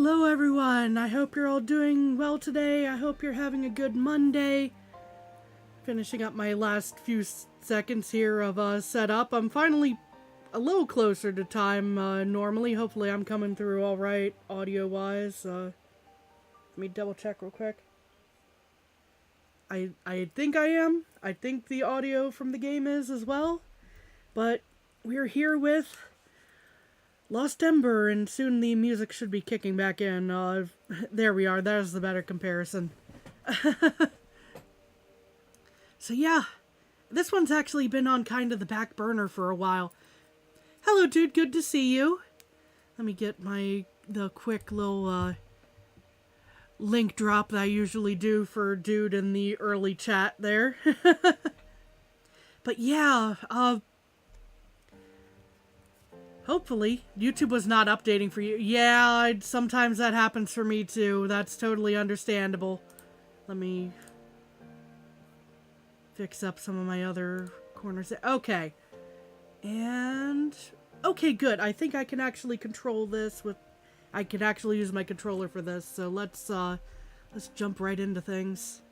Hello everyone, I hope you're all doing well today. I hope you're having a good Monday. Finishing up my last few seconds here of setup. I'm finally a little closer to time normally. Hopefully I'm coming through alright audio-wise. Let me double check real quick. I think I am. I think the audio from the game is as well. But we're here with Lost Ember, and soon the music should be kicking back in. There we are. There's the better comparison. So yeah, this one's actually been on kind of the back burner for a while. Hello, dude. Good to see you. Let me get the quick little link drop that I usually do for dude in the early chat there. But yeah, hopefully, YouTube was not updating for you. Yeah, sometimes that happens for me too. That's totally understandable. Let me fix up some of my other corners. Okay. And okay, good. I think I can actually control this with I could actually use my controller for this. So let's jump right into things.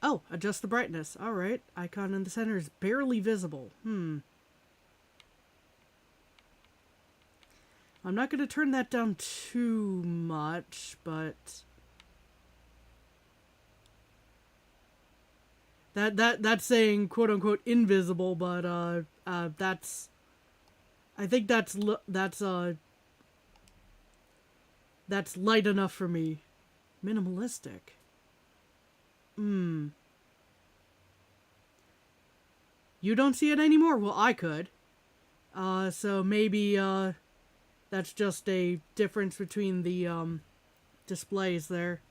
Oh, adjust the brightness. Alright. Icon in the center is barely visible. I'm not going to turn that down too much, but that's saying quote unquote invisible, but that's I think that's light enough for me. Minimalistic. You don't see it anymore? Well, I could. So maybe, that's just a difference between the, displays there.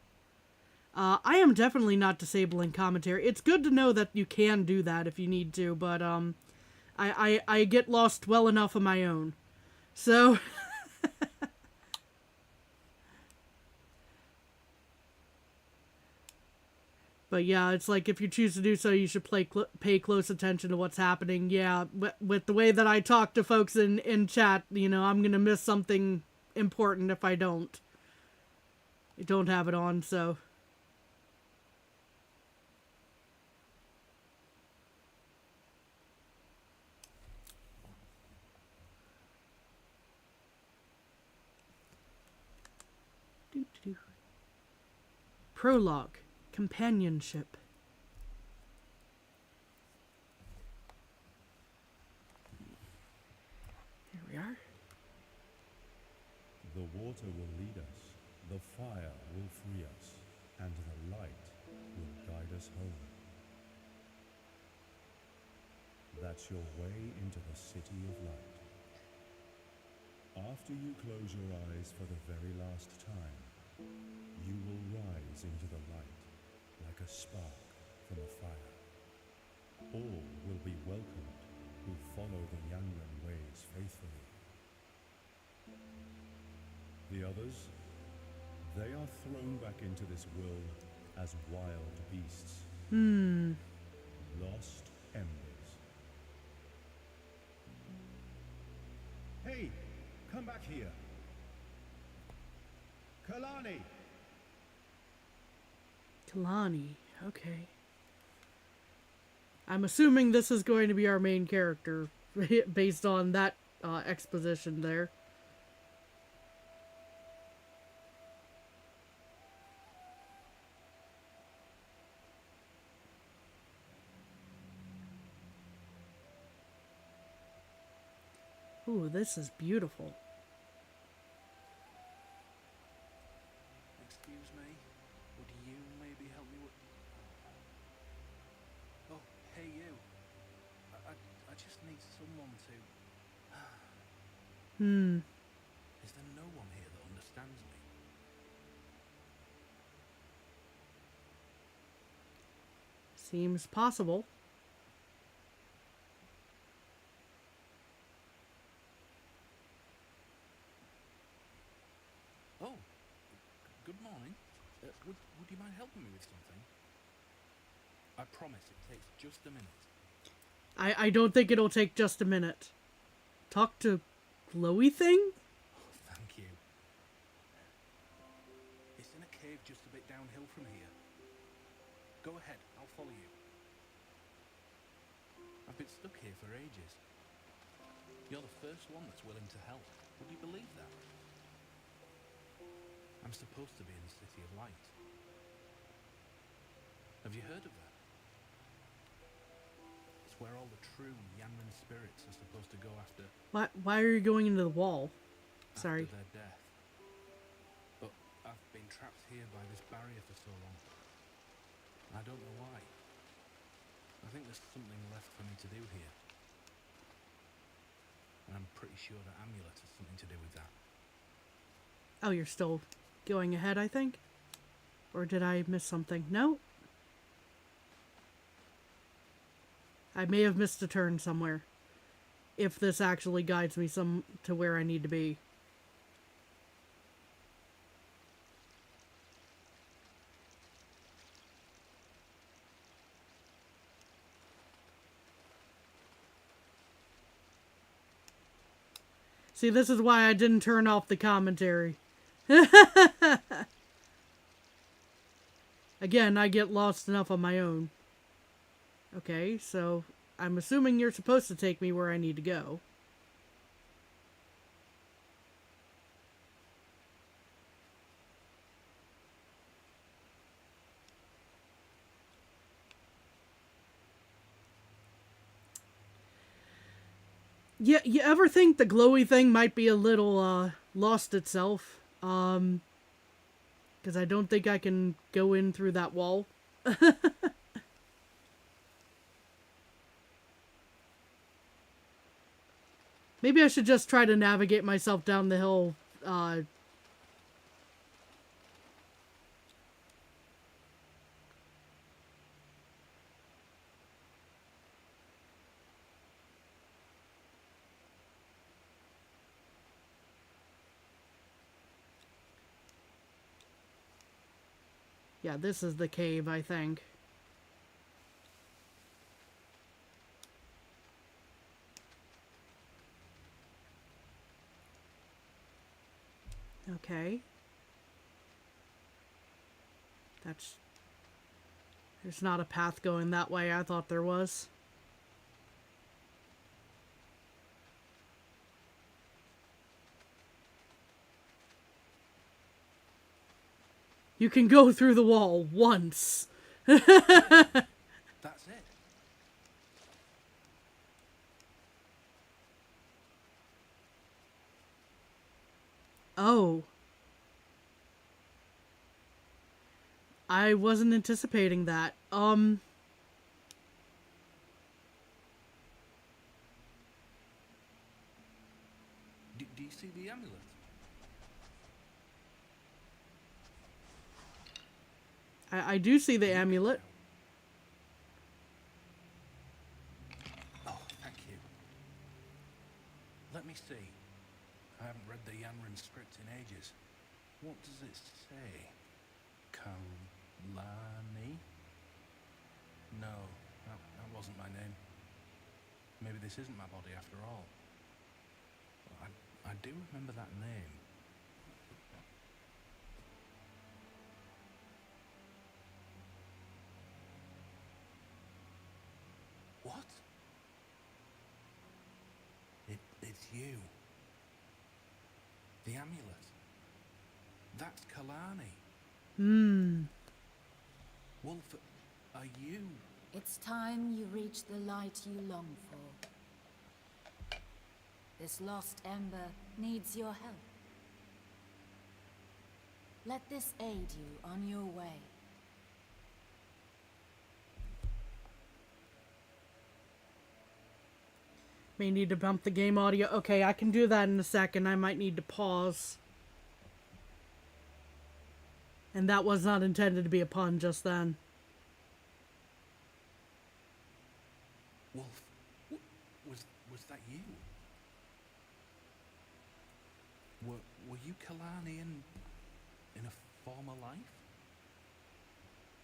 I am definitely not disabling commentary. It's good to know that you can do that if you need to, but, I get lost well enough on my own. So... But yeah, it's like if you choose to do so, you should pay close attention to what's happening. Yeah, with the way that I talk to folks in chat, you know, I'm going to miss something important if I don't have it on, so... Prologue. Companionship. Here we are. The water will lead us, the fire will free us, and the light will guide us home. That's your way into the city of light. After you close your eyes for the very last time, you will rise into the light like a spark from a fire. All will be welcomed who follow the Yanran ways faithfully. The others, they are thrown back into this world as wild beasts. Lost embers. Hey, come back here. Kalani! Kalani, okay. I'm assuming this is going to be our main character, based on that exposition there. Ooh, this is beautiful. Excuse me, would you maybe help me with... Oh, hey you. I just need someone to... Is there no one here that understands me? Seems possible. Oh, good morning. Would you mind helping me with something? I promise promise it takes just a minute. I don't think it'll take just a minute. Talk to glowy thing? Oh, thank you. It's in a cave just a bit downhill from here. Go ahead, I'll follow you. I've been stuck here for ages. You're the first one that's willing to help. Would you believe that? I'm supposed to be in the City of Light. Have you heard of that? It's where all the true Yanran spirits are supposed to go after Why are you going into the wall? Sorry. their death. But I've been trapped here by this barrier for so long. I don't know why. I think there's something left for me to do here. And I'm pretty sure the amulet has something to do with that. Oh, you're still going ahead, I think? Or did I miss something? No? I may have missed a turn somewhere. If this actually guides me to where I need to be. See, this is why I didn't turn off the commentary. Again, I get lost enough on my own. Okay, so I'm assuming you're supposed to take me where I need to go. Yeah, you ever think the glowy thing might be a little, lost itself? Because I don't think I can go in through that wall. Maybe I should just try to navigate myself down the hill, Yeah, this is the cave, I think. Okay. There's not a path going that way. I thought there was. You can go through the wall once. That's it. Oh. I wasn't anticipating that. Do you see the amulet? I do see the amulet. Oh, thank you. Let me see. I haven't read the Yanran script in ages. What does it say? Kalani? No, that wasn't my name. Maybe this isn't my body after all. I do remember that name. What? It's you. The amulet. That's Kalani. Wolf, are you? It's time you reach the light you long for. This lost Ember needs your help. Let this aid you on your way. May need to bump the game audio. Okay, I can do that in a second. I might need to pause. And that was not intended to be a pun just then. Wolf, was that you? Were you Kalani in a former life?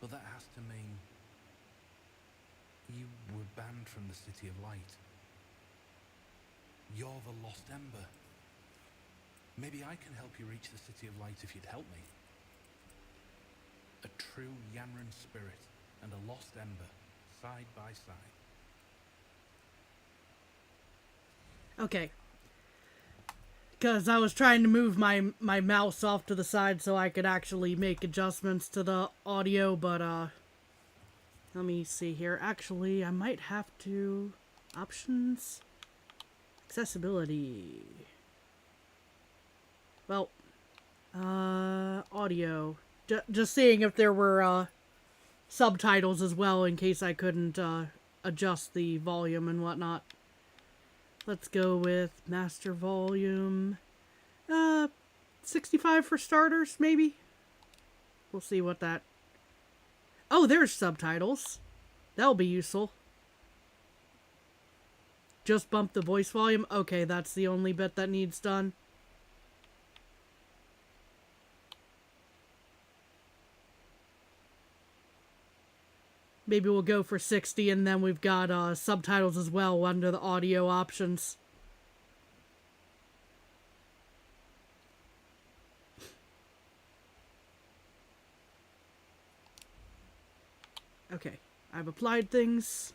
But that has to mean You were banned from the City of Light. You're the lost Ember. Maybe I can help you reach the City of Light if you'd help me. A true Yanran spirit and a lost Ember, side by side. Okay. Because I was trying to move my mouse off to the side so I could actually make adjustments to the audio, but, let me see here. Actually, I might have to... Options... Accessibility... Well... Audio... just seeing if there were, subtitles as well in case I couldn't, adjust the volume and whatnot. Let's go with master volume. 65 for starters, maybe? We'll see what that... Oh, there's subtitles. That'll be useful. Just bump the voice volume. Okay, that's the only bit that needs done. Maybe we'll go for 60 and then we've got subtitles as well under the audio options. Okay, I've applied things.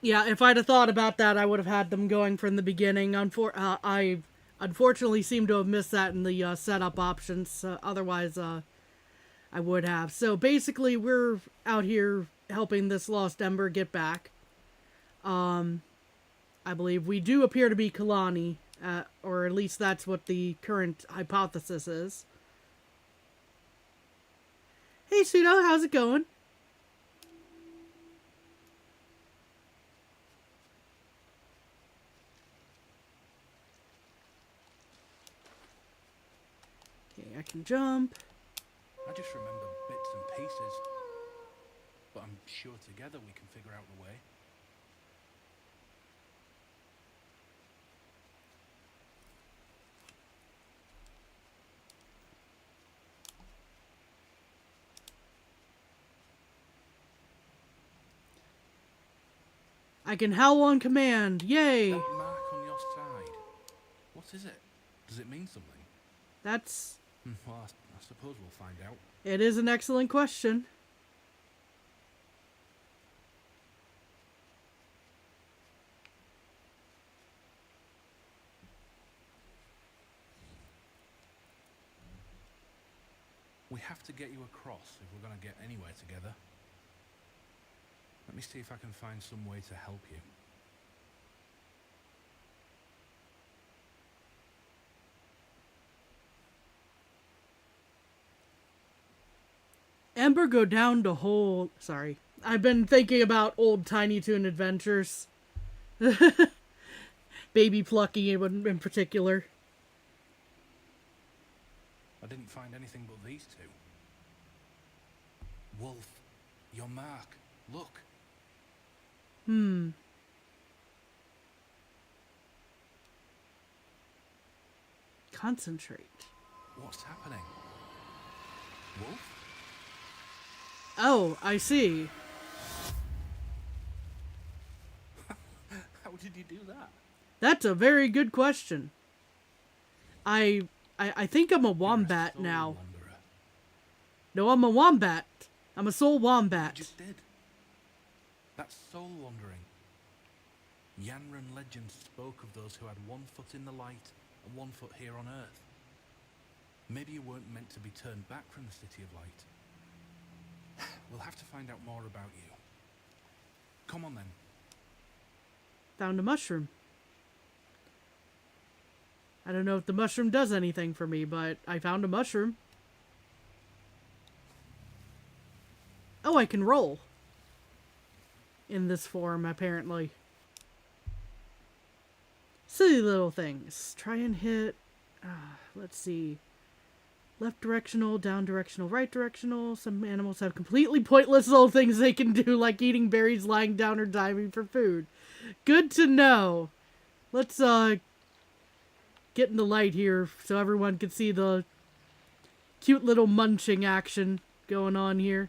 Yeah, if I'd have thought about that, I would have had them going from the beginning. I unfortunately seem to have missed that in the setup options. Otherwise, I would have. So basically, we're out here helping this lost Ember get back. I believe we do appear to be Kalani, or at least that's what the current hypothesis is. Hey, Pseudo, how's it going? Okay, I can jump. I just remember bits and pieces. But I'm sure together we can figure out the way. I can howl on command. Yay! That mark on your side. What is it? Does it mean something? That's... Well, I suppose we'll find out. It is an excellent question. We have to get you across if we're going to get anywhere together. Let me see if I can find some way to help you. Ember go down the hole... Sorry. I've been thinking about old Tiny Toon adventures. Baby Plucky in particular. I didn't find anything but these two. Wolf, your mark. Look. Concentrate. What's happening? Wolf? Oh, I see. How did you do that? That's a very good question. I think I'm a wombat You're a soul now. wanderer. No, I'm a wombat. I'm a soul You wombat. just did. That's soul wandering. Yanran legend spoke of those who had one foot in the light and one foot here on Earth. Maybe you weren't meant to be turned back from the City of Light. We'll have to find out more about you. Come on then. Found a mushroom. I don't know if the mushroom does anything for me, but I found a mushroom. Oh, I can roll. In this form, apparently. Silly little things. Try and hit... let's see. Left directional, down directional, right directional. Some animals have completely pointless little things they can do, like eating berries, lying down, or diving for food. Good to know. Let's, get in the light here so everyone can see the cute little munching action going on here.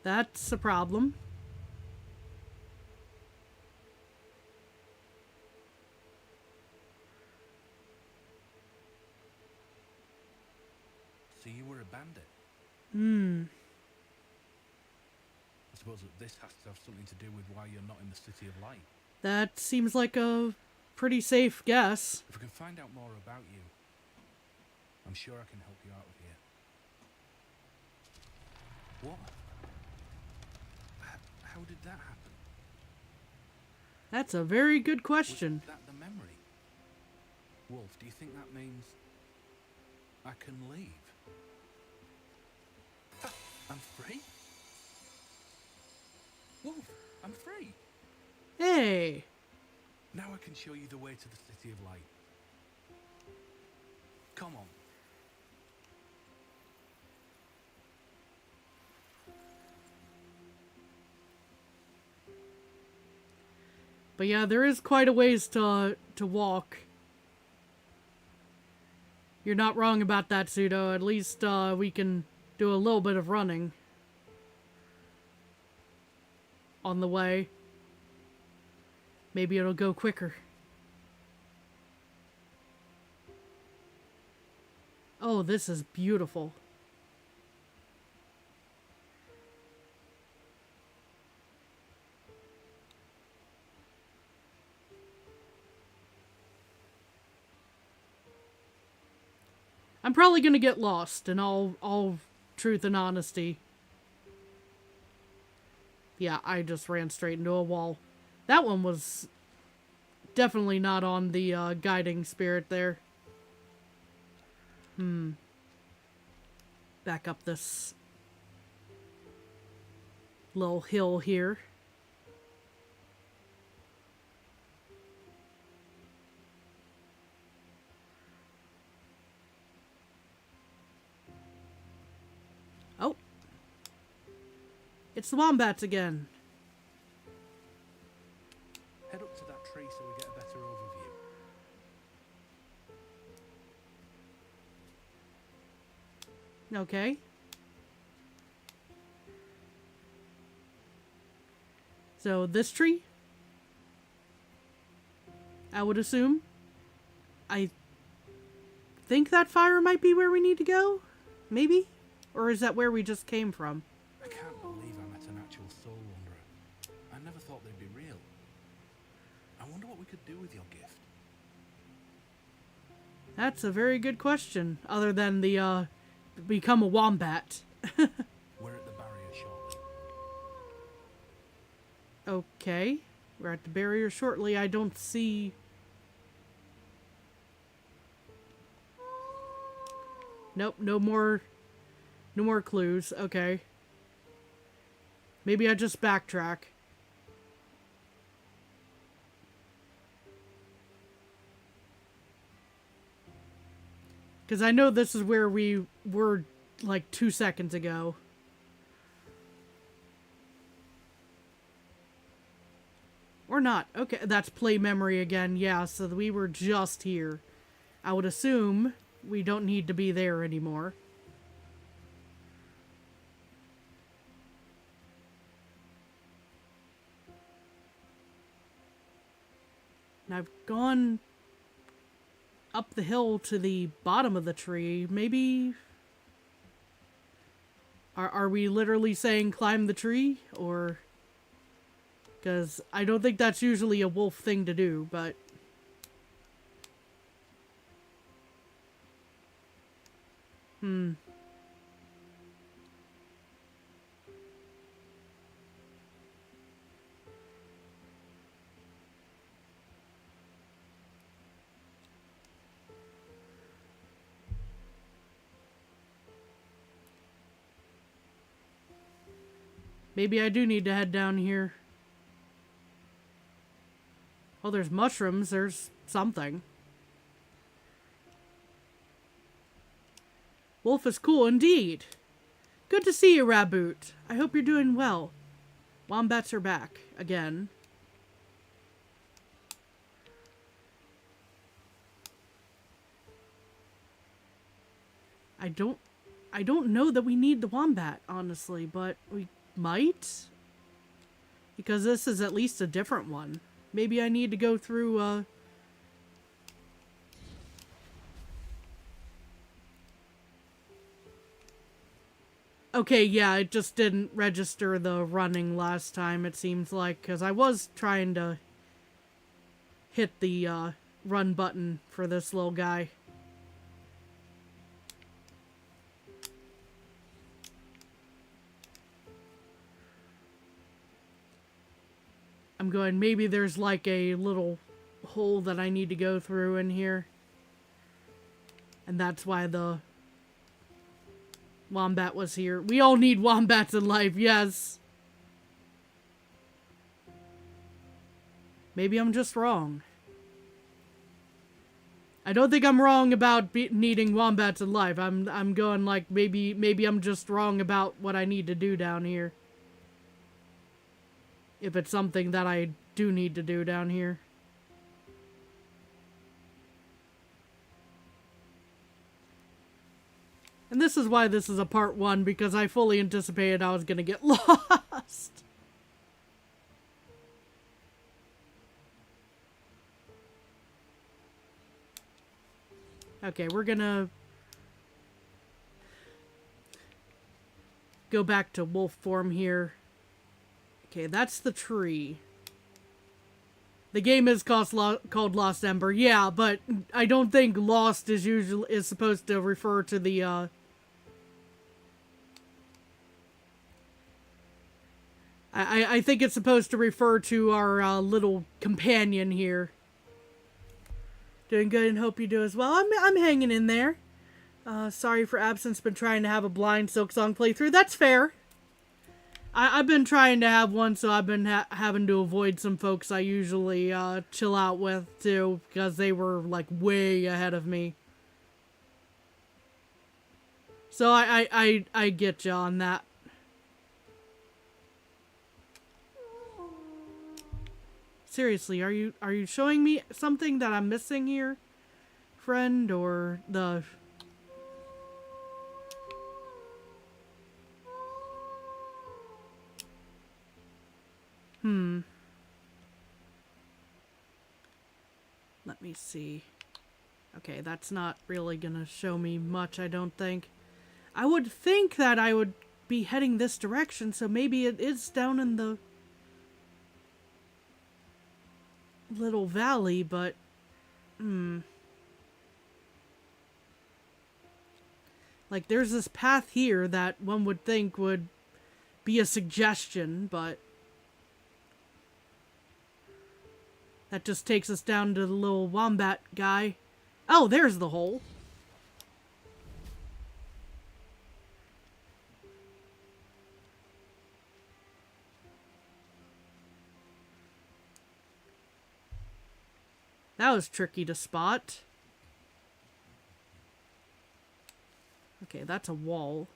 That's a problem. So you were a bandit. Hmm. I suppose that this has to have something to do with why you're not in the City of Light. That seems like a pretty safe guess. If we can find out more about you, I'm sure I can help you out of here. What? How did that happen? That's a very good question. Was that the memory? Wolf, do you think that means I can leave? I'm free? Wolf, I'm free. Hey! Now I can show you the way to the City of Light. Come on. But yeah, there is quite a ways to walk. You're not wrong about that, Pseudo. At least we can do a little bit of running on the way. Maybe it'll go quicker. Oh, this is beautiful. I'm probably gonna get lost in all truth and honesty. Yeah, I just ran straight into a wall. That one was definitely not on the guiding spirit there. Back up this little hill here. Oh. It's the wombats again. Head up to that tree so we get a better overview. Okay. So this tree? I would assume. I think that fire might be where we need to go? Maybe? Or is that where we just came from? I can't believe I met an actual soul wanderer. I never thought they'd be real. I wonder what we could do with your gift. That's a very good question. Other than the, become a wombat. We're at the barrier shortly. Okay. We're at the barrier shortly. I don't see... Nope, no more clues. Okay. Maybe I just backtrack. Because I know this is where we were like 2 seconds ago. Or not. Okay, that's play memory again. Yeah, so we were just here. I would assume we don't need to be there anymore. And I've gone up the hill to the bottom of the tree. Maybe... Are we literally saying climb the tree? Or... Because I don't think that's usually a wolf thing to do, but... Maybe I do need to head down here. Oh, there's mushrooms. There's something. Wolf is cool indeed. Good to see you, Raboot. I hope you're doing well. Wombats are back. Again. I don't know that we need the wombat, honestly, but we might? Because this is at least a different one. Maybe I need to go through, Okay, yeah, it just didn't register the running last time, it seems like, because I was trying to hit the, run button for this little guy. I'm going, maybe there's like a little hole that I need to go through in here. And that's why the wombat was here. We all need wombats in life, yes. Maybe I'm just wrong. I don't think I'm wrong about needing wombats in life. I'm going like maybe I'm just wrong about what I need to do down here. If it's something that I do need to do down here. And this is why this is a part 1, because I fully anticipated I was gonna get lost. Okay, we're gonna go back to wolf form here. Okay, that's the tree. The game is called Lost Ember. Yeah, but I don't think Lost is supposed to refer to the I think it's supposed to refer to our little companion here. Doing good and hope you do as well. I'm hanging in there. Sorry for absence. Been trying to have a blind Silksong playthrough. That's fair. I've been trying to have one, so I've been having to avoid some folks I usually chill out with too, because they were like way ahead of me. So I get you on that. Seriously, are you showing me something that I'm missing here, friend, or the? Let me see. Okay, that's not really gonna show me much, I don't think. I would think that I would be heading this direction, so maybe it is down in the little valley, but like there's this path here that one would think would be a suggestion, but that just takes us down to the little wombat guy. Oh, there's the hole. That was tricky to spot. Okay, that's a wall.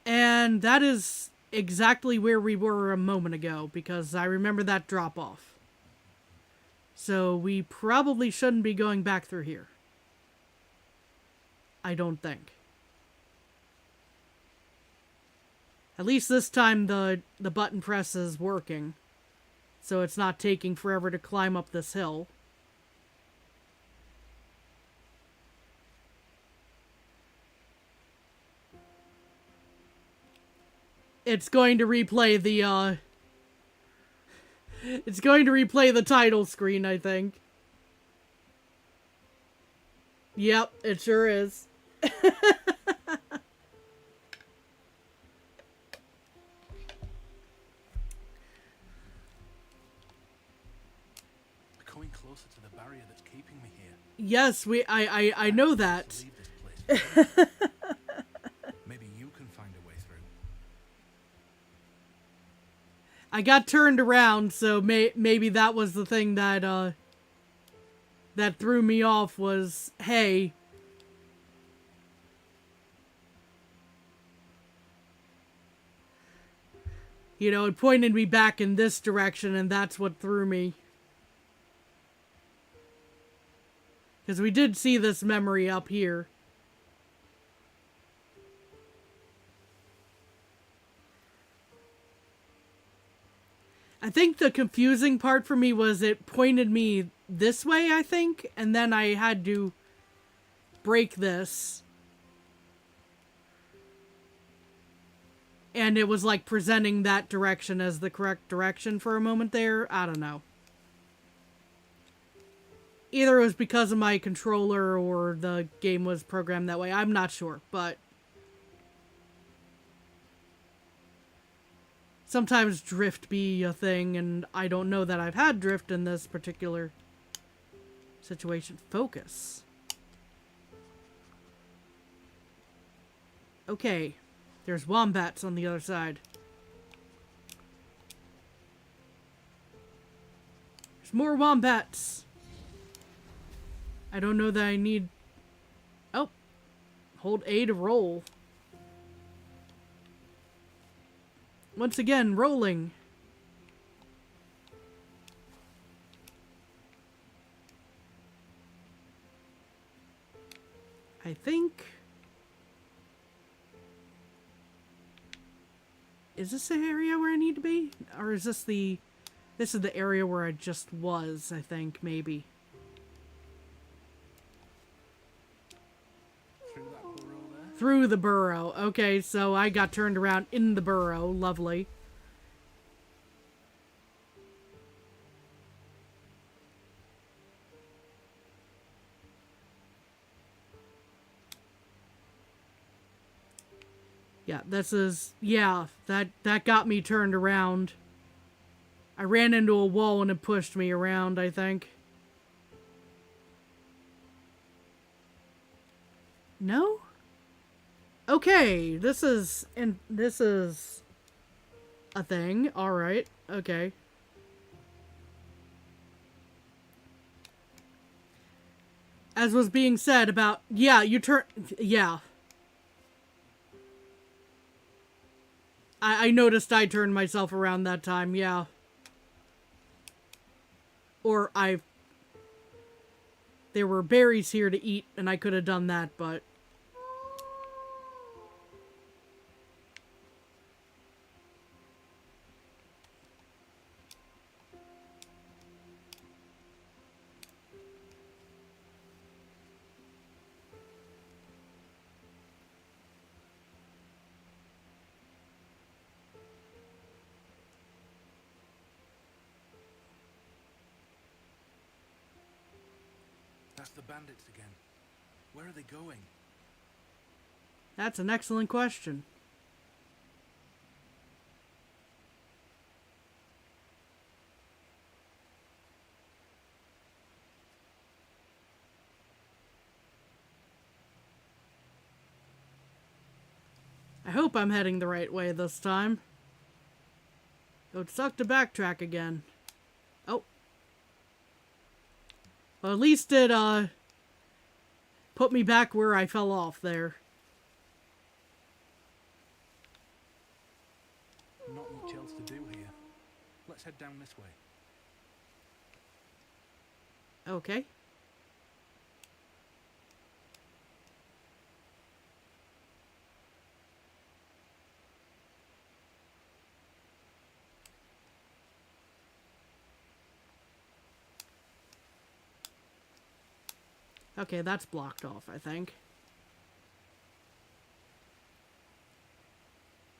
And that is exactly where we were a moment ago, because I remember that drop off. So we probably shouldn't be going back through here. I don't think. At least this time the button press is working. So it's not taking forever to climb up this hill. It's going to replay the, it's going to replay the title screen, I think. Yep, it sure is. Coming closer to the barrier that's keeping me here. Yes, I know that. To leave this place. Maybe you can find a way through. I got turned around, so maybe that was the thing that that threw me off was, hey, you know, it pointed me back in this direction, and that's what threw me. Because we did see this memory up here. I think the confusing part for me was it pointed me this way, I think, and then I had to break this. And it was like presenting that direction as the correct direction for a moment there. I don't know. Either it was because of my controller or the game was programmed that way. I'm not sure, but sometimes drift be a thing, and I don't know that I've had drift in this particular situation. Focus. Okay. There's wombats on the other side. There's more wombats. I don't know that I need... Oh. Hold A to roll. Once again, rolling. I think... Is this the area where I need to be? Or is this the... This is the area where I just was, I think, maybe. Through that burrow there? Through the burrow. Okay, so I got turned around in the burrow. Lovely. Yeah, this is... Yeah, that got me turned around. I ran into a wall and it pushed me around, I think. No? Okay, this is a thing. Alright, okay. As was being said about... Yeah, you turn... Yeah. I noticed I turned myself around that time, yeah. Or there were berries here to eat, and I could have done that, but... That's the bandits again. Where are they going? That's an excellent question. I hope I'm heading the right way this time. It would suck to backtrack again. Oh. Well, at least it, put me back where I fell off there. Not much else to do here. Let's head down this way. Okay. Okay, that's blocked off, I think.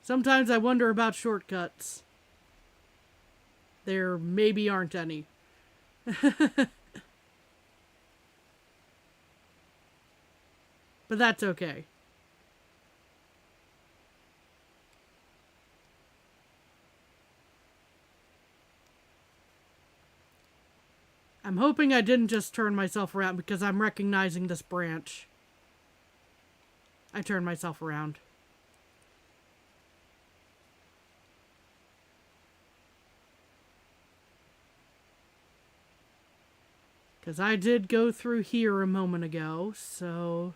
Sometimes I wonder about shortcuts. There maybe aren't any. But that's okay. I'm hoping I didn't just turn myself around because I'm recognizing this branch. I turned myself around. Because I did go through here a moment ago, so...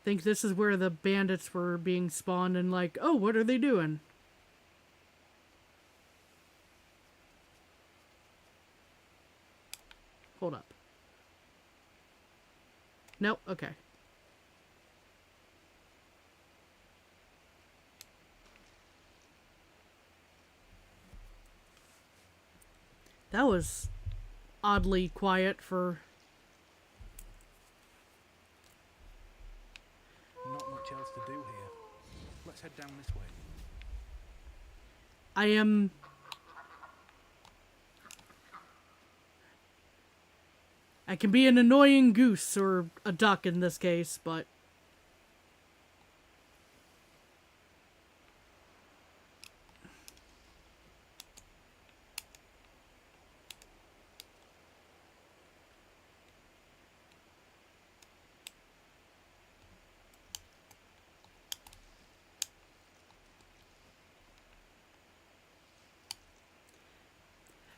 I think this is where the bandits were being spawned and like, oh, what are they doing? Hold up. Nope, okay. That was oddly quiet for... Not much else to do here. Let's head down this way. I am... I can be an annoying goose, or a duck in this case, but...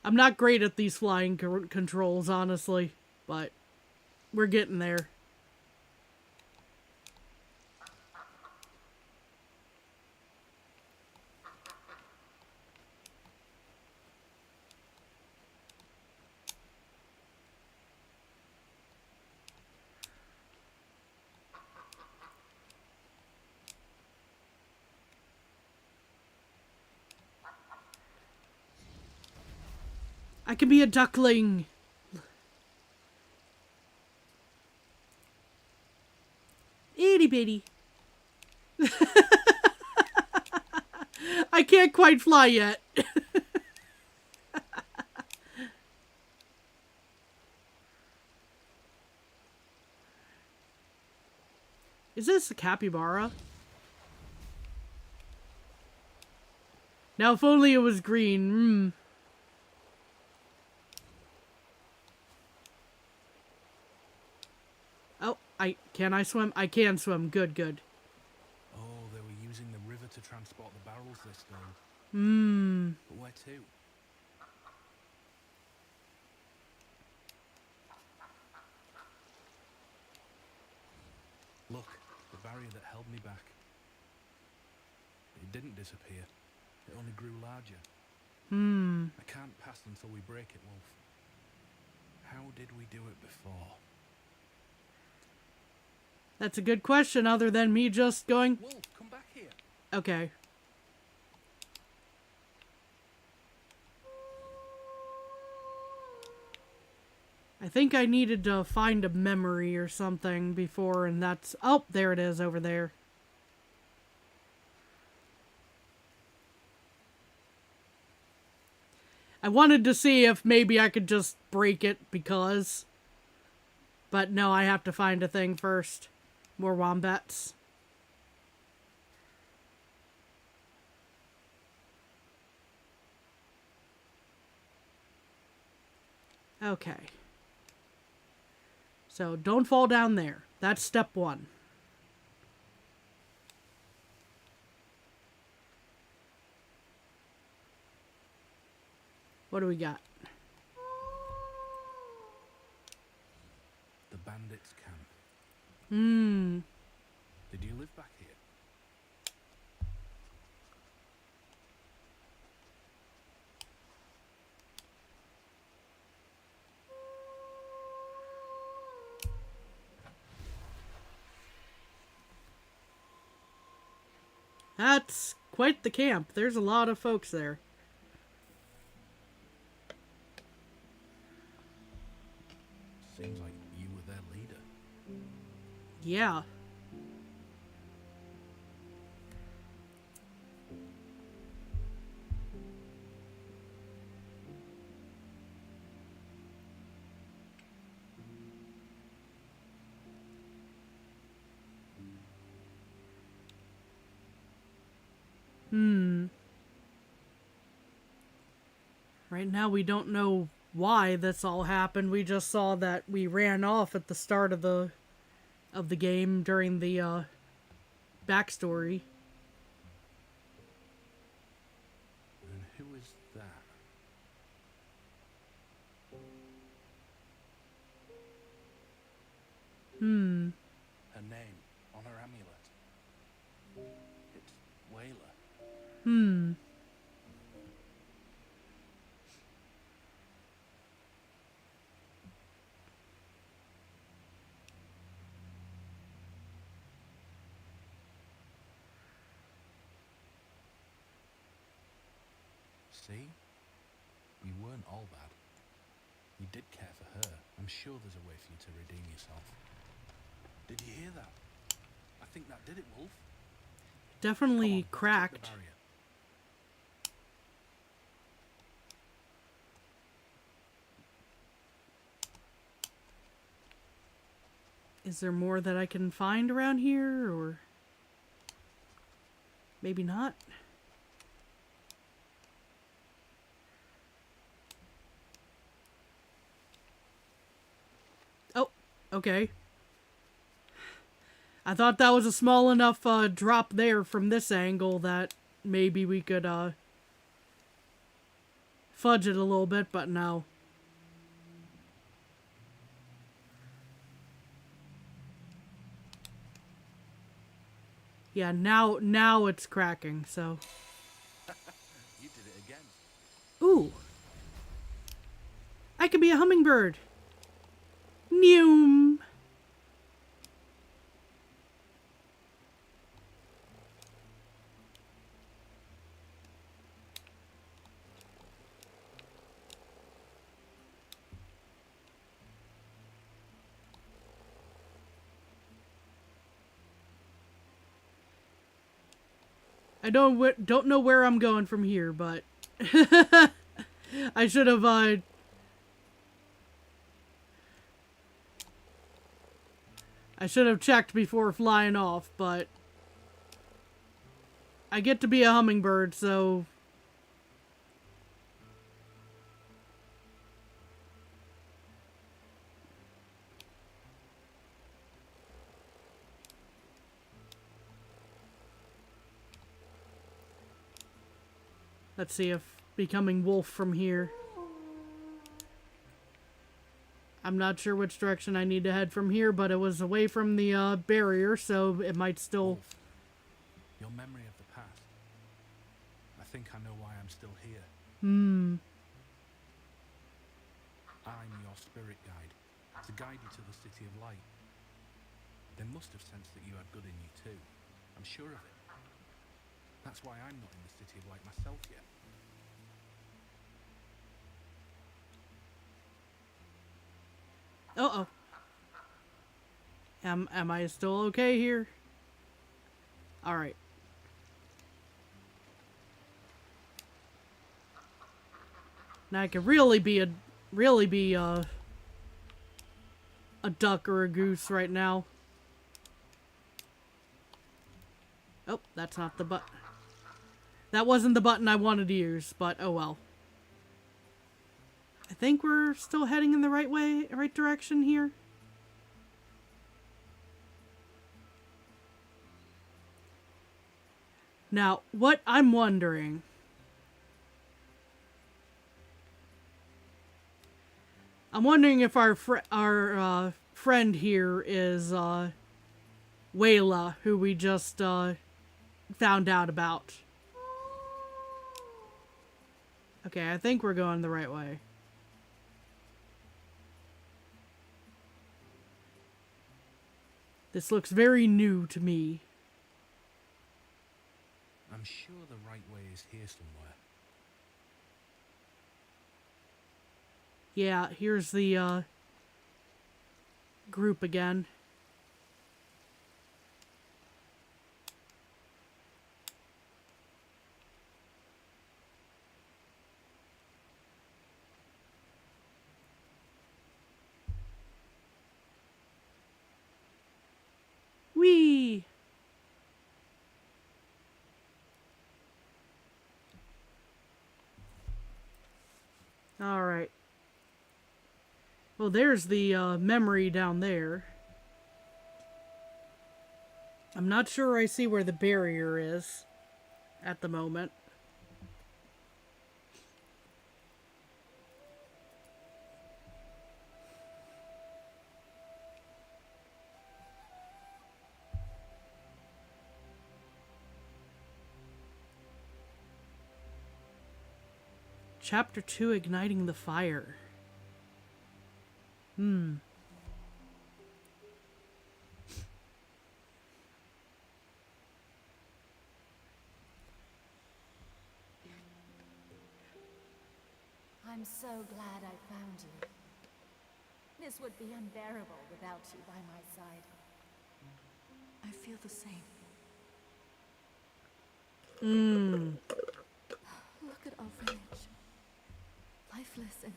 I'm not great at these flying controls, honestly, but we're getting there. I can be a duckling. Itty bitty. I can't quite fly yet. Is this a capybara? Now if only it was green. Oh, can I swim? I can swim. Good, good. Oh, they were using the river to transport the barrels they stole. But where to? Look, the barrier that held me back. It didn't disappear. It only grew larger. I can't pass until we break it, Wolf. How did we do it before? That's a good question, other than me just going... Wolf, come back here. Okay. I think I needed to find a memory or something before, and that's... Oh, there it is over there. I wanted to see if maybe I could just break it because... But no, I have to find a thing first. More wombats. Okay. So don't fall down there. That's step one. What do we got? The bandits' camp. Did you live back here? That's quite the camp. There's a lot of folks there. Seems like you were their leader. Yeah. Right now we don't know why this all happened. We just saw that we ran off at the start of the game during the backstory. And who is that? Her name on her amulet. It's Wayla. See? You weren't all bad. You did care for her. I'm sure there's a way for you to redeem yourself. Did you hear that? I think that did it, Wolf. Definitely Come on, let's check the cracked. barrier. Is there more that I can find around here, or maybe not? Oh, okay. I thought that was a small enough drop there from this angle that maybe we could fudge it a little bit, but no. Yeah, now it's cracking, so. You did it again. Ooh. I could be a hummingbird. Neum. I don't know where I'm going from here, but I should have checked before flying off, but I get to be a hummingbird, so let's see if becoming wolf from here. I'm not sure which direction I need to head from here, but it was away from the barrier, so it might still... Wolf, your memory of the past. I think I know why I'm still here. I'm your spirit guide, to guide you to the City of Light. They must have sensed that you had good in you too. I'm sure of it. That's why I'm not in the City of Light myself yet. Uh-oh. Am I still okay here? Alright. Now I could really be a duck or a goose right now. Oh, that's not the button. That wasn't the button I wanted to use, but oh well. I think we're still heading in the right direction here. Now, what I'm wondering... I'm wondering if our friend here is Wayla, who we just found out about. Okay, I think we're going the right way. This looks very new to me. I'm sure the right way is here somewhere. Yeah, here's the group again. Whee! Alright. Well, there's the memory down there. I'm not sure I see where the barrier is at the moment. Chapter 2, Igniting the Fire. I'm so glad I found you. This would be unbearable without you by my side. I feel the same. Look at our village. Lifeless and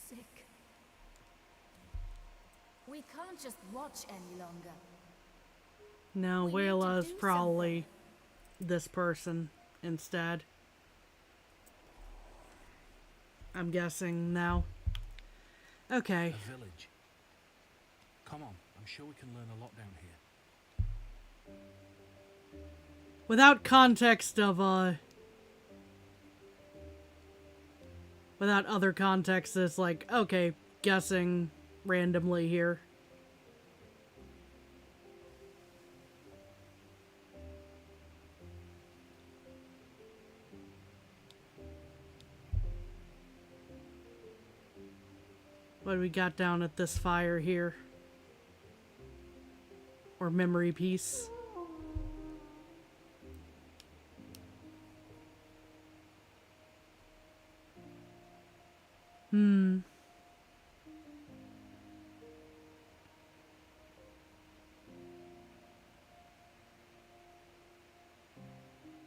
sick. We can't just watch any longer. No, We need to Wayla's do probably this person instead. I'm guessing now. Okay. A village. Come on, I'm sure we can learn a lot down here. Without context of, without other context, it's like, okay, guessing randomly here. What do we got down at this fire here? Or memory piece?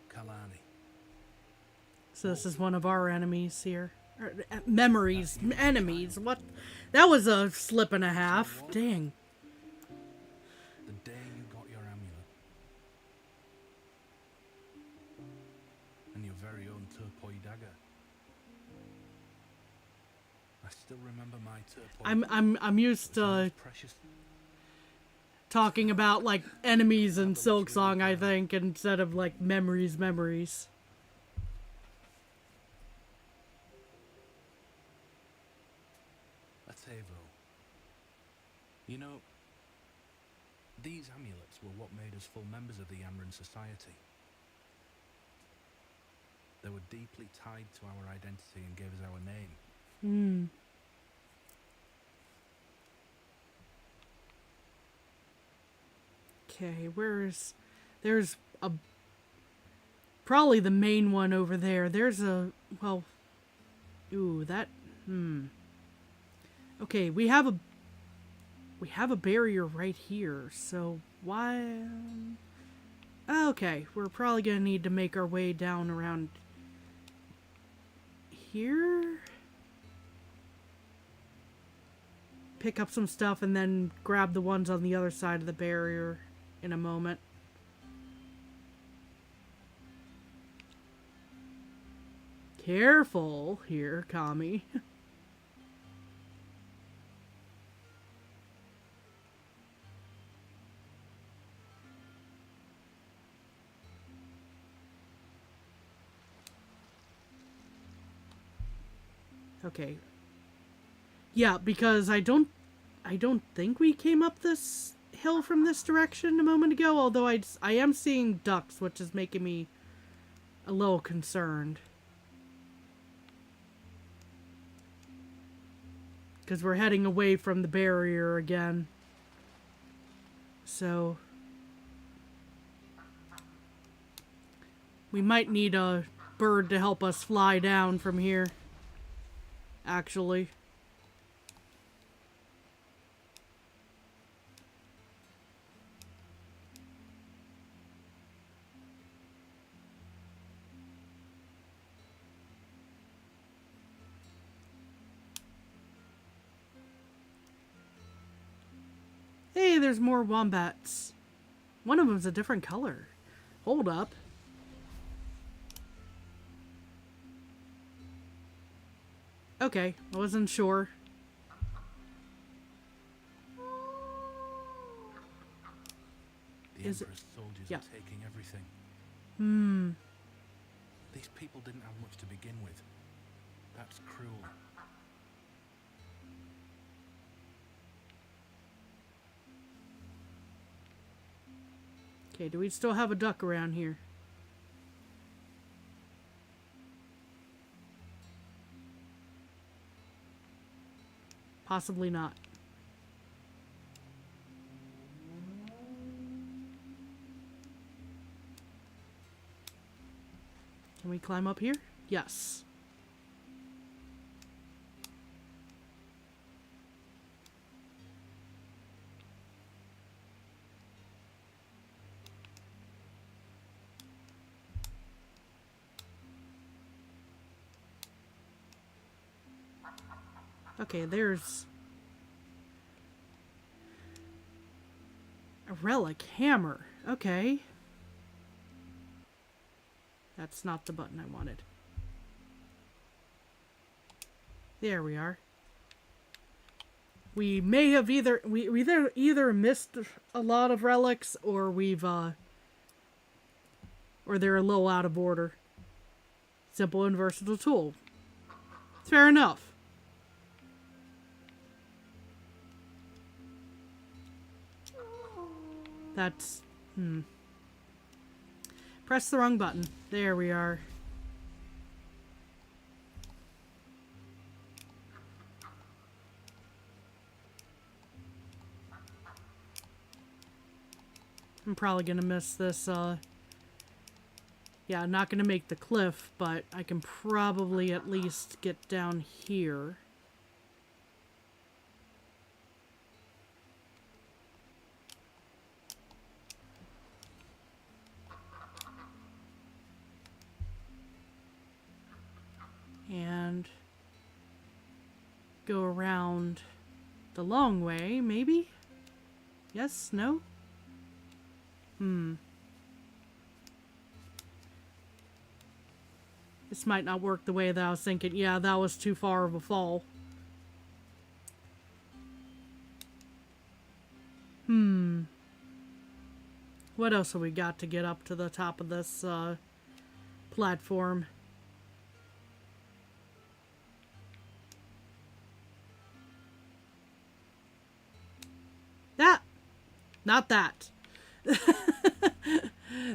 Kalani. So this is one of our enemies here. Or, memories. Enemies. What? That was a slip and a half. Dang. The day you got your amulet. And your very own turquoise dagger. I still remember my turquoise. I'm used to Precious. talking about like enemies in Silksong, I think, instead of like memories. A Tevo. You know, these amulets were what made us full members of the Yanran Society. They were deeply tied to our identity and gave us our name. Okay, there's a, probably the main one over there. There's a, well, ooh, that, Okay, we have a barrier right here, so why, okay, we're probably gonna need to make our way down around here. Pick up some stuff and then grab the ones on the other side of the barrier in a moment. Careful here, Kami. Okay. Yeah, because I don't think we came up this hill from this direction a moment ago, although I am seeing ducks, which is making me a little concerned. Because we're heading away from the barrier again. So we might need a bird to help us fly down from here, actually. Hey, there's more wombats. One of them's a different color. Hold up. Okay, I wasn't sure. The Is it- Emperor's soldiers yeah. are taking everything. These people didn't have much to begin with. That's cruel. Okay, do we still have a duck around here? Possibly not. Can we climb up here? Yes. Okay, there's a relic hammer. Okay. That's not the button I wanted. There we are. We may have either missed a lot of relics, or we've or they're a little out of order. Simple and versatile tool. Fair enough. That's Press the wrong button. There we are. I'm probably gonna miss this, yeah, I'm not gonna make the cliff, but I can probably at least get down here. And go around the long way, maybe? Yes? No? This might not work the way that I was thinking. Yeah, that was too far of a fall. What else have we got to get up to the top of this platform? That! Not that.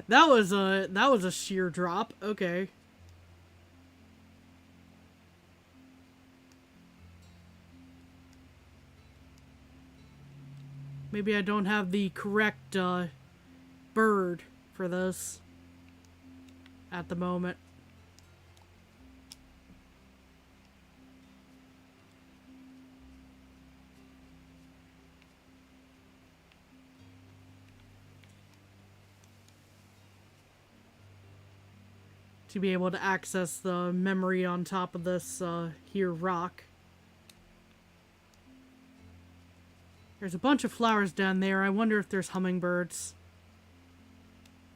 That was a sheer drop. Okay. Maybe I don't have the correct bird for this at the moment. To be able to access the memory on top of this here rock. There's a bunch of flowers down there. I wonder if there's hummingbirds.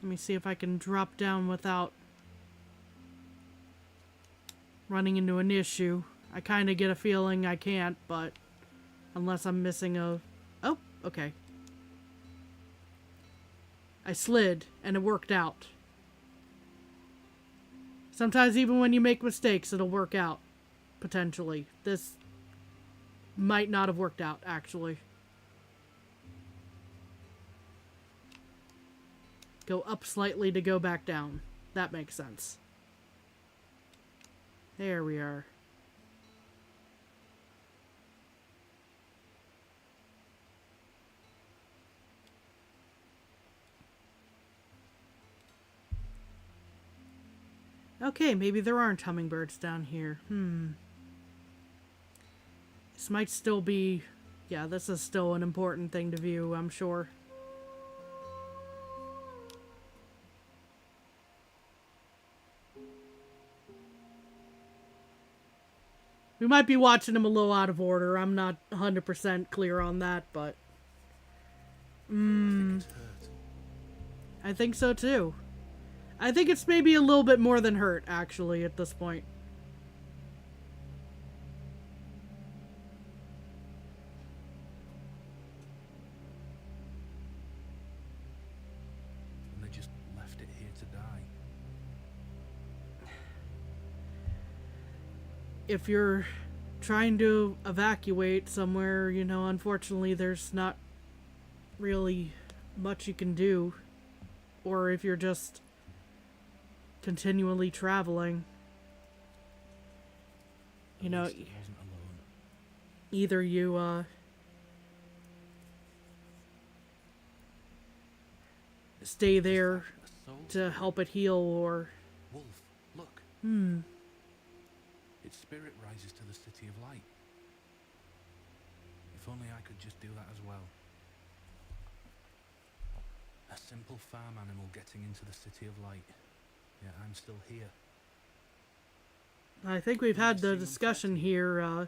Let me see if I can drop down without running into an issue. I kind of get a feeling I can't, but unless I'm missing a... Oh, okay. I slid, and it worked out. Sometimes even when you make mistakes, it'll work out. Potentially. This might not have worked out, actually. Go up slightly to go back down. That makes sense. There we are. Okay, maybe there aren't hummingbirds down here. This might still be... Yeah, this is still an important thing to view, I'm sure. We might be watching them a little out of order. I'm not 100% clear on that, but... I think so too. I think it's maybe a little bit more than hurt, actually, at this point. And they just left it here to die. If you're trying to evacuate somewhere, you know, unfortunately there's not really much you can do. Or if you're just continually traveling, you know, At least it wasn't alone. either you stay there A soul to help it heal, or wolf, look. Its spirit rises to the city of light. If only I could just do that as well. A simple farm animal getting into the city of light. Yet I'm still here. I think we've had the Seem discussion uncertain. here.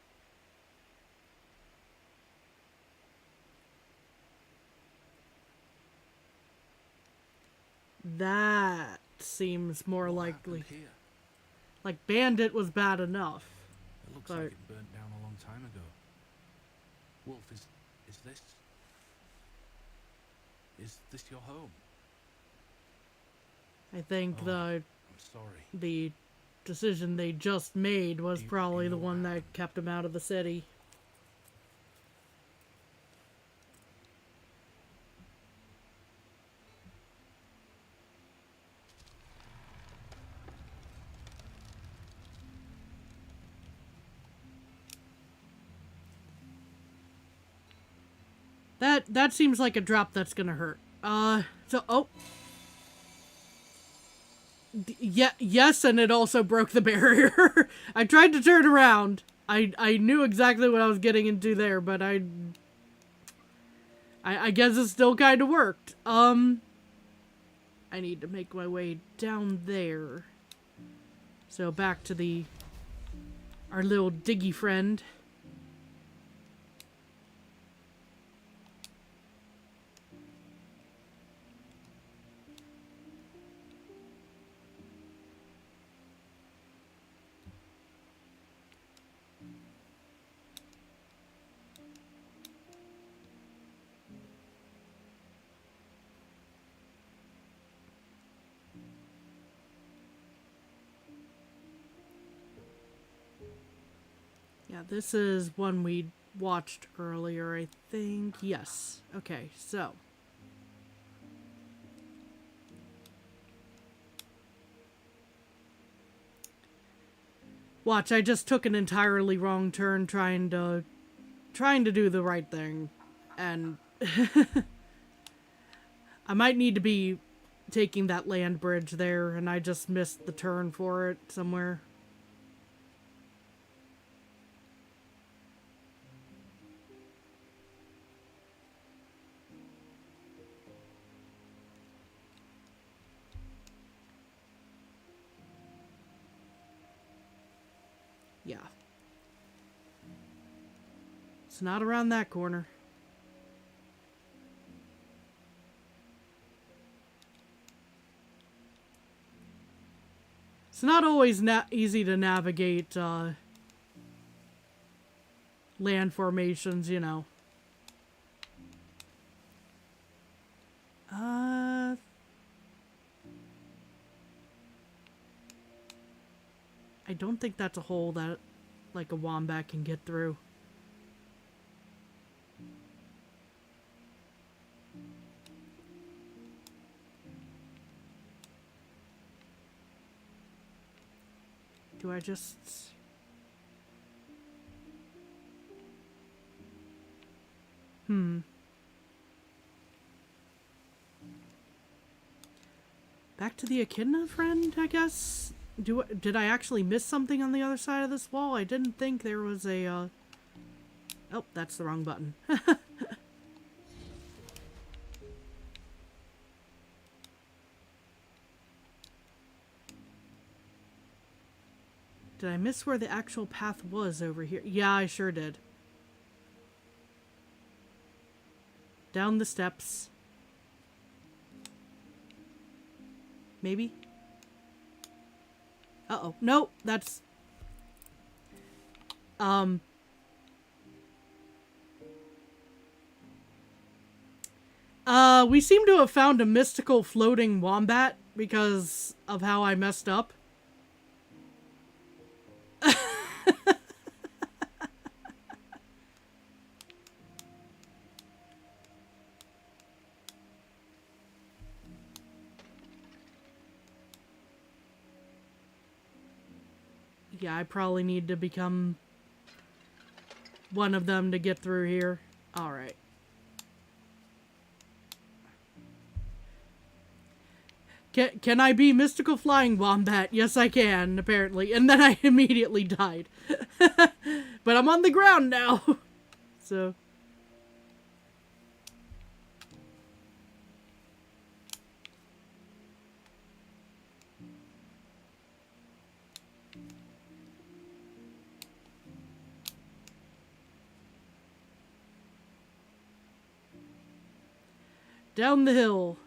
That seems more What likely. happened here? Like, Bandit was bad enough. It looks But like it burnt down a long time ago. Wolf, is this your home? I think Oh, I'm sorry. the decision they just made was Do you probably know the what one that happened? kept him out of the city. That seems like a drop that's gonna hurt. Yes, and it also broke the barrier. I tried to turn around. I knew exactly what I was getting into there, but I guess it still kind of worked. I need to make my way down there. So back to our little diggy friend. Yeah, this is one we watched earlier, I think. Yes. Okay, so. Watch, I just took an entirely wrong turn trying to do the right thing. And I might need to be taking that land bridge there, and I just missed the turn for it somewhere. Yeah. It's not around that corner. It's not always easy to navigate land formations, you know. I don't think that's a hole that, like, a wombat can get through. Do I just... Back to the echidna friend, I guess? Did I actually miss something on the other side of this wall? I didn't think there was a, Oh, that's the wrong button. Did I miss where the actual path was over here? Yeah, I sure did. Down the steps. Maybe? Uh-oh. Nope, that's... We seem to have found a mystical floating wombat because of how I messed up. Yeah, I probably need to become one of them to get through here. Alright. Can I be mystical flying wombat? Yes, I can, apparently. And then I immediately died. But I'm on the ground now. So... down the hill.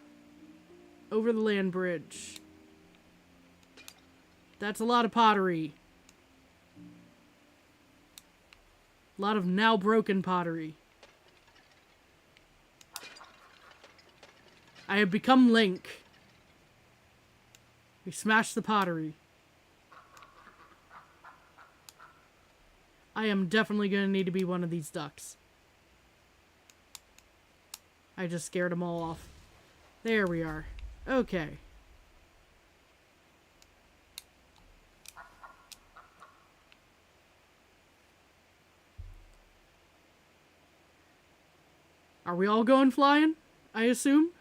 over the land bridge. That's a lot of pottery. A lot of now broken pottery. I have become Link. We smashed the pottery. I am definitely going to need to be one of these ducks. I just scared them all off. There we are. Okay. Are we all going flying? I assume?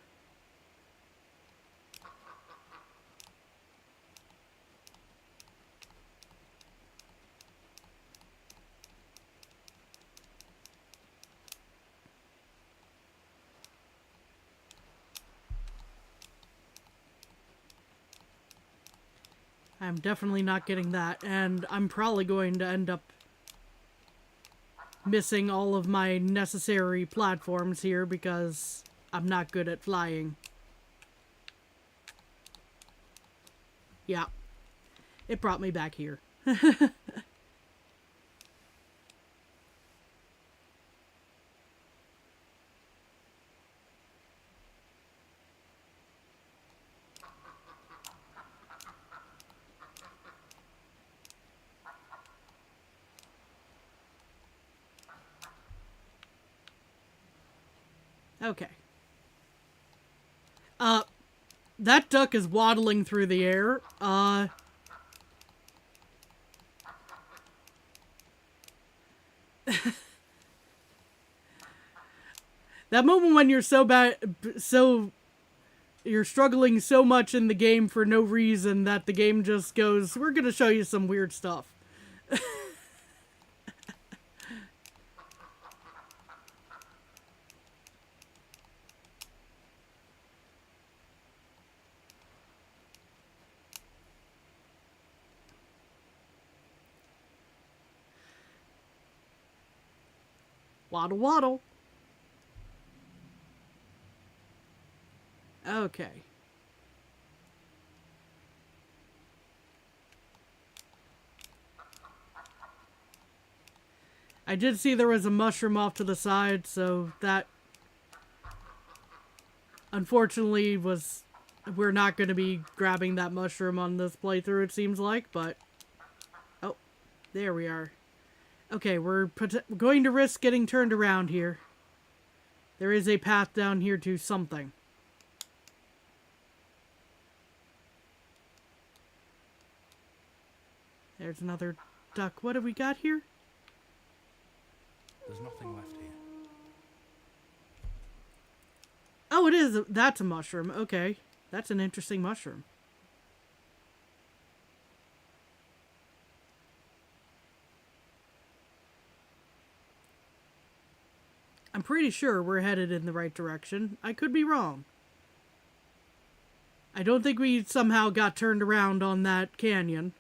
I'm definitely not getting that, and I'm probably going to end up missing all of my necessary platforms here because I'm not good at flying. Yeah. It brought me back here. Okay. That duck is waddling through the air. That moment when you're you're struggling so much in the game for no reason that the game just goes, we're gonna show you some weird stuff. Waddle waddle. Okay. I did see there was a mushroom off to the side, so that unfortunately we're not going to be grabbing that mushroom on this playthrough, it seems like, but oh, there we are. Okay, we're going to risk getting turned around here. There is a path down here to something. There's another duck. What have we got here? There's nothing left here. Oh, it is. That's a mushroom. Okay. That's an interesting mushroom. I'm pretty sure we're headed in the right direction. I could be wrong. I don't think we somehow got turned around on that canyon.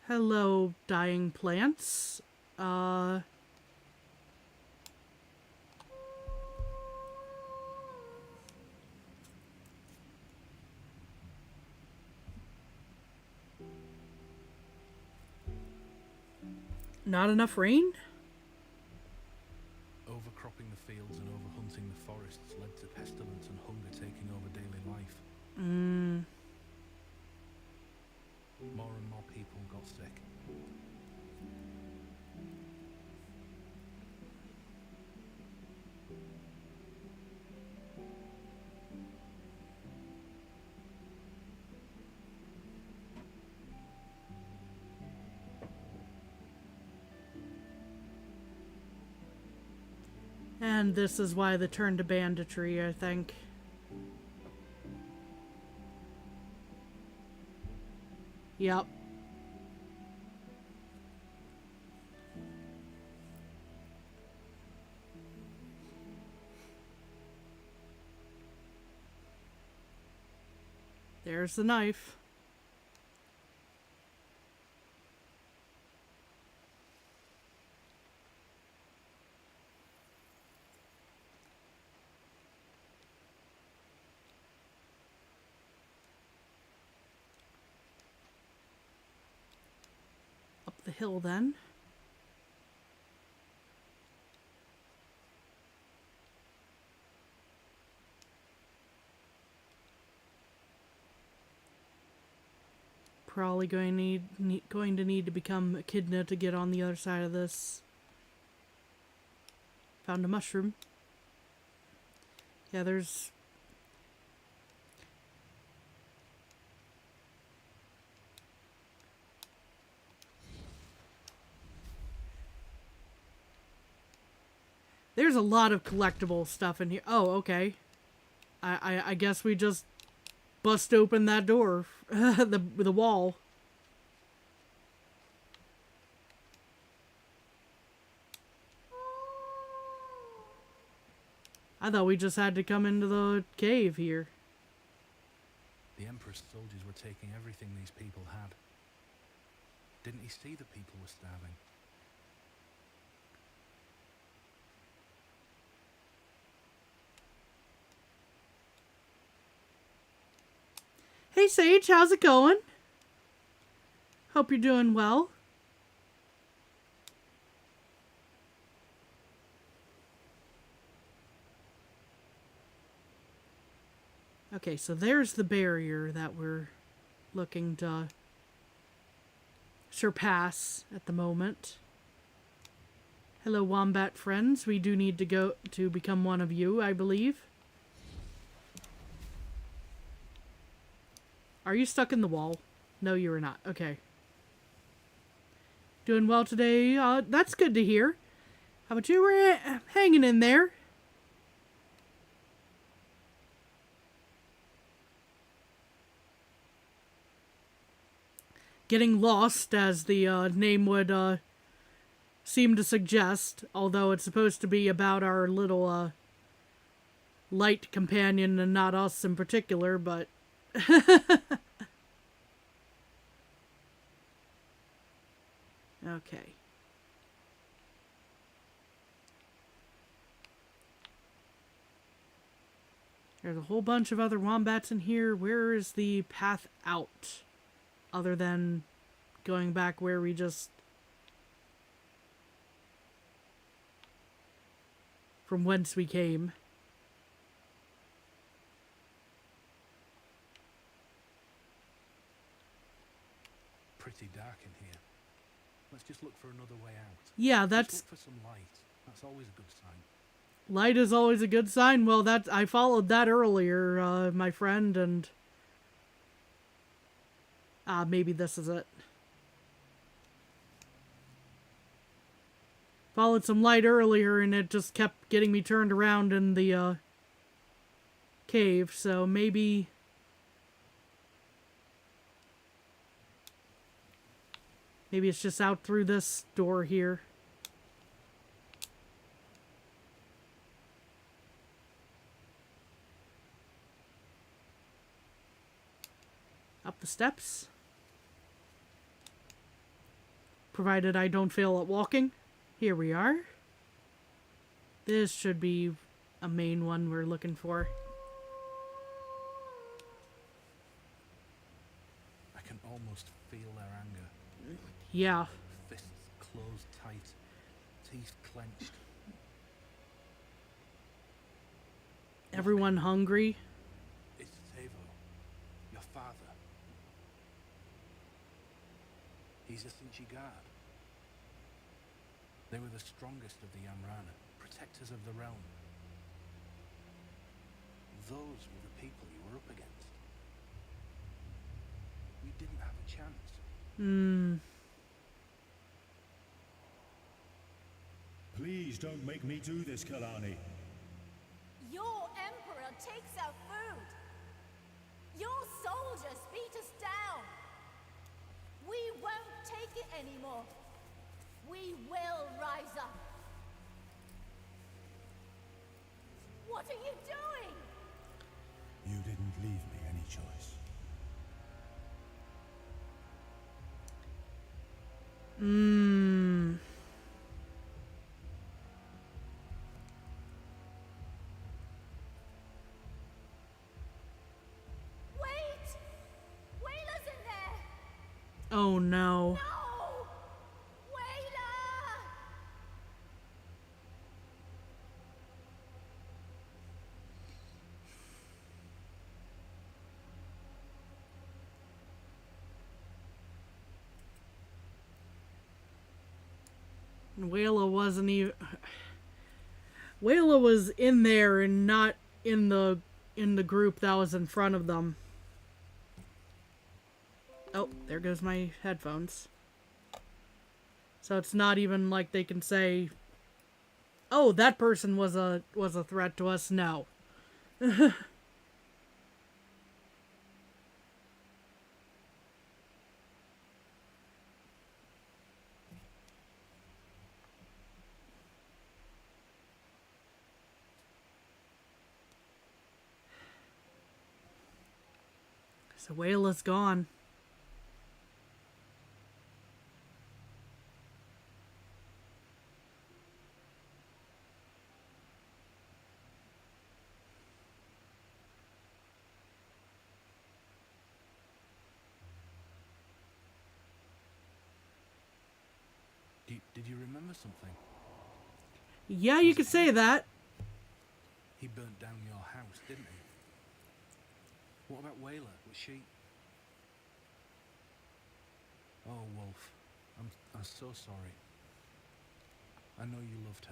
Hello, dying plants. Not enough rain? Overcropping the fields and overhunting the forests led to pestilence and hunger taking over daily life. More and more people got sick. And this is why they turned to banditry, I think. Yep. There's the knife. Up the hill then. Probably going to need to become echidna to get on the other side of this. Found a mushroom. Yeah, there's... There's a lot of collectible stuff in here. Oh, okay. I guess we just bust open that door. the wall. I thought we just had to come into the cave here. The Emperor's soldiers were taking everything these people had. Didn't he see the people were starving? Hey Sage, how's it going? Hope you're doing well. Okay, so there's the barrier that we're looking to surpass at the moment. Hello, wombat friends. We do need to go to become one of you, I believe. Are you stuck in the wall? No, you are not. Okay. Doing well today. That's good to hear. How about you? We're hanging in there. Getting lost, as the name would seem to suggest, although it's supposed to be about our little light companion and not us in particular, but okay. There's a whole bunch of other wombats in here. Where is the path out? Other than going back where we just... from whence we came. Pretty dark in here. Let's just look for another way out. Yeah, Just that's... look for some light. That's always a good sign. Light is always a good sign. Well, that I followed that earlier, my friend, and... maybe this is it. Followed some light earlier, and it just kept getting me turned around in the, cave, so maybe... Maybe it's just out through this door here. Up the steps. Provided I don't fail at walking. Here we are. This should be a main one we're looking for. I can almost feel their anger. Yeah. Fists closed tight, teeth clenched. Everyone hungry. It's Tavo, your father. He's a Sinchigard. They were the strongest of the Yamrana, protectors of the realm. Those were the people you were up against. We didn't have a chance. Please don't make me do this, Kalani. Your emperor takes our food. Your soldiers beat us down. We won't take it anymore. We will rise up. What are you doing? You didn't leave me any choice. Mmm. Wait! Wayla's in there! Oh no. No! Wayla! Wayla wasn't even. Wayla was in there and not in the group that was in front of them. Oh, there goes my headphones. So it's not even like they can say, "Oh, that person was a threat to us." No. So Wayla's gone. Did you remember something? Yeah, you could say that. He burnt down your house, didn't he? What about Wayla? Was she... Oh, Wolf. I'm so sorry. I know you loved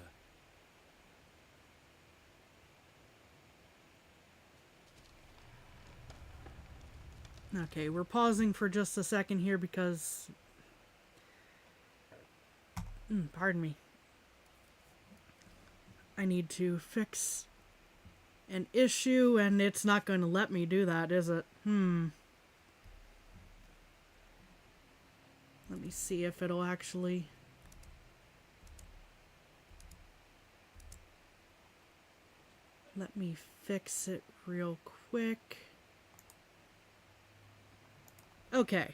her. Okay, we're pausing for just a second here because... pardon me. I need to fix an issue, and it's not going to let me do that, is it? Let me see if it'll actually... Let me fix it real quick. Okay.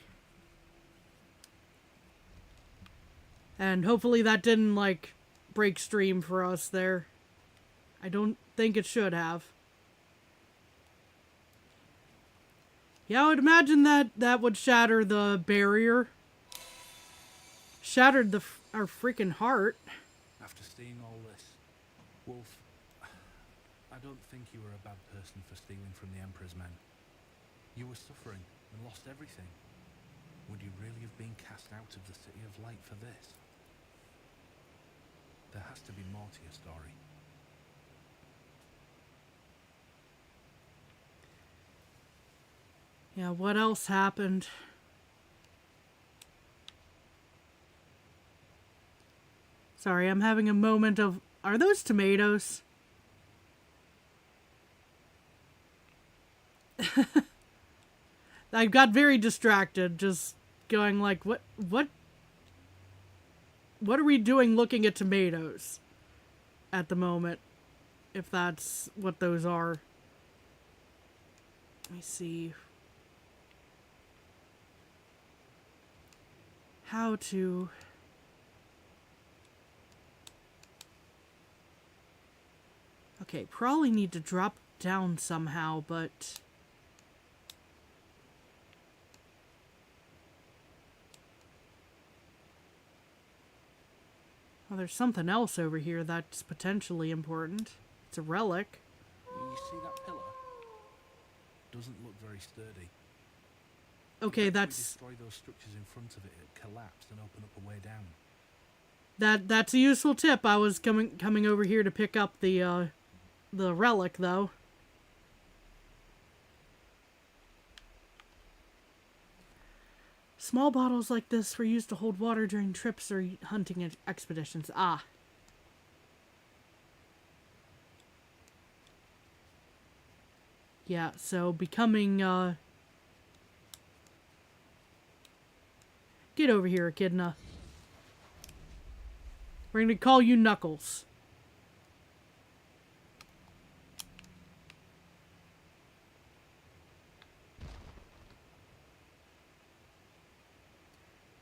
And hopefully that didn't, like, break stream for us there. I don't think it should have. Yeah, I would imagine that would shatter the barrier. Shattered our freaking heart. After seeing all this, Wolf, I don't think you were a bad person for stealing from the Emperor's men. You were suffering and lost everything. Would you really have been cast out of the City of Light for this? There has to be more to your story. Yeah, what else happened? Sorry, I'm having a moment of... Are those tomatoes? I got very distracted, just going like, what are we doing looking at tomatoes at the moment, if that's what those are. Let me see. How to... Okay, probably need to drop down somehow, but... Well, there's something else over here that's potentially important. It's a relic. You see that pillar? Doesn't look very sturdy. Okay, If we that's... destroy those structures in front of it, it'll collapse and open up a way down. That's a useful tip. I was coming over here to pick up the relic, though. Small bottles like this were used to hold water during trips or hunting expeditions. Ah. Yeah, so becoming, Get over here, Echidna. We're gonna call you Knuckles.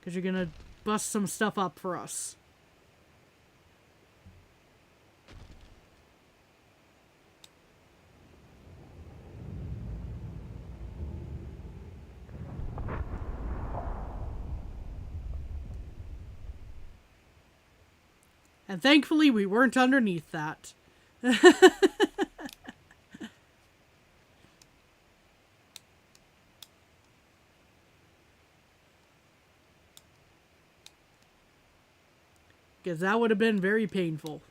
Because you're gonna bust some stuff up for us. And thankfully, we weren't underneath that. Because that would have been very painful.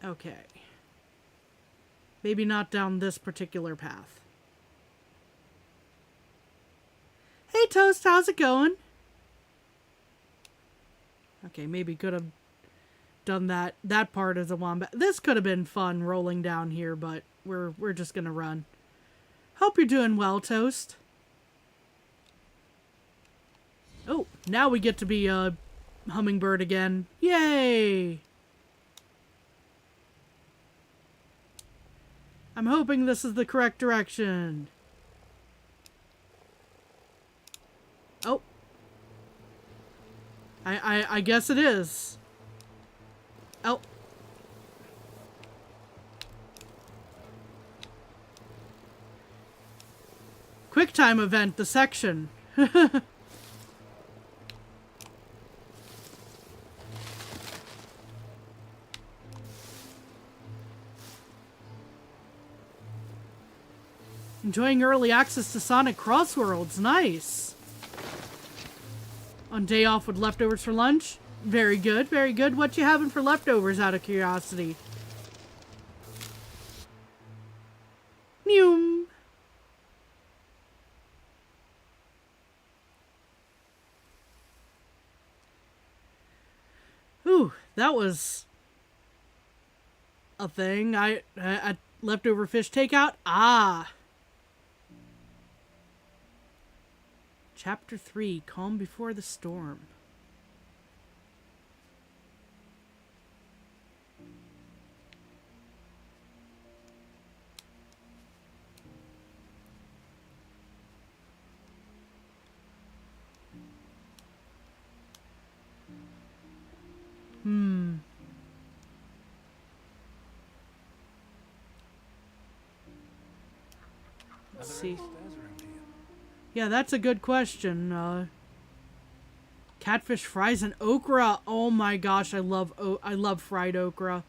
Okay. Maybe not down this particular path. Hey Toast, how's it going? Okay, maybe could have done that part as a wombat. This could have been fun rolling down here, but we're just gonna run. Hope you're doing well, Toast. Oh, now we get to be a hummingbird again. Yay! I'm hoping this is the correct direction. Oh. I guess it is. Oh. QuickTime event, the section. Enjoying early access to Sonic Crossworlds. Nice. On day off with leftovers for lunch. Very good, very good. What you having for leftovers, out of curiosity? Neum. Ooh, that was a thing. I leftover fish takeout. Ah. Chapter 3, Calm Before the Storm. Let's see. Yeah, that's a good question. Catfish fries and okra. Oh my gosh, I love fried okra.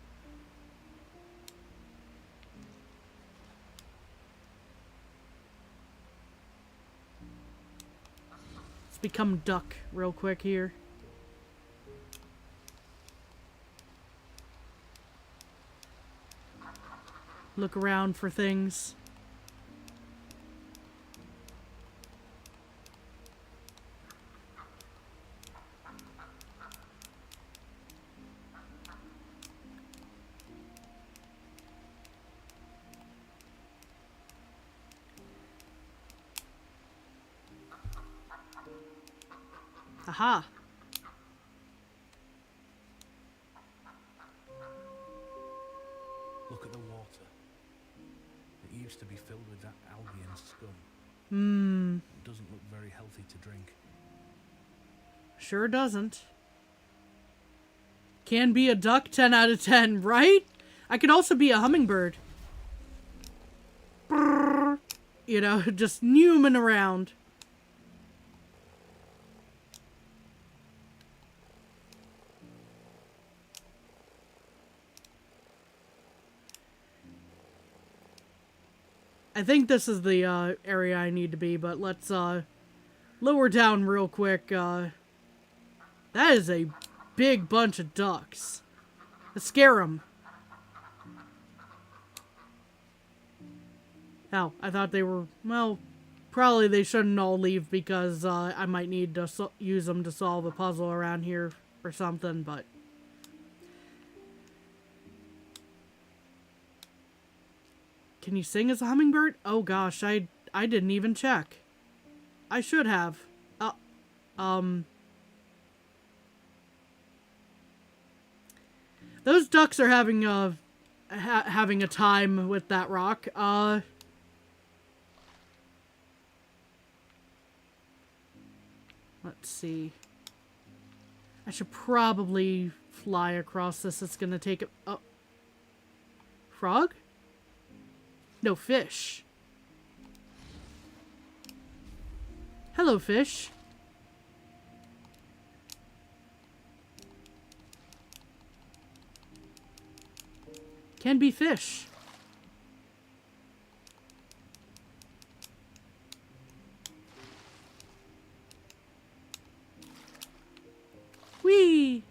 Let's become duck real quick here. Look around for things. Aha. Look at the water. It used to be filled with that algae and scum. It doesn't look very healthy to drink. Sure doesn't. Can be a duck, 10 out of 10, right? I could also be a hummingbird. Brrr. You know, just newman around. I think this is the area I need to be, but let's lower down real quick. That is a big bunch of ducks. Let's scare them. Oh, I thought they were, well, probably they shouldn't all leave because I might need to use them to solve a puzzle around here or something, but... Can you sing as a hummingbird? Oh gosh, I didn't even check. I should have. Those ducks are having a time with that rock. Let's see. I should probably fly across this. It's gonna take a... Oh. Frog? No, fish. Hello, fish. Can be fish. Whee!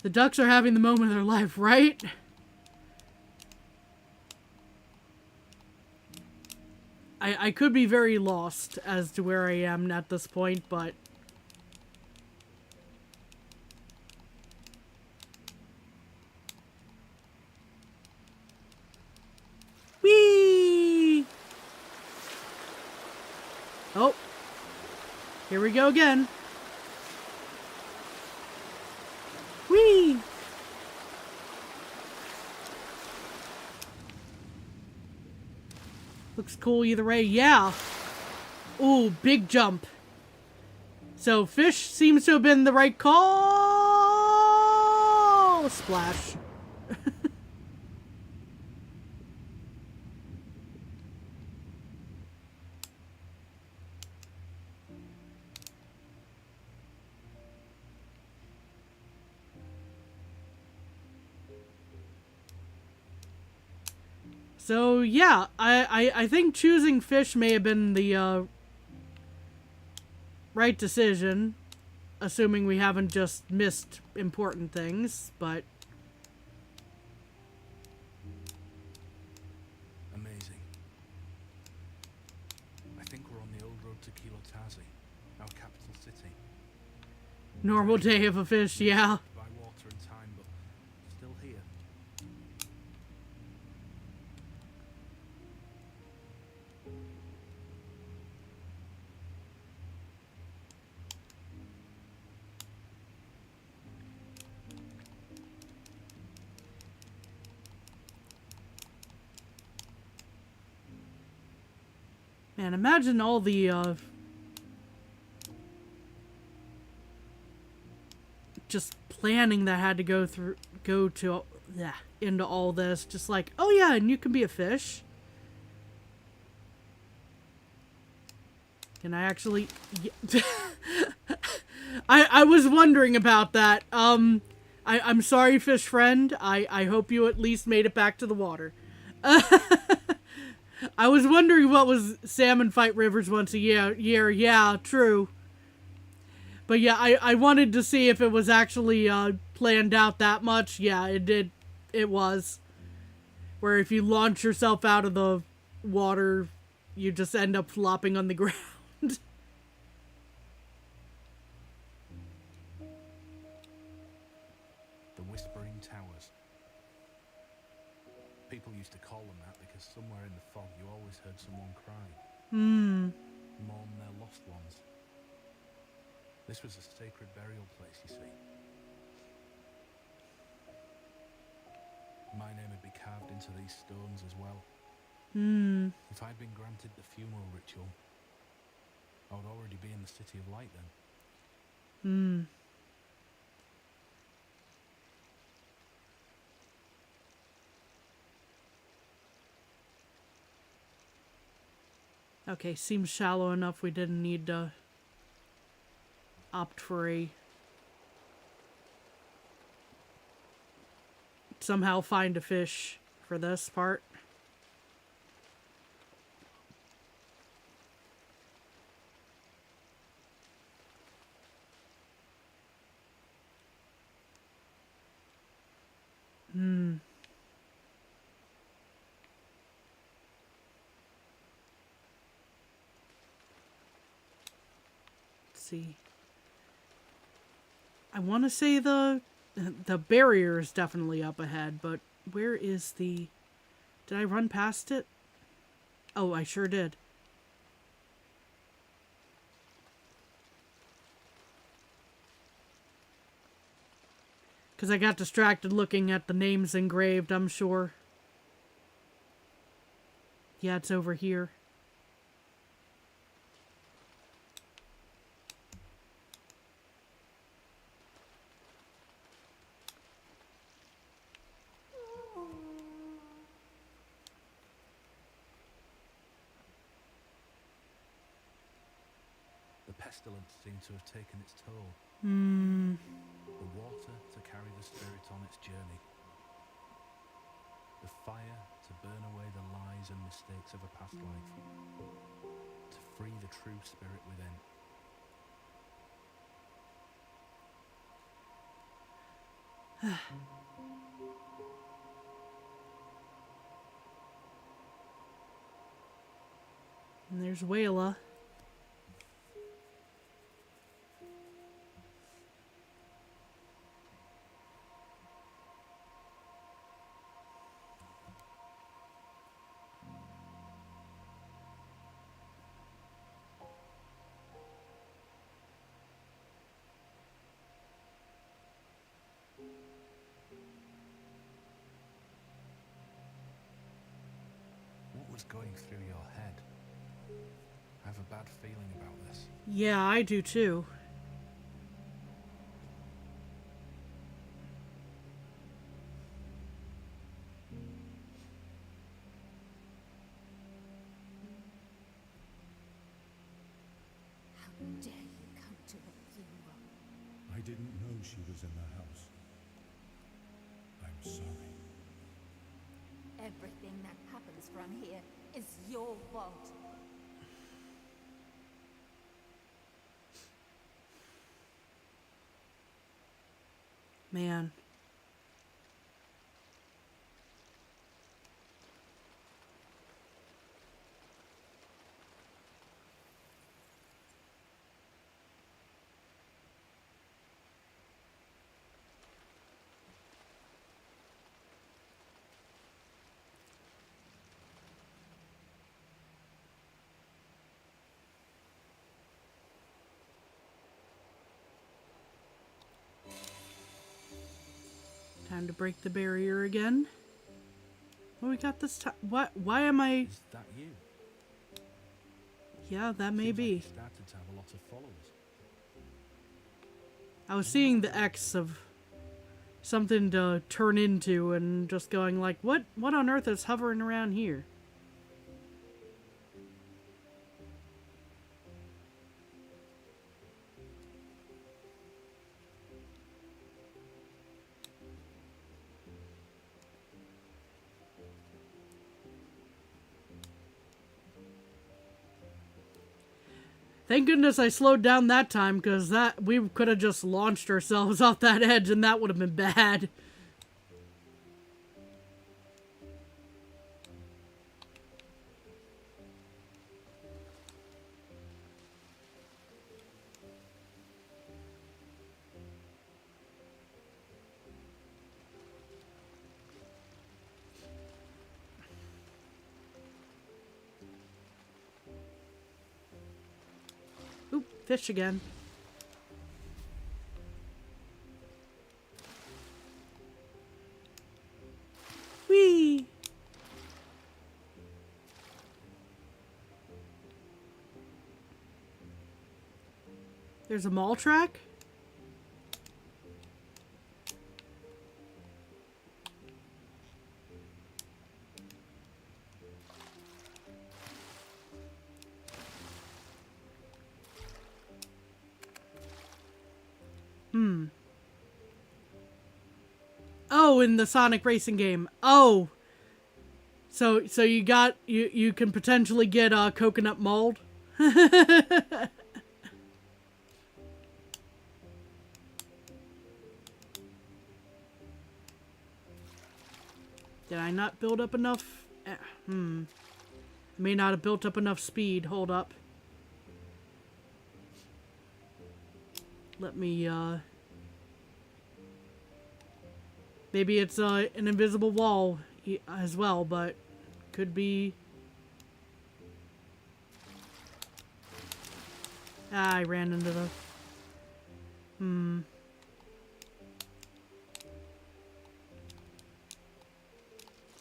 The ducks are having the moment of their life, right? I could be very lost as to where I am at this point, but... Whee! Oh. Here we go again. Whee! Looks cool either way. Yeah. Ooh, big jump. So fish seems to have been the right call. Splash. So yeah, I think choosing fish may have been the right decision, assuming we haven't just missed important things, but... Amazing. I think we're on the old road to Kilotazi, our capital city. Normal day of a fish, yeah. By water and time, but still here. Man, imagine all the, just planning that had to into all this. Just like, oh yeah, and you can be a fish. Can I actually... I was wondering about that. I'm sorry, fish friend. I hope you at least made it back to the water. I was wondering what was salmon fight rivers once a year. Yeah, true. But yeah, I wanted to see if it was actually planned out that much. Yeah, it did. It was. Where if you launch yourself out of the water, you just end up flopping on the ground. The Whispering Towers. People used to call them that because somewhere in the fog you always heard someone cry. Mourn their lost ones. This was a sacred burial place, you see. My name would be carved into these stones as well. If I'd been granted the funeral ritual, I would already be in the City of Light then. Okay, seems shallow enough. We didn't need to opt for a... somehow find a fish for this part. Let's see. I want to say the barrier is definitely up ahead, but where is the... Did I run past it? Oh, I sure did. Because I got distracted looking at the names engraved, I'm sure. Yeah, it's over here. The pestilence seemed to have taken its toll. Hmm. The water to carry the spirit on its journey. The fire to burn away the lies and mistakes of a past life. To free the true spirit within. And there's Wayla. What was going through your head? I have a bad feeling about this. Yeah, I do too. How dare you come to her funeral? I didn't know she was in the house. I'm sorry. Everything that happens from here is your fault. Man. Time to break the barrier again. What we got this time? What? Why am I? Is that you? Yeah, that may Seems like be. you started to have a lot of followers. I was seeing the X of something to turn into and just going like, what on earth is hovering around here? Thank goodness I slowed down that time, because that we could have just launched ourselves off that edge and that would have been bad. Oop, fish again. Whee! There's a mall track? Oh, in the Sonic racing game. Oh. So you can potentially get coconut mold? Did I not build up enough? I may not have built up enough speed. Hold up. Let me, maybe it's an invisible wall as well, but could be. Ah, I ran into the.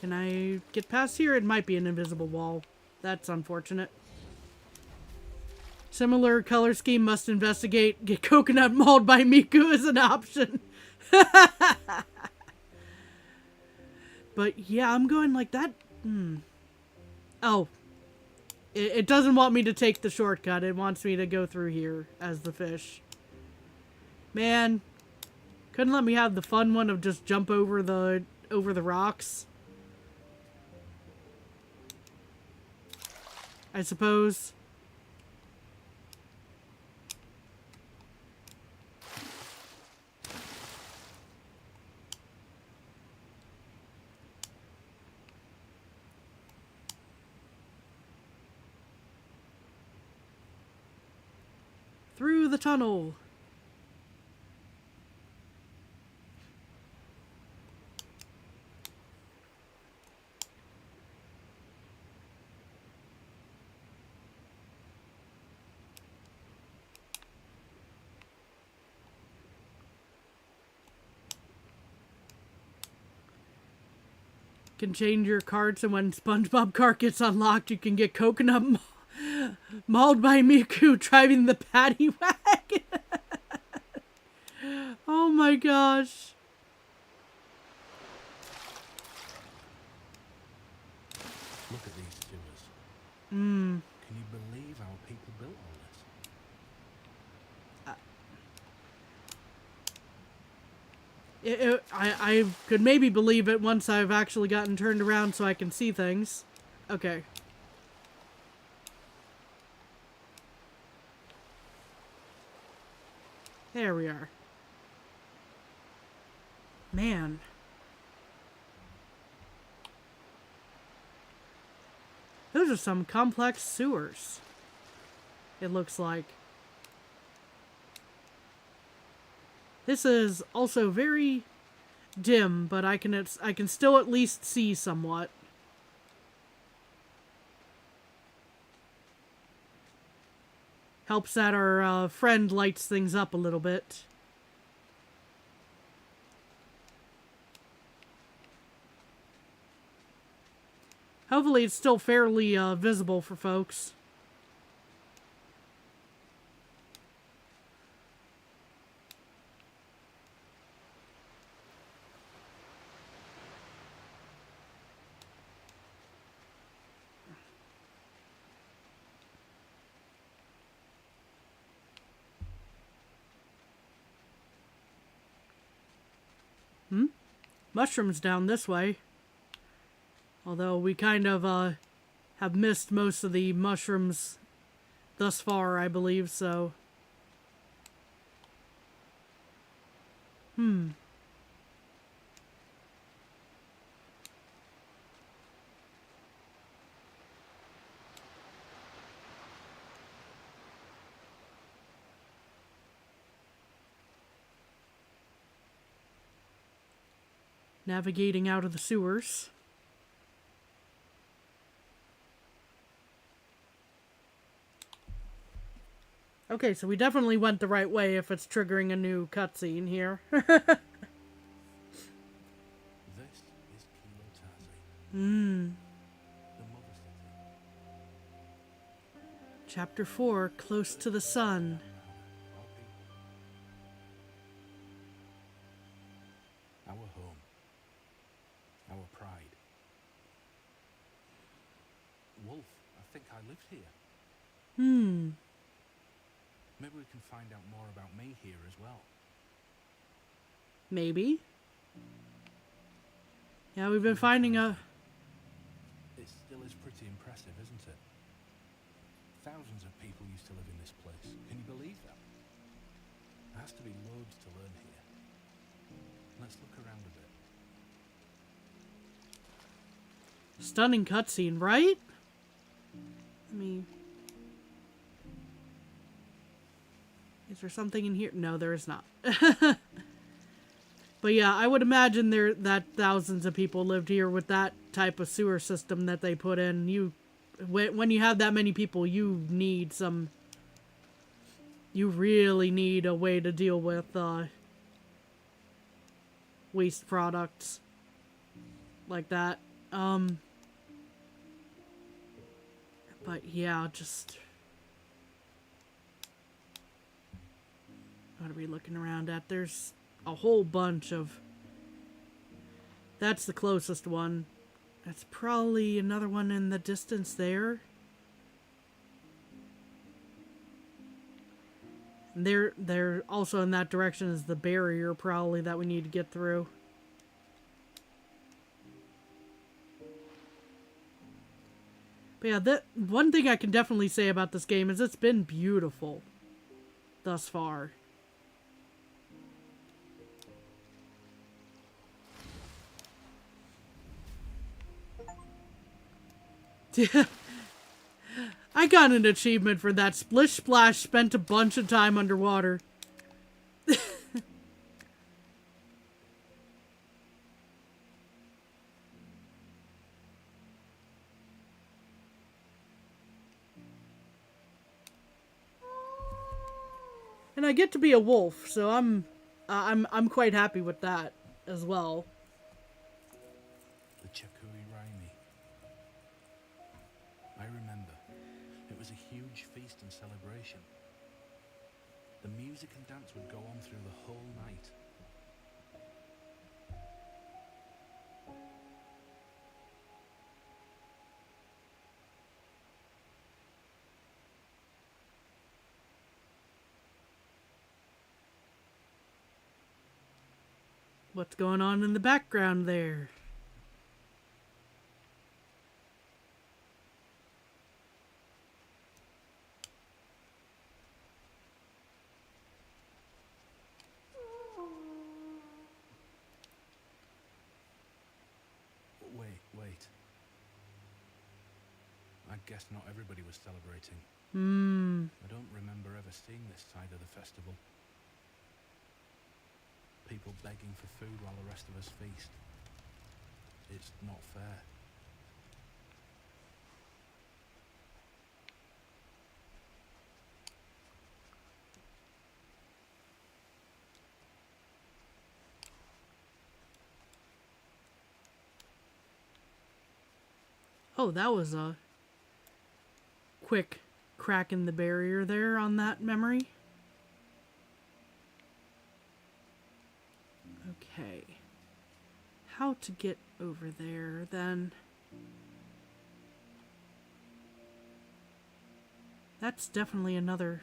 Can I get past here? It might be an invisible wall. That's unfortunate. Similar color scheme, must investigate. Get coconut mauled by Miku as an option. But yeah, I'm going like that. Oh. It doesn't want me to take the shortcut. It wants me to go through here as the fish. Man. Couldn't let me have the fun one of just jump over the rocks. I suppose. Through the tunnel. Can change your cards, and when SpongeBob card gets unlocked, you can get coconut mauled by Miku driving the paddy wagon. Oh my gosh. Look at these sewers. Can you believe how people built all this? I could maybe believe it once I've actually gotten turned around so I can see things. Okay. There we are. Man. Those are some complex sewers. It looks like. This is also very dim, but I can still at least see somewhat. Helps that our friend lights things up a little bit. Hopefully it's still fairly visible for folks. Mushrooms down this way. Although we kind of have missed most of the mushrooms thus far, I believe, so. Navigating out of the sewers. Okay, so we definitely went the right way if it's triggering a new cutscene here. This is Kilotazi. The mother city. Chapter 4, Close to the Sun. Our people. Our home. Our pride. Wolf, I think I lived here. Maybe we can find out more about me here as well. Maybe. Yeah, we've been finding a... It still is pretty impressive, isn't it? Thousands of people used to live in this place. Can you believe that? There has to be loads to learn here. Let's look around a bit. Stunning cutscene, right? I mean... Is there something in here? No, there is not. But yeah, I would imagine that thousands of people lived here with that type of sewer system that they put in. When you have that many people, you really need a way to deal with waste products like that. But yeah, just... What are we looking around at? There's a whole bunch of... That's the closest one. That's probably another one in the distance there. And they're also in that direction is the barrier probably that we need to get through. But yeah, that one thing I can definitely say about this game is it's been beautiful thus far. I got an achievement for that. Splish Splash spent a bunch of time underwater. And I get to be a wolf, so I'm quite happy with that as well. The Chakui Raimi. I remember. It was a huge feast and celebration. The music and dance would go on through the whole night. What's going on in the background there? Wait. I guess not everybody was celebrating. I don't remember ever seeing this side of the festival. People begging for food while the rest of us feast. It's not fair. Oh, that was a quick crack in the barrier there on that memory. Okay. How to get over there, then? That's definitely another...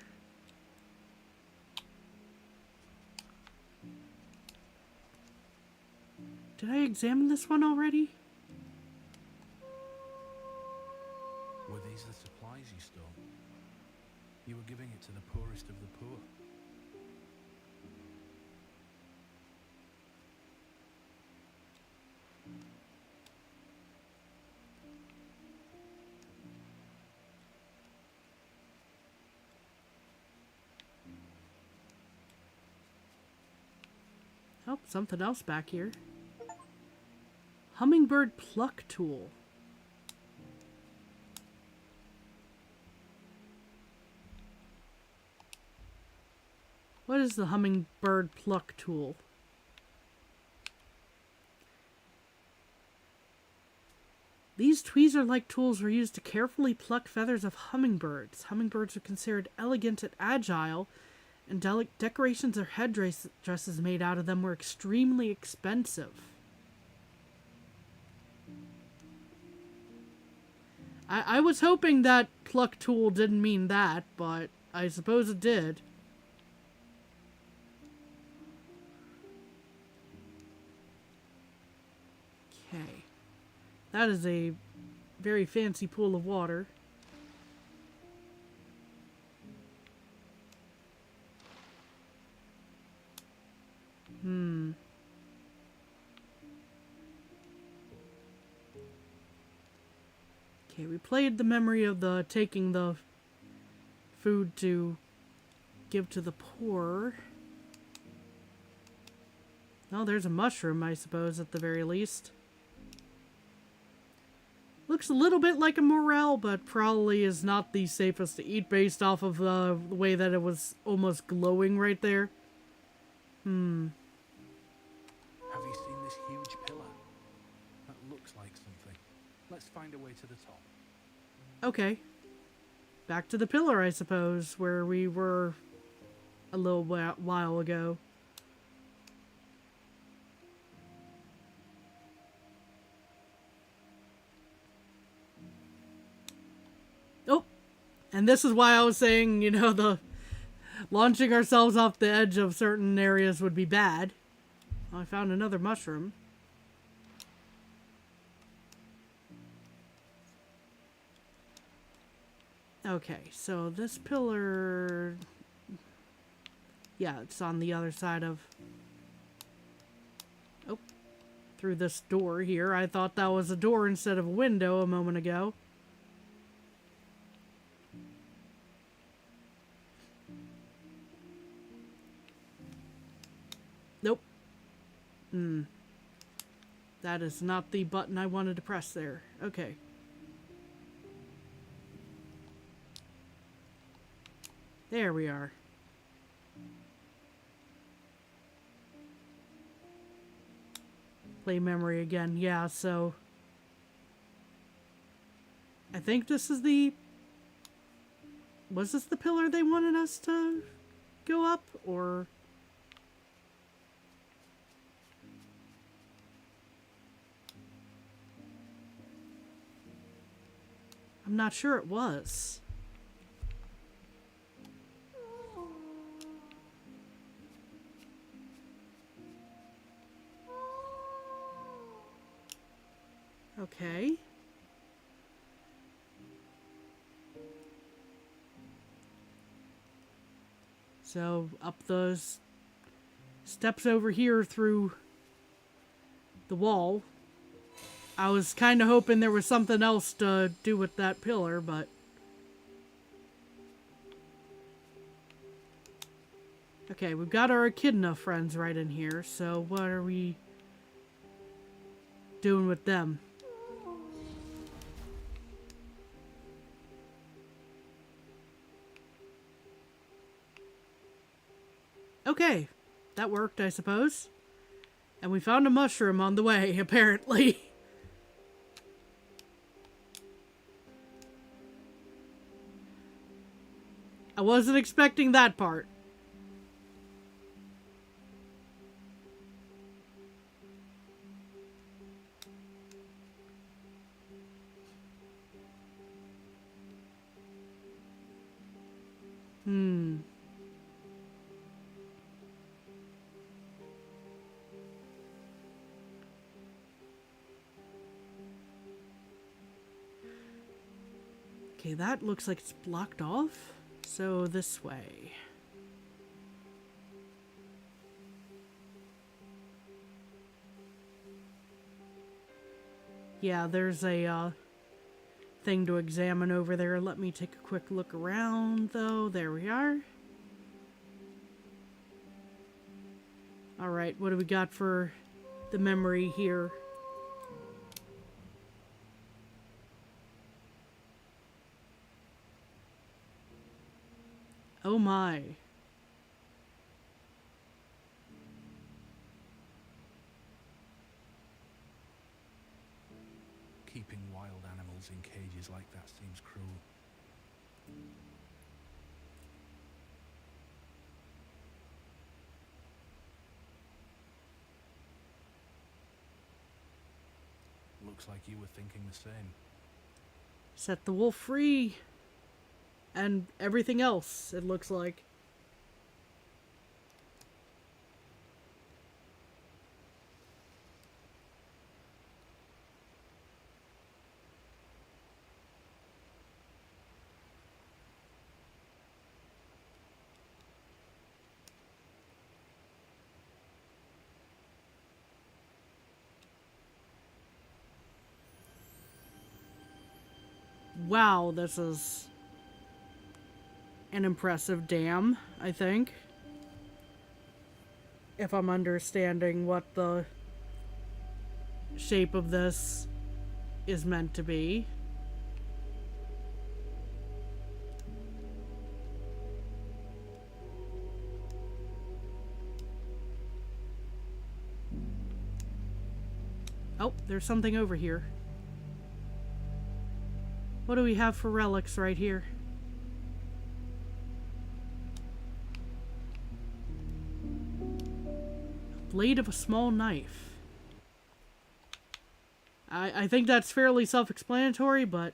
Did I examine this one already? Were these the supplies you stole? You were giving it to the poorest of the poor. Oh, something else back here. Hummingbird pluck tool. What is the hummingbird pluck tool? These tweezer-like tools were used to carefully pluck feathers of hummingbirds. Hummingbirds are considered elegant and agile, and decorations or headdresses made out of them were extremely expensive. I was hoping that pluck tool didn't mean that, but I suppose it did. Okay. That is a very fancy pool of water. Okay, we played the memory of the taking the food to give to the poor. Oh, there's a mushroom, I suppose, at the very least. Looks a little bit like a morel, but probably is not the safest to eat based off of the way that it was almost glowing right there. Have you seen this huge pillar? That looks like something. Let's find a way to the top. Okay. Back to the pillar, I suppose, where we were a little while ago. Oh, and this is why I was saying, you know, the launching ourselves off the edge of certain areas would be bad. I found another mushroom. Okay, so this pillar... Yeah, it's on the other side of... Oh, through this door here. I thought that was a door instead of a window a moment ago. Nope. That is not the button I wanted to press there. Okay. There we are. Play memory again. Yeah, so... I think this is the... Was this the pillar they wanted us to go up? Or... I'm not sure it was. Okay. So, up those steps over here through the wall. I was kind of hoping there was something else to do with that pillar, but... Okay, we've got our echidna friends right in here, so what are we doing with them? Okay, that worked, I suppose. And we found a mushroom on the way, apparently. I wasn't expecting that part. Okay, that looks like it's blocked off. So this way. Yeah, there's a thing to examine over there. Let me take a quick look around, though. There we are. Alright, what do we got for the memory here? Oh my. Keeping wild animals in cages like that seems cruel. Looks like you were thinking the same. Set the wolf free. And everything else, it looks like. Wow, this is an impressive dam, I think. If I'm understanding what the shape of this is meant to be. Oh, there's something over here. What do we have for relics right here? Blade of a small knife. I think that's fairly self-explanatory, but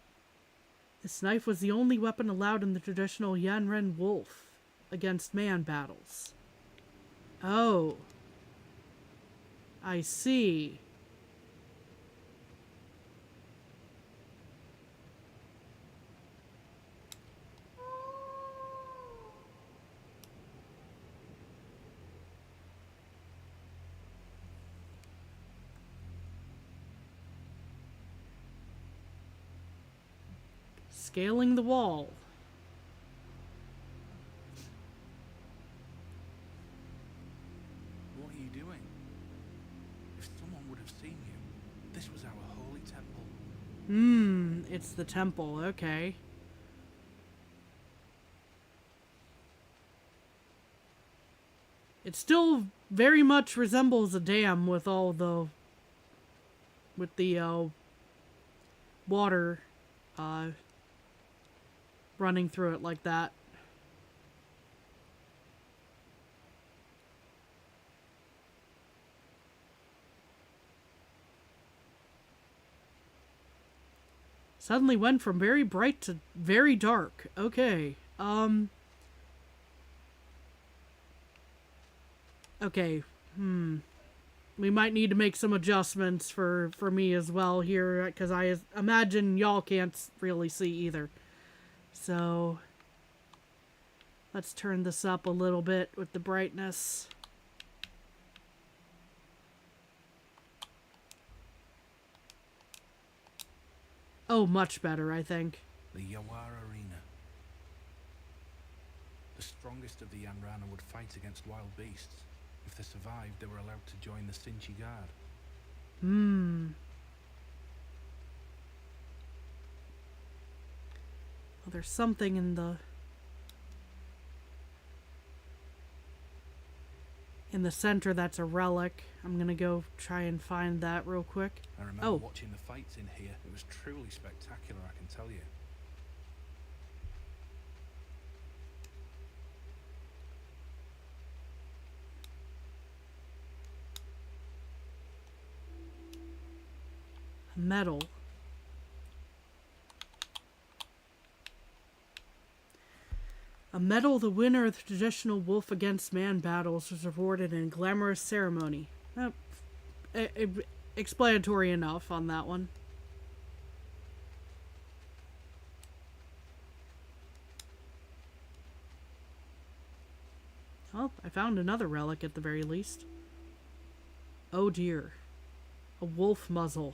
this knife was the only weapon allowed in the traditional Yanren wolf against man battles. Oh. I see. Scaling the wall. What are you doing? If someone would have seen you, this was our holy temple. It's the temple, okay. It still very much resembles a dam with all the... with the, water, running through it like that. Suddenly went from very bright to very dark. Okay. Okay. We might need to make some adjustments for me as well here, because I imagine y'all can't really see either. So, let's turn this up a little bit with the brightness. Oh, much better, I think. The Yawar Arena. The strongest of the Yanrana would fight against wild beasts. If they survived, they were allowed to join the Sinchi Guard. Well, there's something in the center that's a relic. I'm gonna go try and find that real quick. I remember watching the fights in here. It was truly spectacular, I can tell you. Metal. A medal, the winner of the traditional wolf against man battles, was awarded in a glamorous ceremony. Explanatory enough on that one. Well, I found another relic at the very least. Oh dear. A wolf muzzle.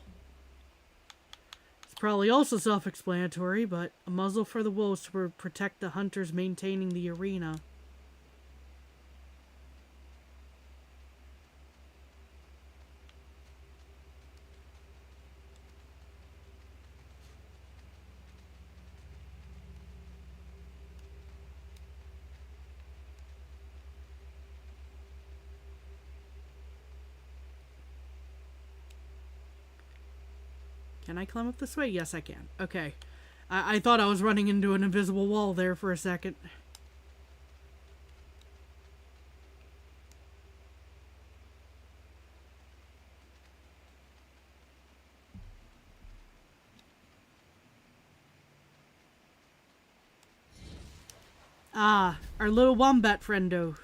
Probably also self-explanatory, but a muzzle for the wolves to protect the hunters maintaining the arena. Can I climb up this way? Yes, I can. Okay. I thought I was running into an invisible wall there for a second. Ah, our little wombat friendo.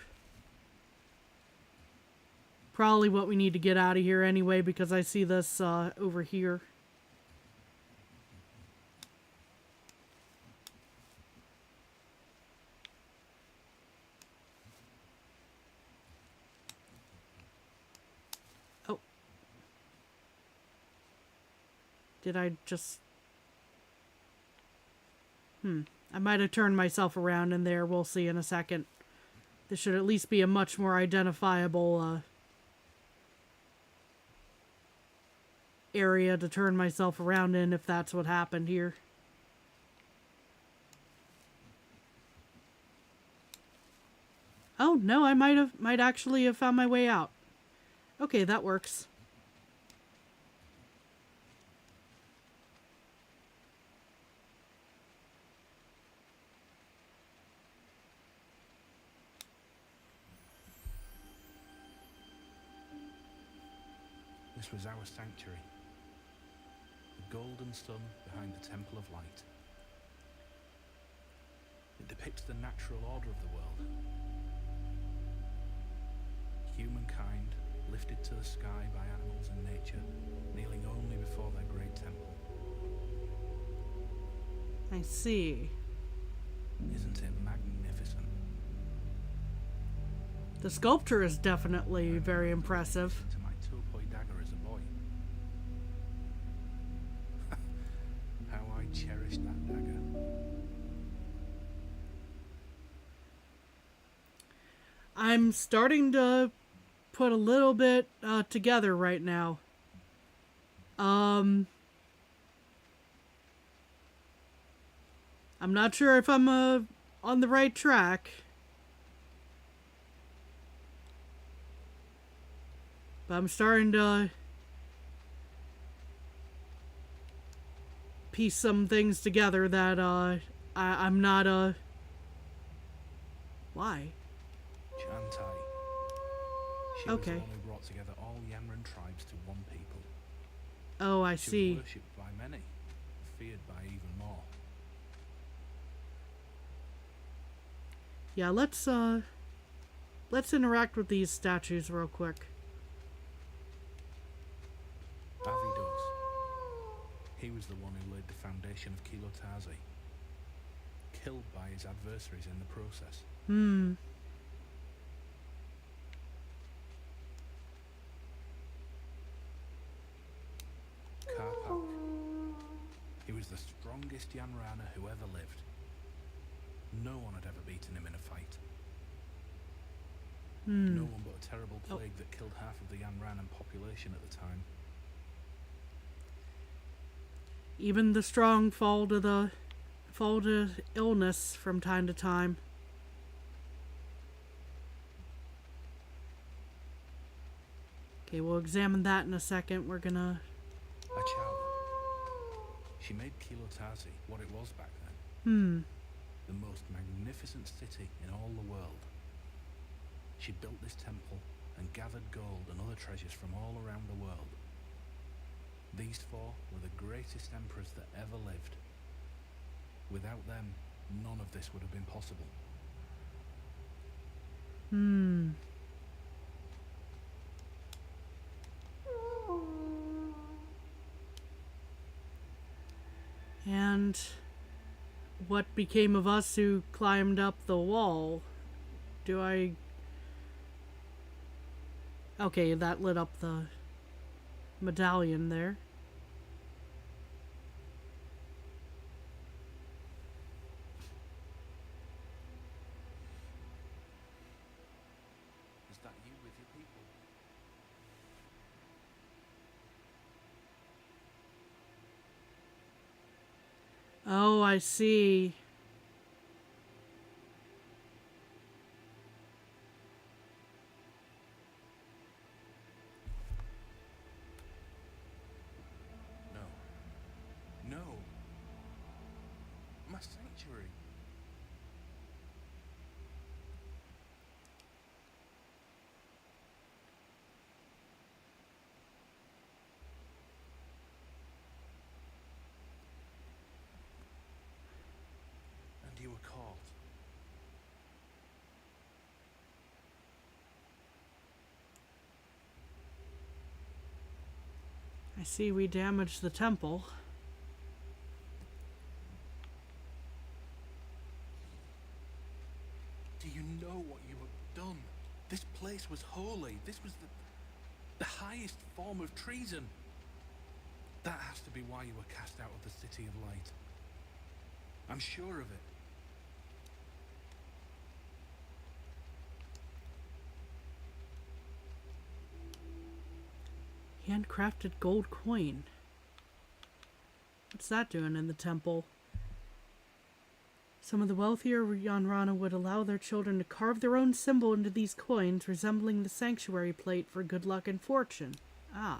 Probably what we need to get out of here anyway, because I see this over here. Did I just... I might have turned myself around in there. We'll see in a second. This should at least be a much more identifiable area to turn myself around in if that's what happened here. Oh, no, I might actually have found my way out. Okay, that works. This was our sanctuary. The golden sun behind the Temple of Light. It depicts the natural order of the world. Humankind lifted to the sky by animals and nature, kneeling only before their great temple. I see. Isn't it magnificent? The sculpture is definitely very impressive. To my topoi dagger as a boy. How I cherished that dagger. I'm starting to put a little bit together right now. I'm not sure if I'm on the right track. But I'm starting to piece some things together that I'm not Why? Chantai. She Okay. was the one who brought together all Yanran tribes to one people. Oh, I She see. was worshipped by many, feared by even more. Yeah, let's interact with these statues real quick. Avidos. He was the one who laid the foundation of Kilotazi, killed by his adversaries in the process. Karpak. He was the strongest Yanrana who ever lived. No one had ever beaten him in a fight. No one but a terrible plague that killed half of the Yanran population at the time. Even the strong fall to illness from time to time. Okay, we'll examine that in a second. We're gonna... Achava. She made Kilotazi what it was back then. The most magnificent city in all the world. She built this temple and gathered gold and other treasures from all around the world. These four were the greatest emperors that ever lived. Without them, none of this would have been possible. And what became of us who climbed up the wall? Do I... Okay, that lit up the medallion there. Is that you with your people? Oh, I see. No. My sanctuary. And you were caught. I see we damaged the temple. Do you know what you have done? This place was holy. This was the highest form of treason. That has to be why you were cast out of the City of Light. I'm sure of it. Handcrafted gold coin. What's that doing in the temple? Some of the wealthier Yanrana would allow their children to carve their own symbol into these coins, resembling the sanctuary plate for good luck and fortune. Ah.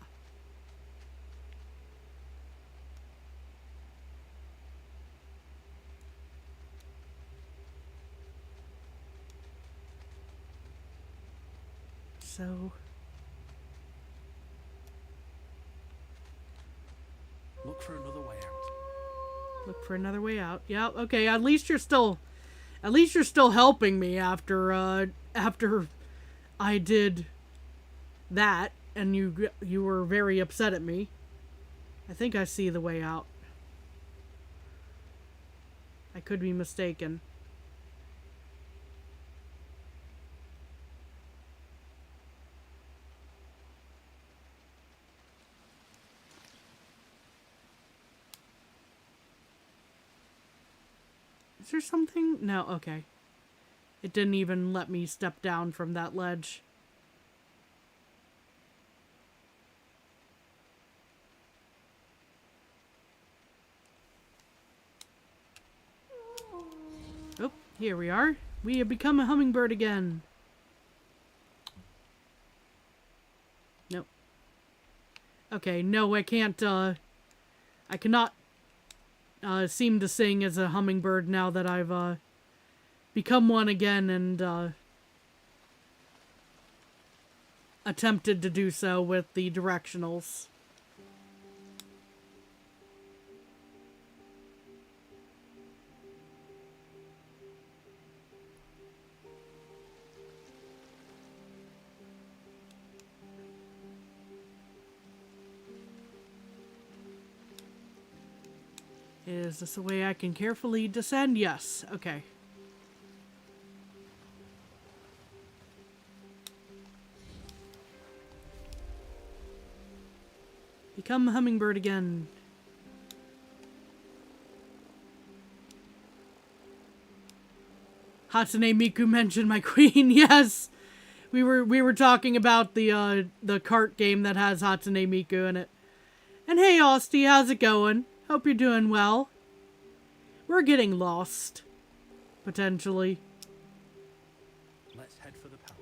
So... Look for another way out. Yeah, okay, at least you're still helping me after after I did that and you were very upset at me. I think I see the way out. I could be mistaken. Is there something? No, okay. It didn't even let me step down from that ledge. Oh, here we are. We have become a hummingbird again. Nope. Okay, no, I can't, I cannot seem to sing as a hummingbird now that I've become one again and attempted to do so with the directionals. Is this a way I can carefully descend? Yes. Okay. Become a hummingbird again. Hatsune Miku mentioned my queen. Yes. We were talking about the cart game that has Hatsune Miku in it. And hey, Austie, how's it going? Hope you're doing well. We're getting lost. Potentially. Let's head for the palace.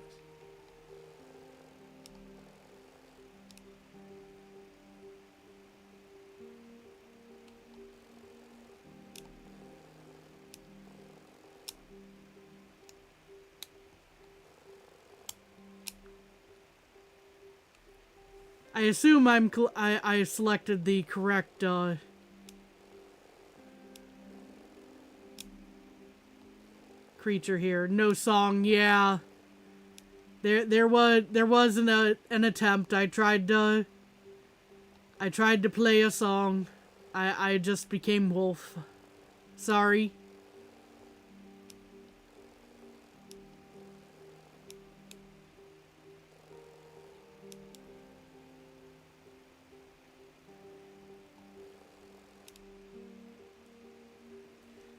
I assume I selected the correct creature here. No song, yeah. There was an attempt. I tried to play a song. I just became wolf. Sorry.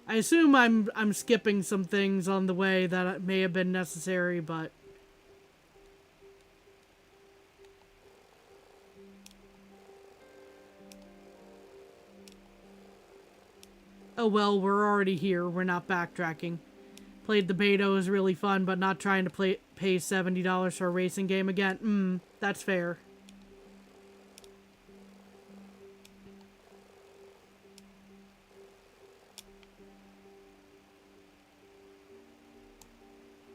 I assume I'm skipping some things on the way that may have been necessary, but oh well, we're already here. We're not backtracking. Played the beta, was really fun, but not trying to pay $70 for a racing game again. That's fair.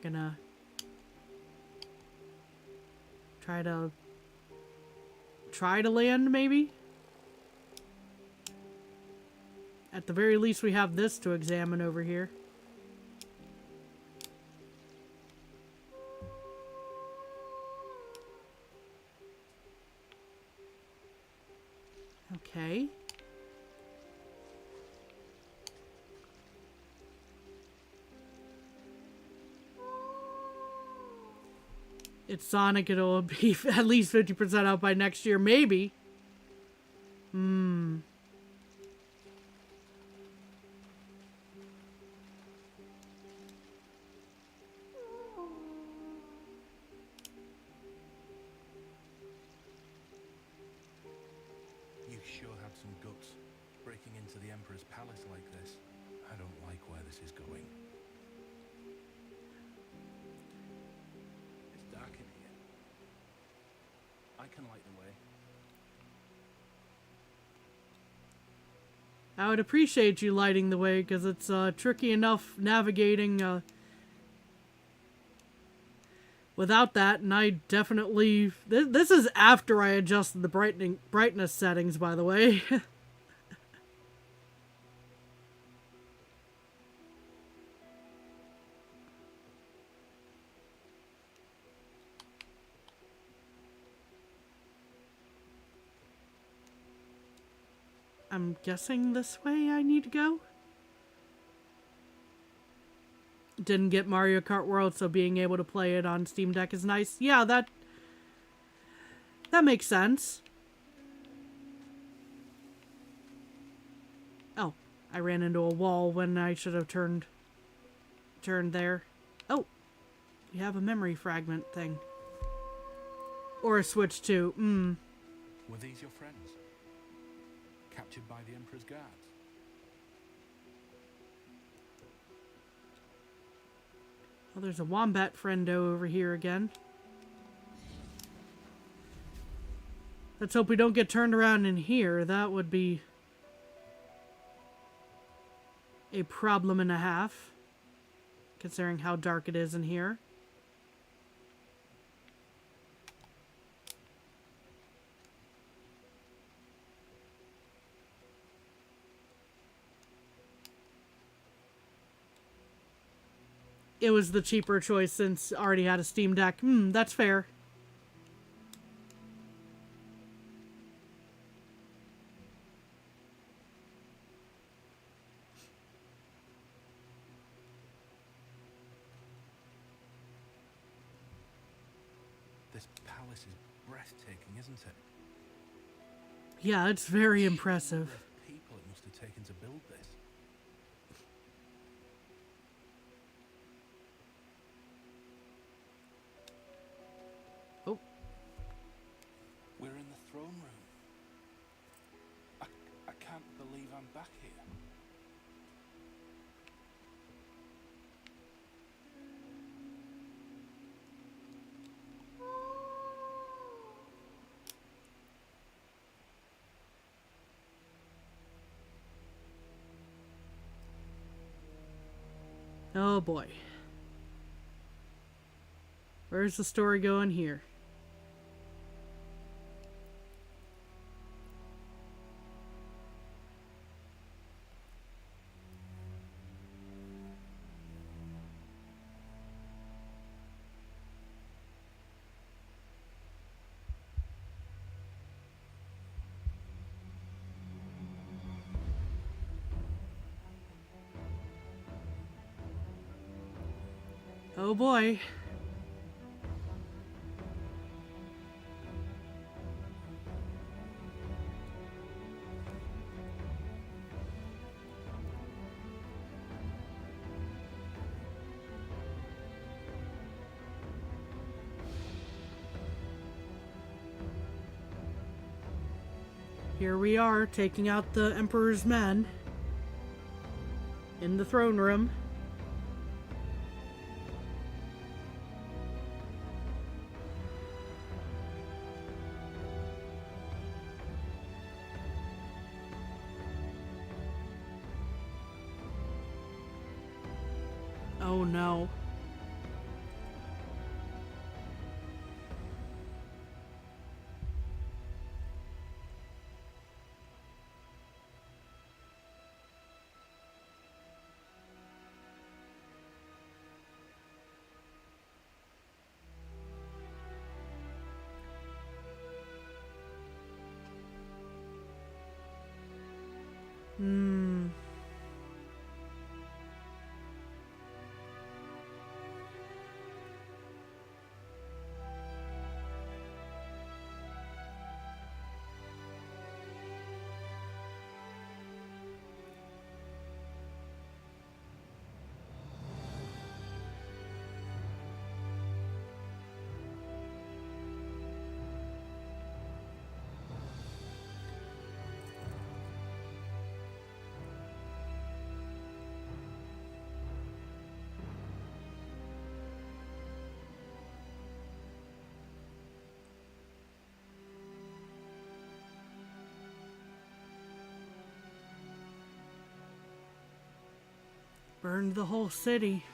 Gonna try to land, maybe? At the very least, we have this to examine over here. Okay. It's Sonic, it'll be at least 50% out by next year, maybe. You sure have some guts, breaking into the Emperor's palace like this. I don't like where this is going. It's dark in here. I can light the way. I would appreciate you lighting the way, because it's tricky enough navigating without that, and I definitely... This is after I adjusted the brightness settings, by the way. I'm guessing this way I need to go. Didn't get Mario Kart World, so being able to play it on Steam Deck is nice. Yeah, that makes sense. Oh, I ran into a wall when I should have turned there. Oh, we have a memory fragment thing. Or a switch too. Were these your friends? Captured by the Emperor's guards? Well, there's a wombat friendo over here again. Let's hope we don't get turned around in here. That would be a problem and a half, considering how dark it is in here. It was the cheaper choice since I already had a Steam Deck. That's fair. This palace is breathtaking, isn't it? Yeah, it's very impressive. The people it must have taken to build this. Oh. We're in the throne room. I can't believe I'm back here. Oh boy. Where's the story going here? Oh boy. Here we are, taking out the Emperor's men in the throne room. Oh no. Burned the whole city.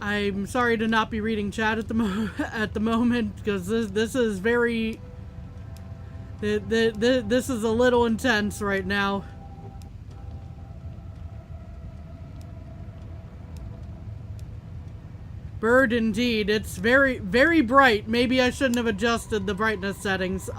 I'm sorry to not be reading chat at the at the moment, because this is very this is a little intense right now. Bird indeed. It's very, very bright. Maybe I shouldn't have adjusted the brightness settings.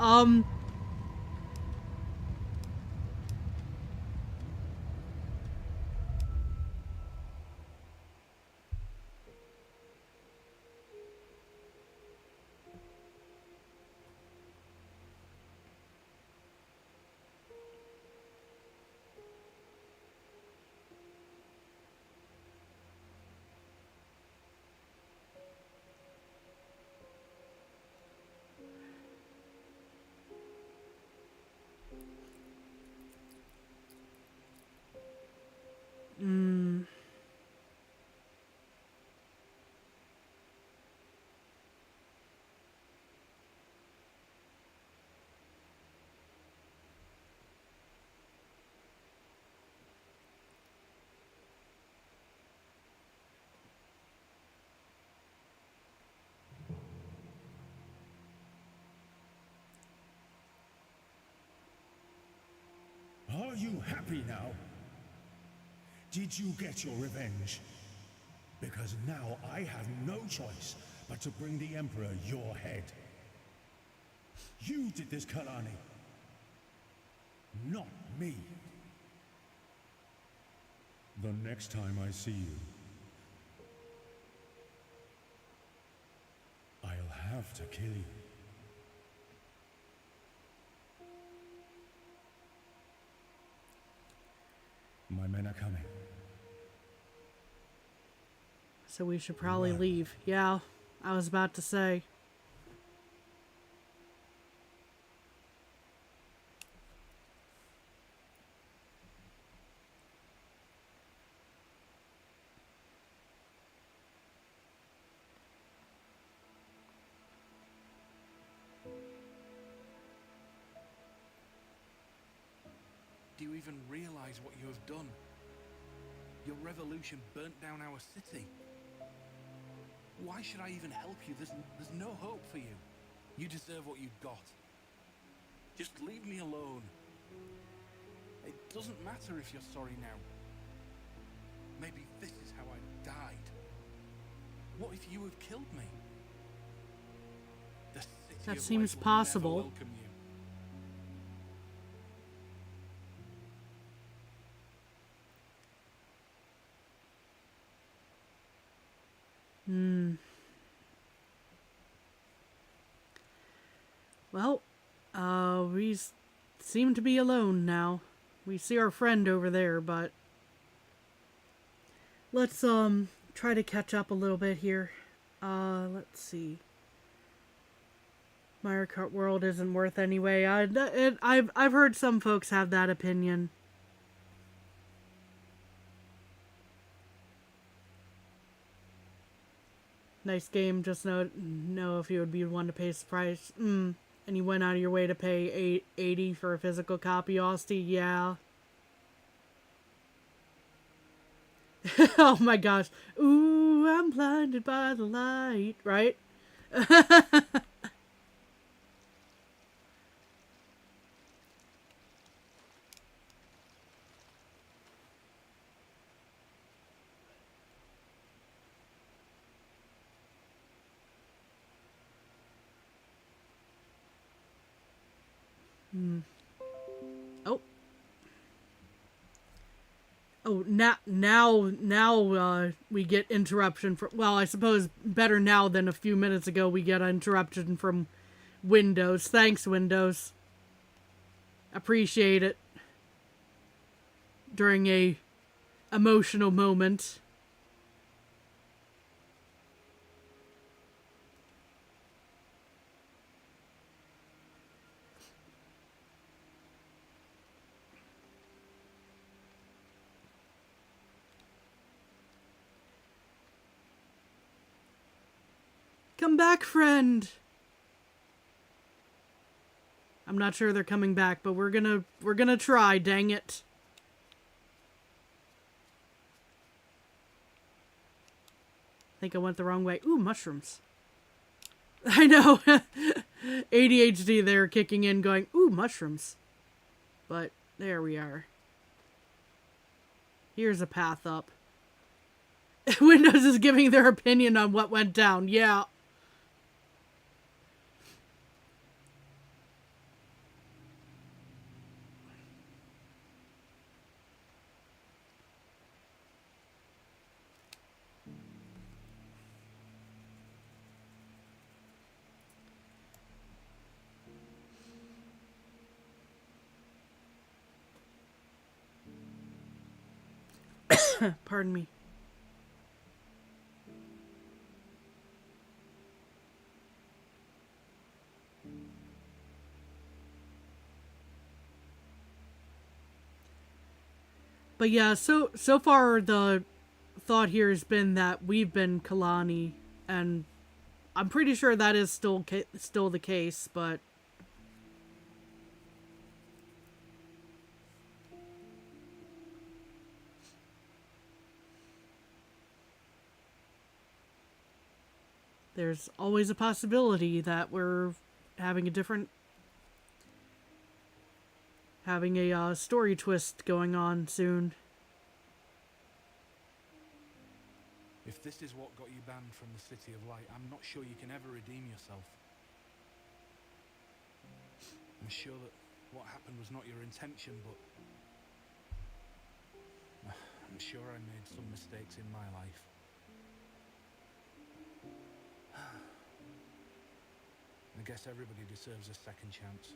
Are you happy now? Did you get your revenge? Because now I have no choice but to bring the Emperor your head. You did this, Kalani. Not me. The next time I see you, I'll have to kill you. My men are coming. So we should probably Right. leave. Yeah, I was about to say. Do you even realize what you have done? Your revolution burnt down our city. Why should I even help you? There's no hope for you. You deserve what you got. Just leave me alone. It doesn't matter if you're sorry now. Maybe this is how I died. What if you had killed me? The city That of seems light will possible. never welcome you. Well, we seem to be alone now. We see our friend over there, but let's try to catch up a little bit here. Let's see. Mario Kart World isn't worth anyway. I've heard some folks have that opinion. Nice game, just know if you would be one to pay the price. And you went out of your way to pay $80 for a physical copy, Austin. Yeah. Oh my gosh. Ooh, I'm blinded by the light. Right? Oh. Oh, now we get interruption from, well, I suppose better now than a few minutes ago we get an interruption from Windows. Thanks, Windows. Appreciate it. During a emotional moment. Come back, friend. I'm not sure they're coming back, but we're gonna try, dang it. think I went the wrong way. Ooh, mushrooms. I know. ADHD there kicking in going, ooh, mushrooms. But there we are. Here's a path up. Windows is giving their opinion on what went down. Yeah. Pardon me. But yeah, so far the thought here has been that we've been Kalani, and I'm pretty sure that is still the case, but there's always a possibility that we're having a story twist going on soon. If this is what got you banned from the City of Light, I'm not sure you can ever redeem yourself. I'm sure that what happened was not your intention, but I'm sure I made some mistakes in my life. I guess everybody deserves a second chance.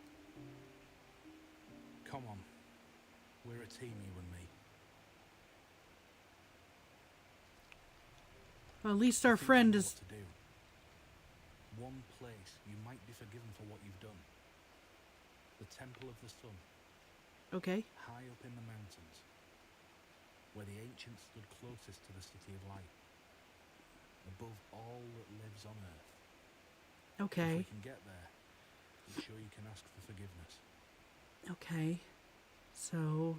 Come on, we're a team, you and me. Well, at least our I think I friend know is... what to do. One place you might be forgiven for what you've done. The Temple of the Sun, Okay. high up in the mountains, where the ancients stood closest to the City of Light, above all that lives on Earth. If Okay. we can get there, I'm sure you can ask for forgiveness. Okay. So...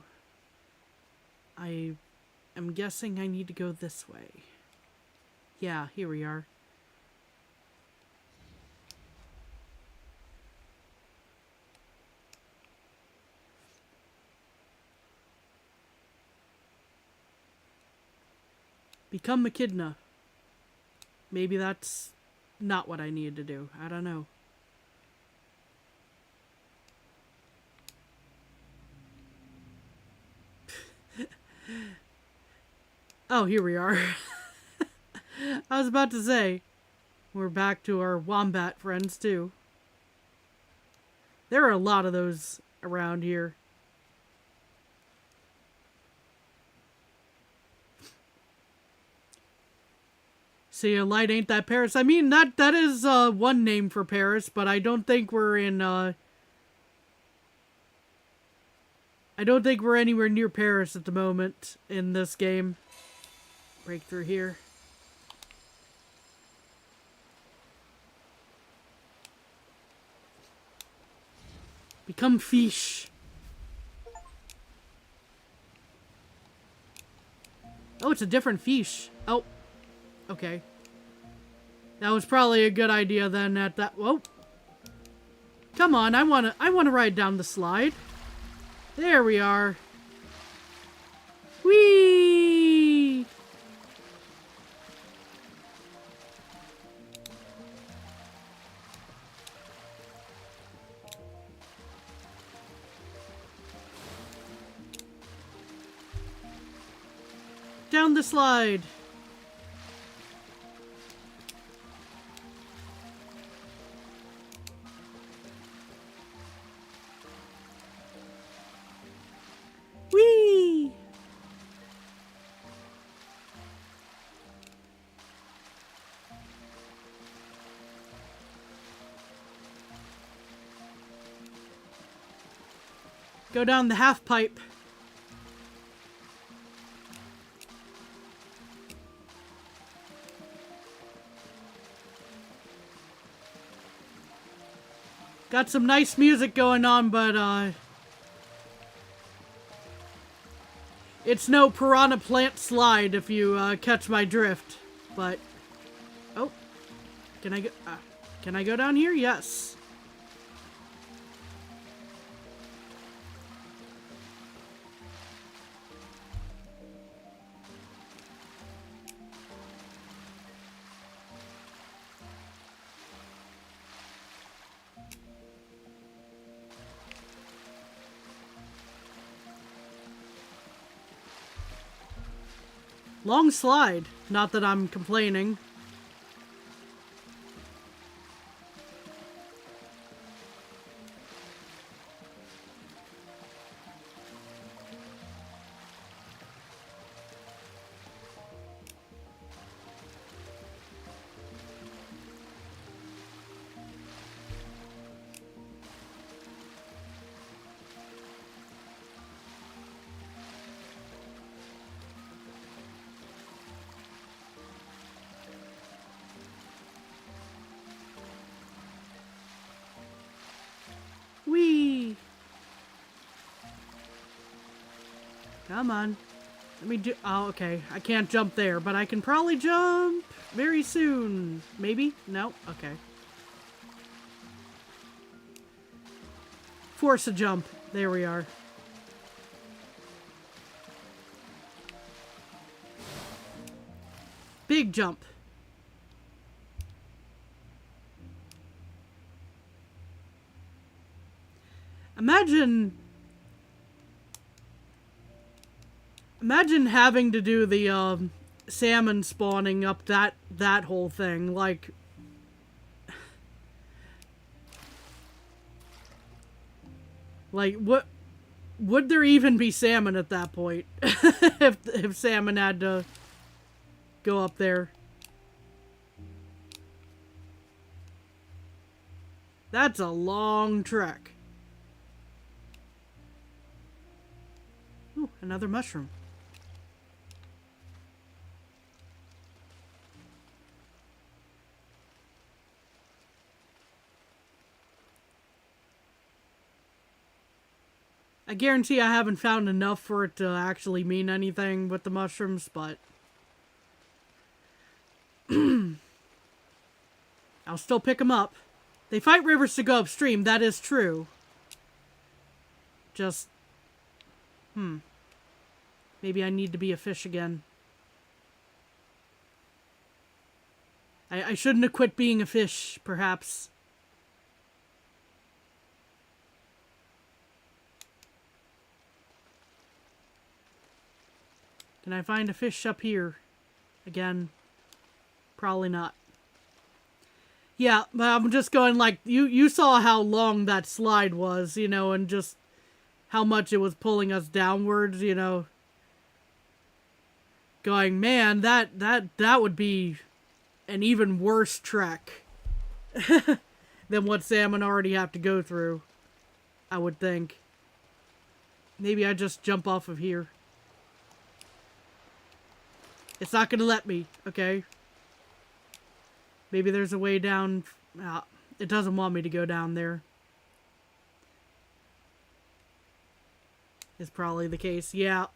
I am guessing I need to go this way. Yeah, here we are. Become Echidna. Maybe that's not what I needed to do. I don't know. Oh, here we are. I was about to say, we're back to our wombat friends too. There are a lot of those around here. See, a light ain't that Paris. I mean, that is one name for Paris, but I don't think we're in I don't think we're anywhere near Paris at the moment in this game. Break through here. Become fish. Oh, it's a different fish. Oh. Okay. That was probably a good idea then at that... Whoa. Come on, I wanna ride down the slide. There we are. Whee! Down the slide. Whee! Go down the half pipe. Got some nice music going on, but it's no piranha plant slide if you catch my drift. But Can I go down here? Yes. Long slide. Not that I'm complaining. Whee! Come on. Let me do... Oh, okay. I can't jump there, but I can probably jump very soon. Maybe? No? Okay. Force a jump. There we are. Big jump. Imagine having to do the salmon spawning up that whole thing. Like, what would there even be salmon at that point if salmon had to go up there? That's a long trek. Ooh, another mushroom. I guarantee I haven't found enough for it to actually mean anything with the mushrooms, but I'll still pick them up. They fight rivers to go upstream, that is true. Just, maybe I need to be a fish again. I shouldn't have quit being a fish, perhaps. Can I find a fish up here? Again, probably not. Yeah, but I'm just going like, you saw how long that slide was, you know, and just how much it was pulling us downwards, you know. Going, man, that would be an even worse trek than what salmon already have to go through, I would think. Maybe I just jump off of here. It's not gonna let me, okay? Maybe there's a way down. It doesn't want me to go down there. Is probably the case. Yeah.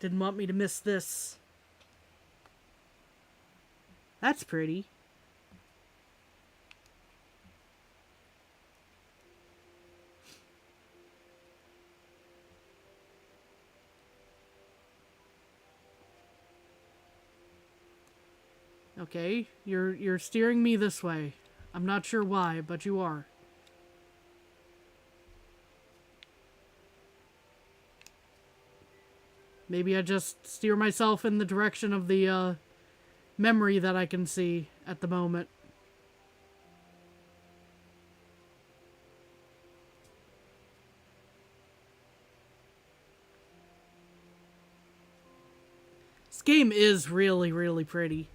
Didn't want me to miss this. That's pretty. Okay, you're steering me this way. I'm not sure why, but you are. Maybe I just steer myself in the direction of the memory that I can see at the moment. This game is really, really pretty.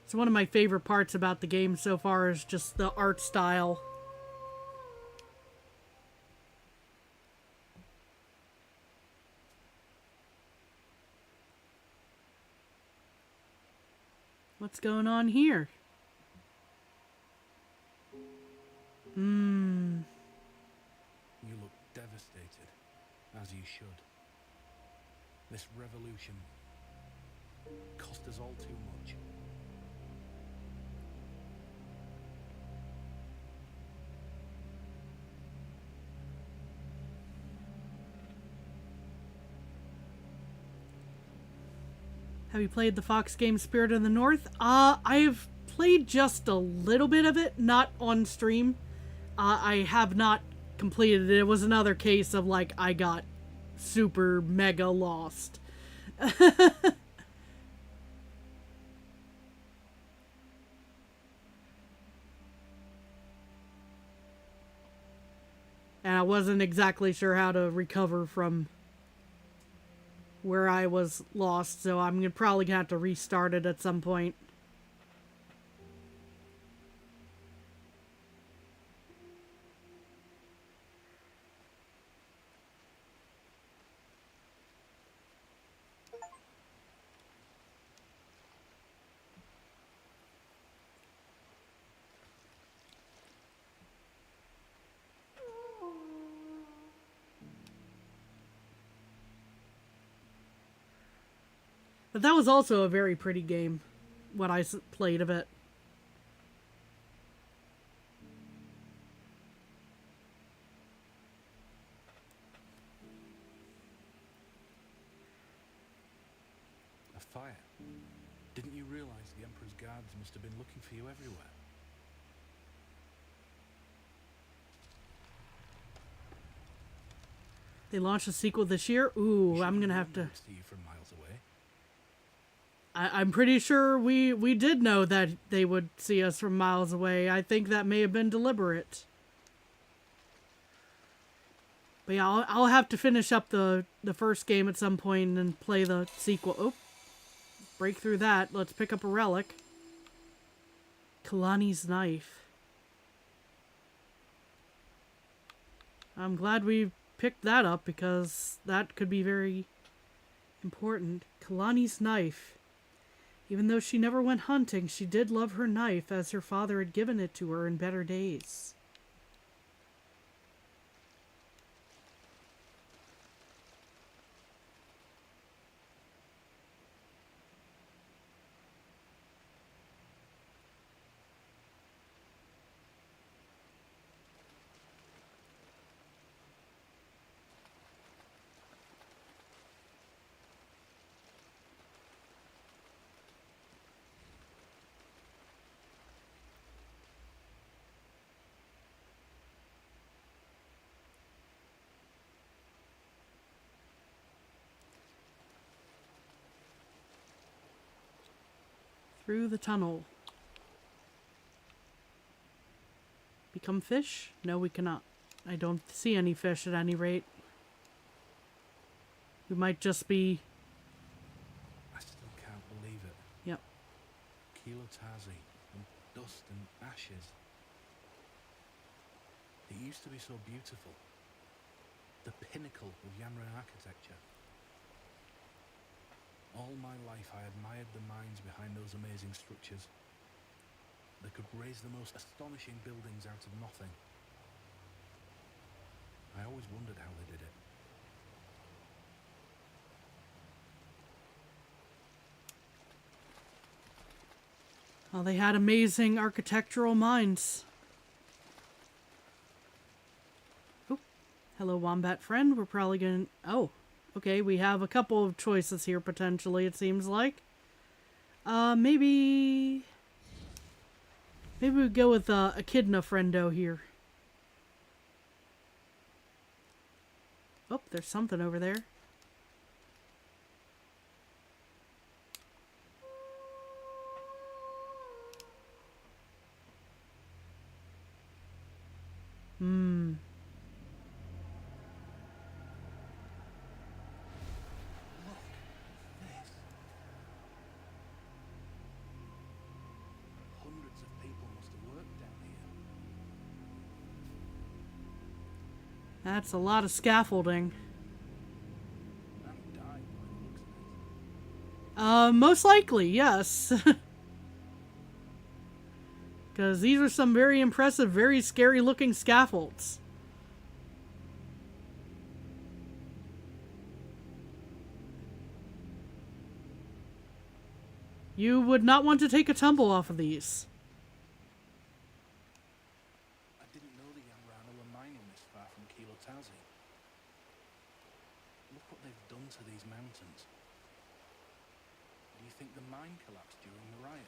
It's one of my favorite parts about the game so far is just the art style. What's going on here? You look devastated, as you should. This revolution cost us all too much. Have you played the Fox game Spirit of the North? I've played just a little bit of it, not on stream. I have not completed it. It was another case of like I got super mega lost. And I wasn't exactly sure how to recover from where I was lost, so I'm probably gonna have to restart it at some point. But that was also a very pretty game, what I played of it. A fire? Didn't you realize the Emperor's guards must have been looking for you everywhere? They launched a sequel this year? Ooh, I'm gonna have to... See you from miles away. I'm pretty sure we did know that they would see us from miles away. I think that may have been deliberate. But yeah, I'll have to finish up the first game at some point and then play the sequel. Oh, break through that. Let's pick up a relic. Kalani's knife. I'm glad we picked that up because that could be very important. Kalani's knife. Even though she never went hunting, she did love her knife as her father had given it to her in better days. Through the tunnel. Become fish? No, we cannot. I don't see any fish at any rate. We might just be... I still can't believe it. Yep. Kilotazi and dust and ashes. It used to be so beautiful. The pinnacle of Yanran architecture. All my life I admired the minds behind those amazing structures. They could raise the most astonishing buildings out of nothing. I always wondered how they did it. Well, they had amazing architectural minds. Oh, hello, wombat friend. We're probably gonna... Oh. Okay, we have a couple of choices here, potentially, it seems like. Maybe we go with a Echidna friendo here. Oh, there's something over there. Hundreds of people must have worked down here. That's a lot of scaffolding. And died by the looks of it. Most likely, yes. Because these are some very impressive, very scary looking scaffolds. You would not want to take a tumble off of these. I didn't know the Yamrana were mining this far from Kilotazi. Look what they've done to these mountains. Do you think the mine collapsed during the riots?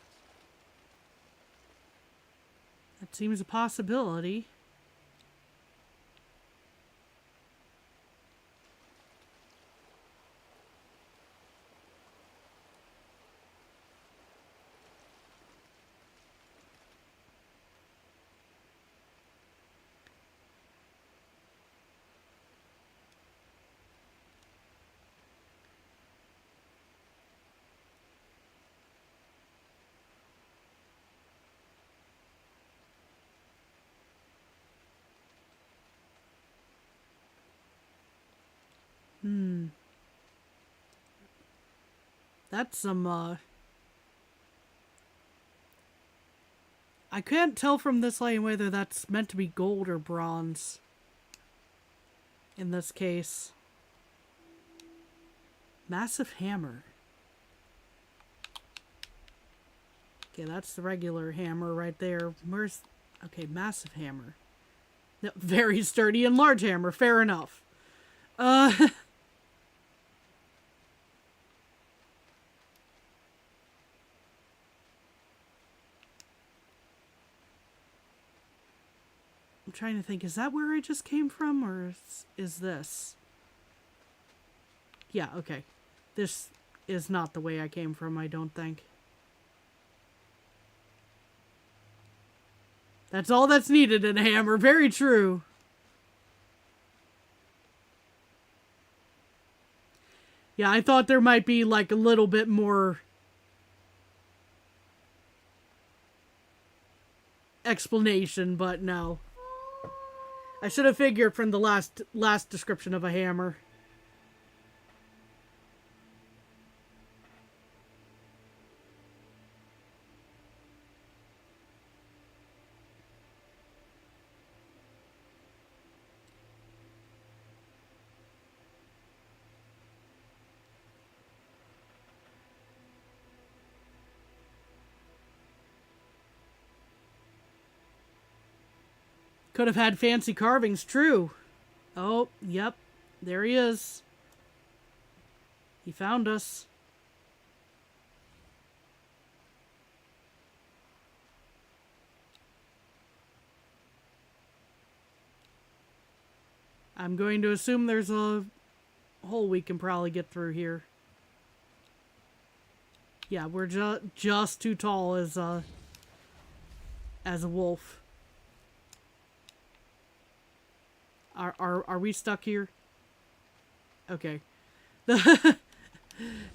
That seems a possibility. That's some, I can't tell from this light whether that's meant to be gold or bronze. In this case. Massive hammer. Okay, that's the regular hammer right there. Where's... Okay, massive hammer. No, very sturdy and large hammer. Fair enough. I'm trying to think, is that where I just came from, or is this? Yeah, okay. This is not the way I came from, I don't think. That's all that's needed in a hammer. Very true. Yeah, I thought there might be like a little bit more explanation, but no. I should have figured from the last description of a hammer. Could have had fancy carvings, true. Oh, yep. There he is. He found us. I'm going to assume there's a hole we can probably get through here. Yeah, we're just too tall as a wolf. Are we stuck here? Okay.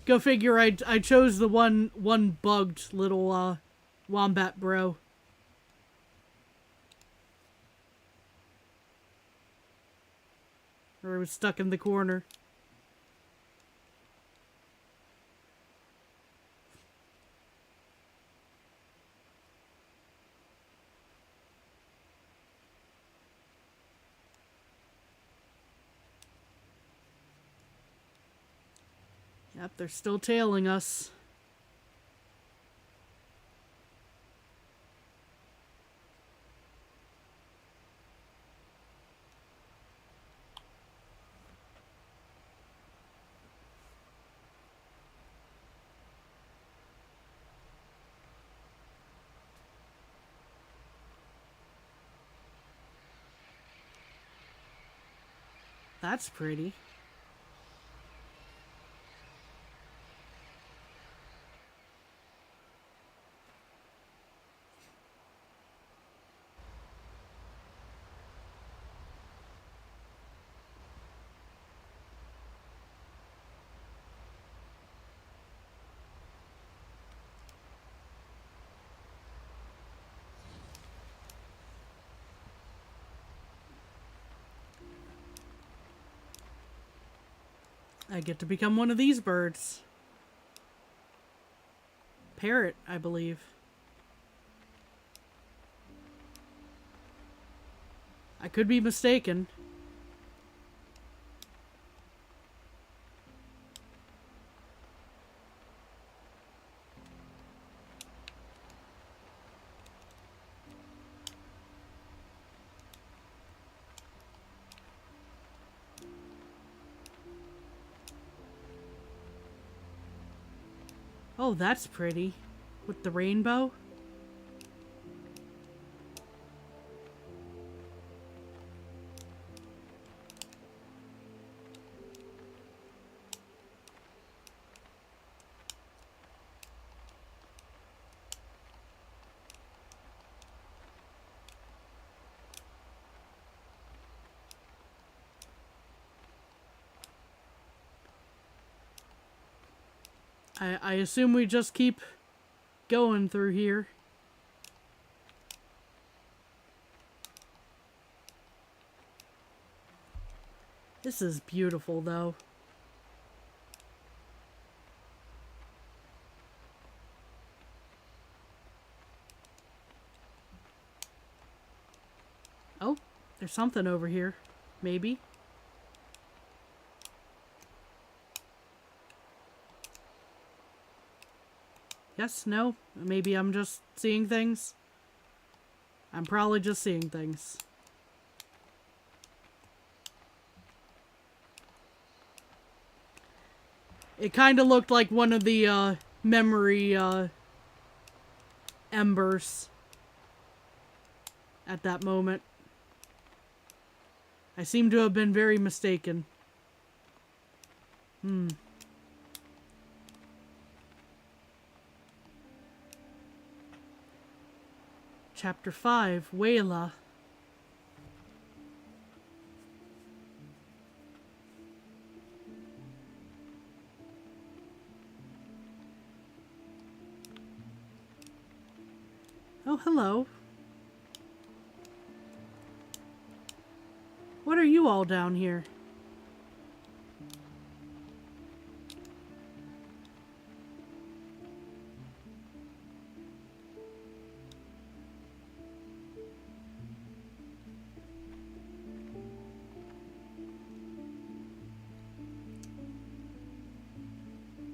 Go figure. I chose the one bugged little wombat bro. Or it was stuck in the corner. Yep, they're still tailing us. That's pretty. I get to become one of these birds. Parrot, I believe. I could be mistaken. Oh, that's pretty. With the rainbow. I assume we just keep going through here. This is beautiful, though. Oh, there's something over here. Maybe. Yes, no, maybe I'm just seeing things. I'm probably just seeing things. It kind of looked like one of the memory embers at that moment. I seem to have been very mistaken. Chapter 5, Wayla. Oh, hello. What are you all down here?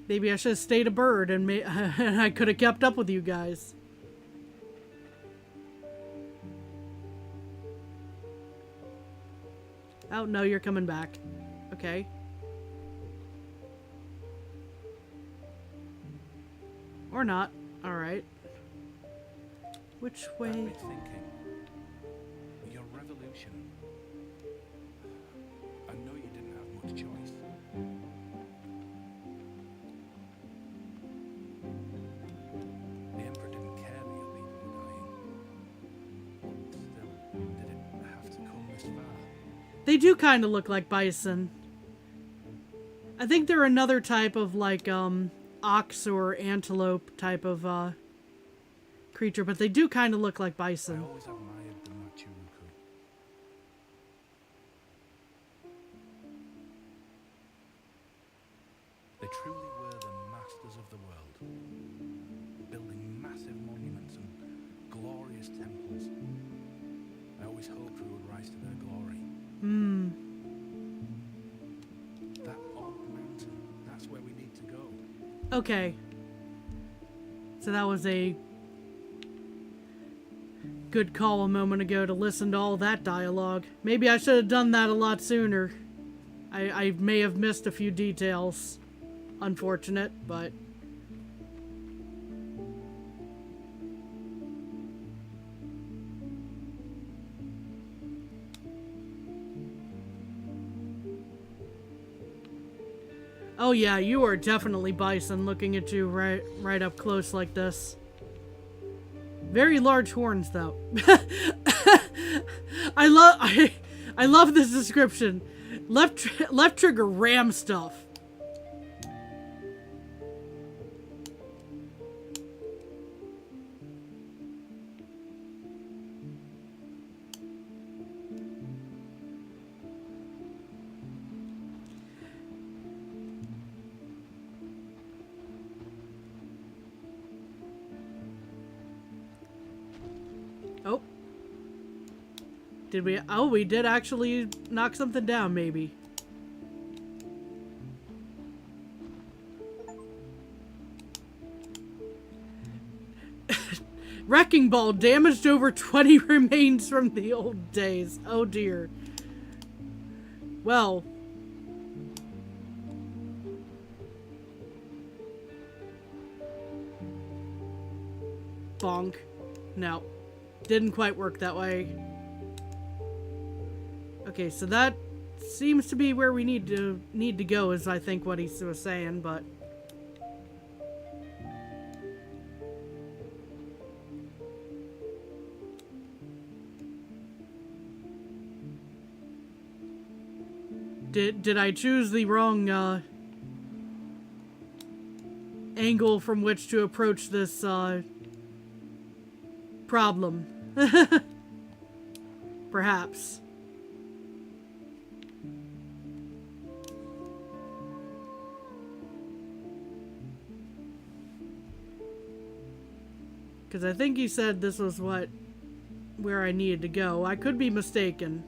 Maybe I should have stayed a bird and I could have kept up with you guys. Oh, no, you're coming back. Okay. Or not. Alright. Which way? Got me thinking. Your revolution. I know you didn't have much choice. The Emperor didn't care that your people were dying. Still, did it have to come this far? They do kind of look like bison. I think they're another type of, like, ox or antelope type of, creature, but they do kind of look like I bison. always admired the Machuruku. They truly were the masters of the world, building massive monuments and glorious temples. I always hoped we would rise to their glory. That old mountain, that's where we need to go. Okay. So that was a good call a moment ago to listen to all that dialogue. Maybe I should have done that a lot sooner. I may have missed a few details. Unfortunate, but... Oh yeah, you are definitely bison looking at you right up close like this. Very large horns though. I love this description. Left trigger ram stuff. Oh. Did we? Oh, we did actually knock something down, maybe. Wrecking ball damaged over 20 remains from the old days. Oh dear. Well. Bonk. No. Didn't quite work that way. Okay, so that seems to be where we need to go, is I think what he was saying, but did I choose the wrong angle from which to approach this problem? Perhaps. Because I think he said this was where I needed to go. I could be mistaken.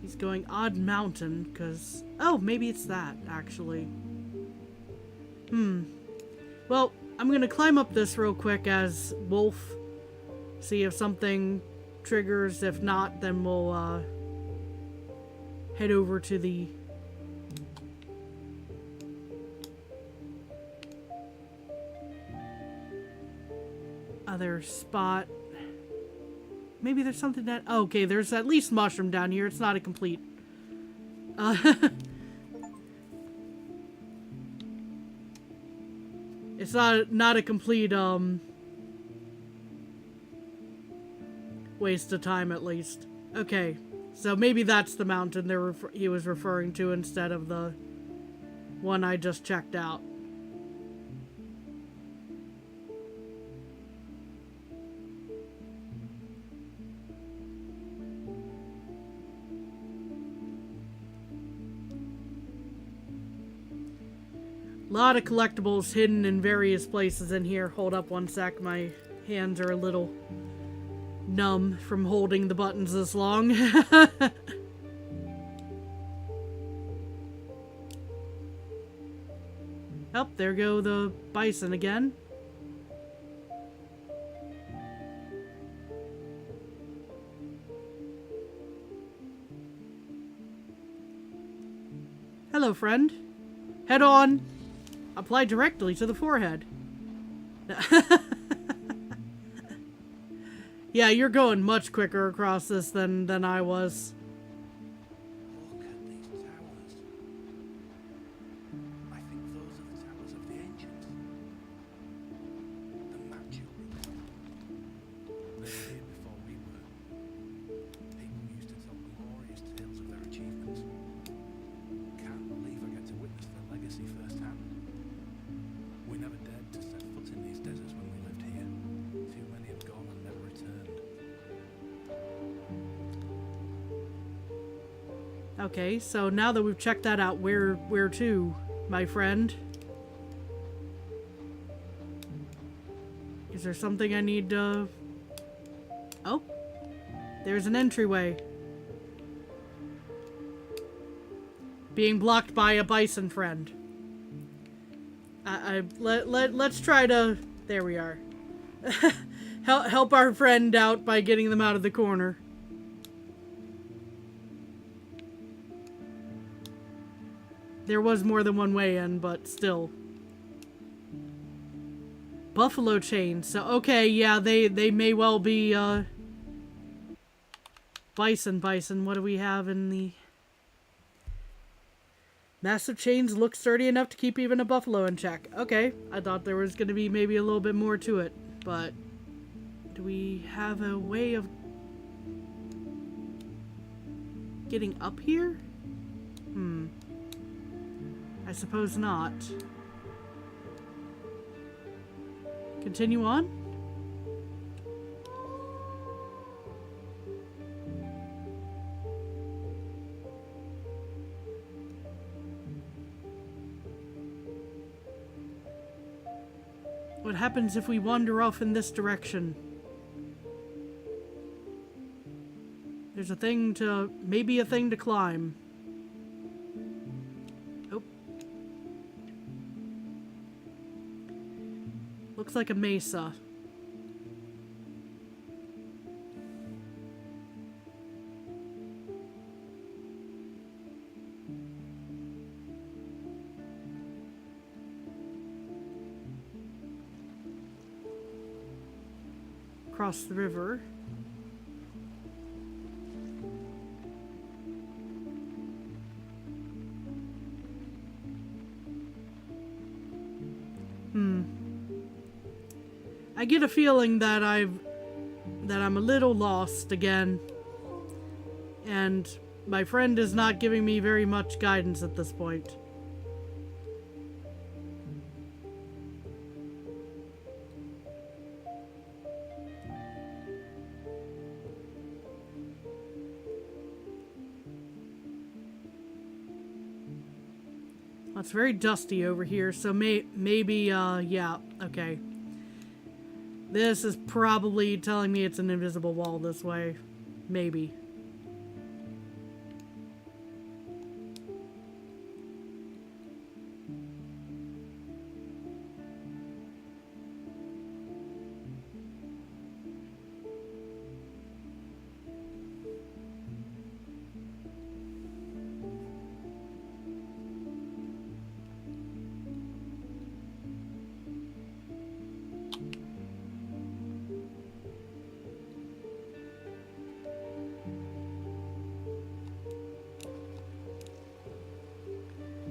He's going Odd Mountain, because... Oh, maybe it's that, actually. Well, I'm going to climb up this real quick as Wolf. See if something triggers. If not, then we'll head over to the... other spot. Maybe there's something that... Oh, okay, there's at least mushroom down here. It's not a complete... it's not a complete, waste of time, at least. Okay, so maybe that's the mountain he was referring to instead of the one I just checked out. A lot of collectibles hidden in various places in here. Hold up one sec. My hands are a little numb from holding the buttons this long. Oh, there go the bison again. Hello, friend. Head on. Apply directly to the forehead. Yeah, you're going much quicker across this than I was. Look at these towers. I think those are the towers of the ancients. The Machu Picchu. They were here before we were. People used to tell glorious tales of their achievements. Can't believe I get to witness their legacy firsthand. We never dared to set foot in these deserts when we lived here. Too many have gone and never returned. Okay, so now that we've checked that out, where to, my friend? Is there something I need to... Oh, there's an entryway. Being blocked by a bison friend. Let's try to... There we are. help our friend out by getting them out of the corner. There was more than one way in, but still. Buffalo chain. So, okay, yeah, they may well be, bison. What do we have in the... Massive chains look sturdy enough to keep even a buffalo in check. Okay, I thought there was going to be maybe a little bit more to it, but... Do we have a way of... getting up here? I suppose not. Continue on? What happens if we wander off in this direction? There's a thing to... maybe a thing to climb. Oh. Looks like a mesa. Across the river. I get a feeling that I'm a little lost again. And my friend is not giving me very much guidance at this point. Well, it's very dusty over here, so maybe, yeah, okay. This is probably telling me it's an invisible wall this way. Maybe.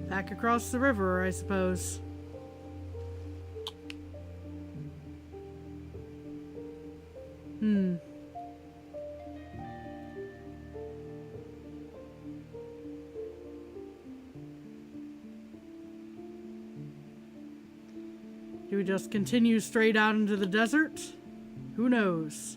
Back across the river, I suppose. Do we just continue straight out into the desert? Who knows?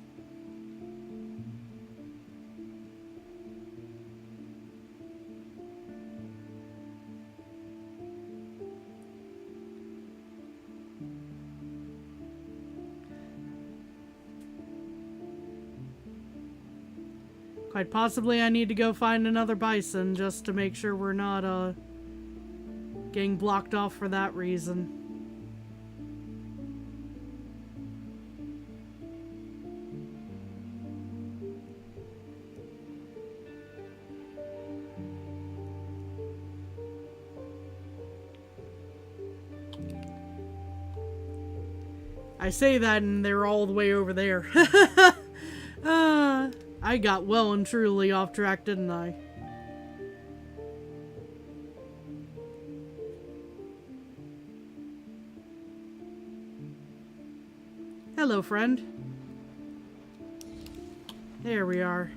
Quite possibly I need to go find another bison just to make sure we're not, getting blocked off for that reason. I say that and they're all the way over there. I got well and truly off track, didn't I? Hello, friend. There we are.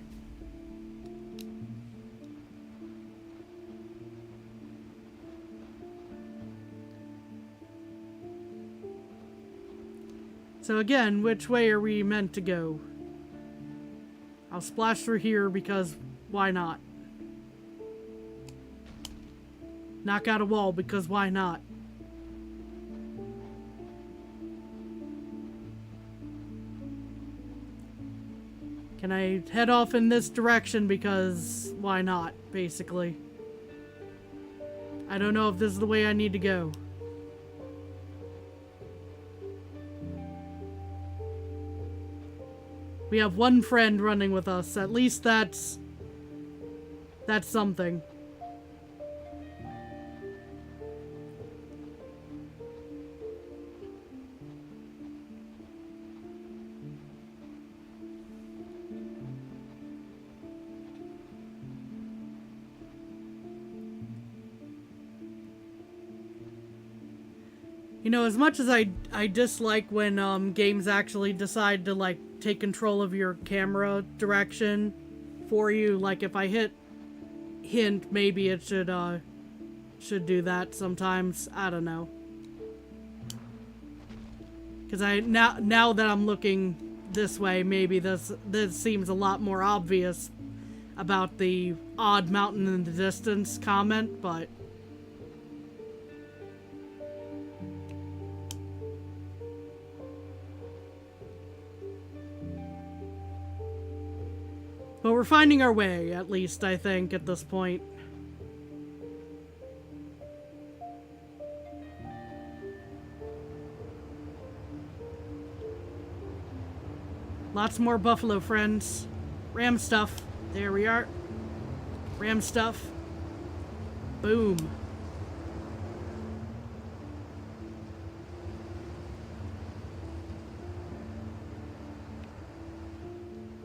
So again, which way are we meant to go? I'll splash through here because why not? Knock out a wall because why not? Can I head off in this direction because why not, basically? I don't know if this is the way I need to go. We have one friend running with us. At least that's something. You know, as much as I dislike when games actually decide to like take control of your camera direction for you, like if I hit hint, maybe it should do that sometimes. I don't know. Cuz now that I'm looking this way, maybe this seems a lot more obvious about the odd mountain in the distance comment, but But we're finding our way, at least, I think, at this point. Lots more buffalo friends. Ram stuff. There we are. Ram stuff. Boom.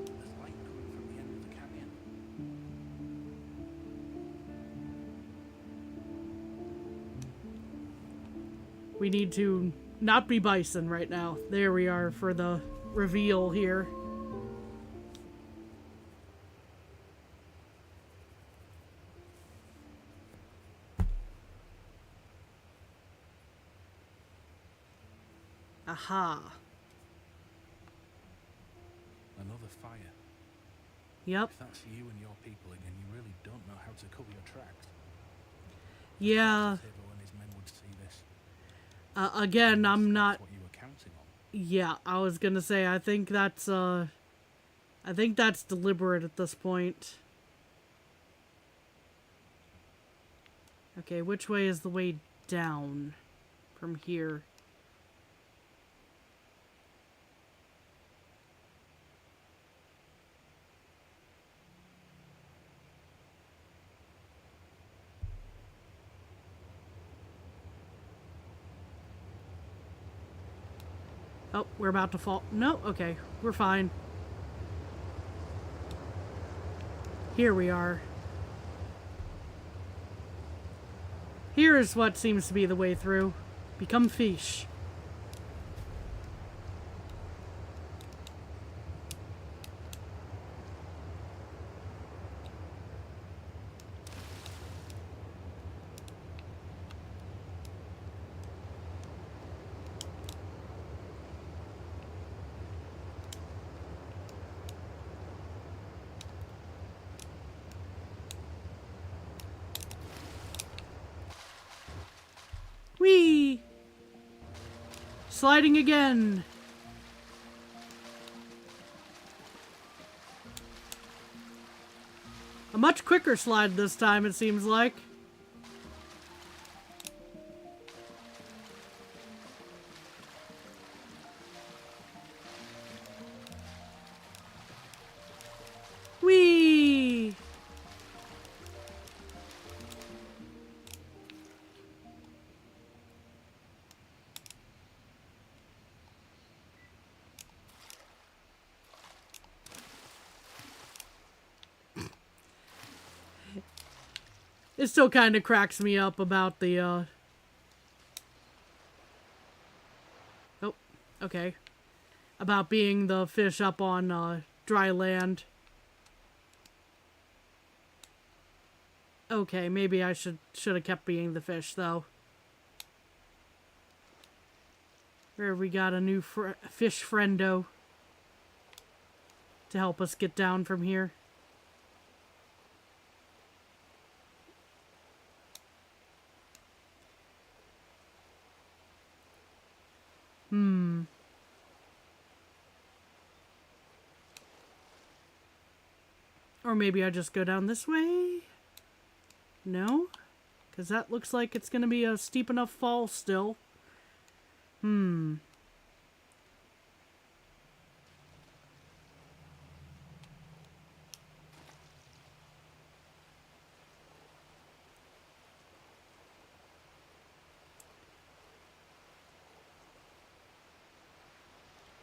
There's light coming from the end of the canyon. We need to not be bison right now. There we are for the reveal here. Aha. Another fire. Yep. If that's you and your people again, you really don't know how to cover your tracks. Yeah. Table and his men would see this. Again, I'm not... That's what you were counting on. Yeah, I was gonna say, I think that's deliberate at this point. Okay, which way is the way down from here? Oh, we're about to fall. No, okay, we're fine. Here we are. Here is what seems to be the way through. Become fish. Whee! Sliding again. A much quicker slide this time, it seems like. Whee! It still kind of cracks me up about the, Oh, okay. About being the fish up on, dry land. Okay, maybe I should have kept being the fish, though. Where we got a new fish friendo to help us get down from here. Or maybe I just go down this way? No? Because that looks like it's going to be a steep enough fall still.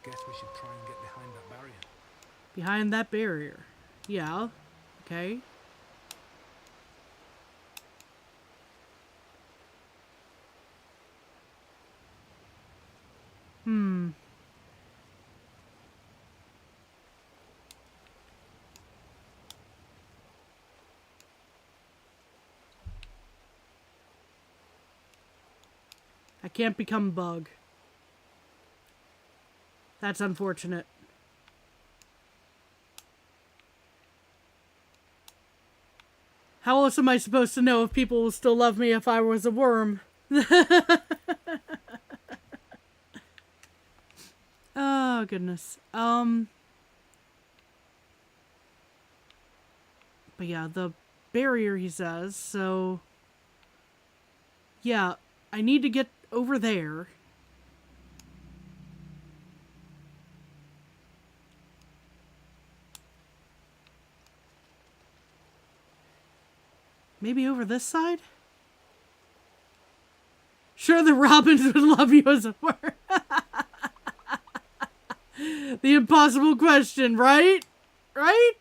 Guess we should try and get behind that barrier. Behind that barrier. Yeah. Okay. I can't become bug. That's unfortunate. How else am I supposed to know if people will still love me if I was a worm? Oh, goodness. But yeah, the barrier, he says, so... Yeah, I need to get over there. Maybe over this side? Sure, the robins would love you as a word. The impossible question, right? Right?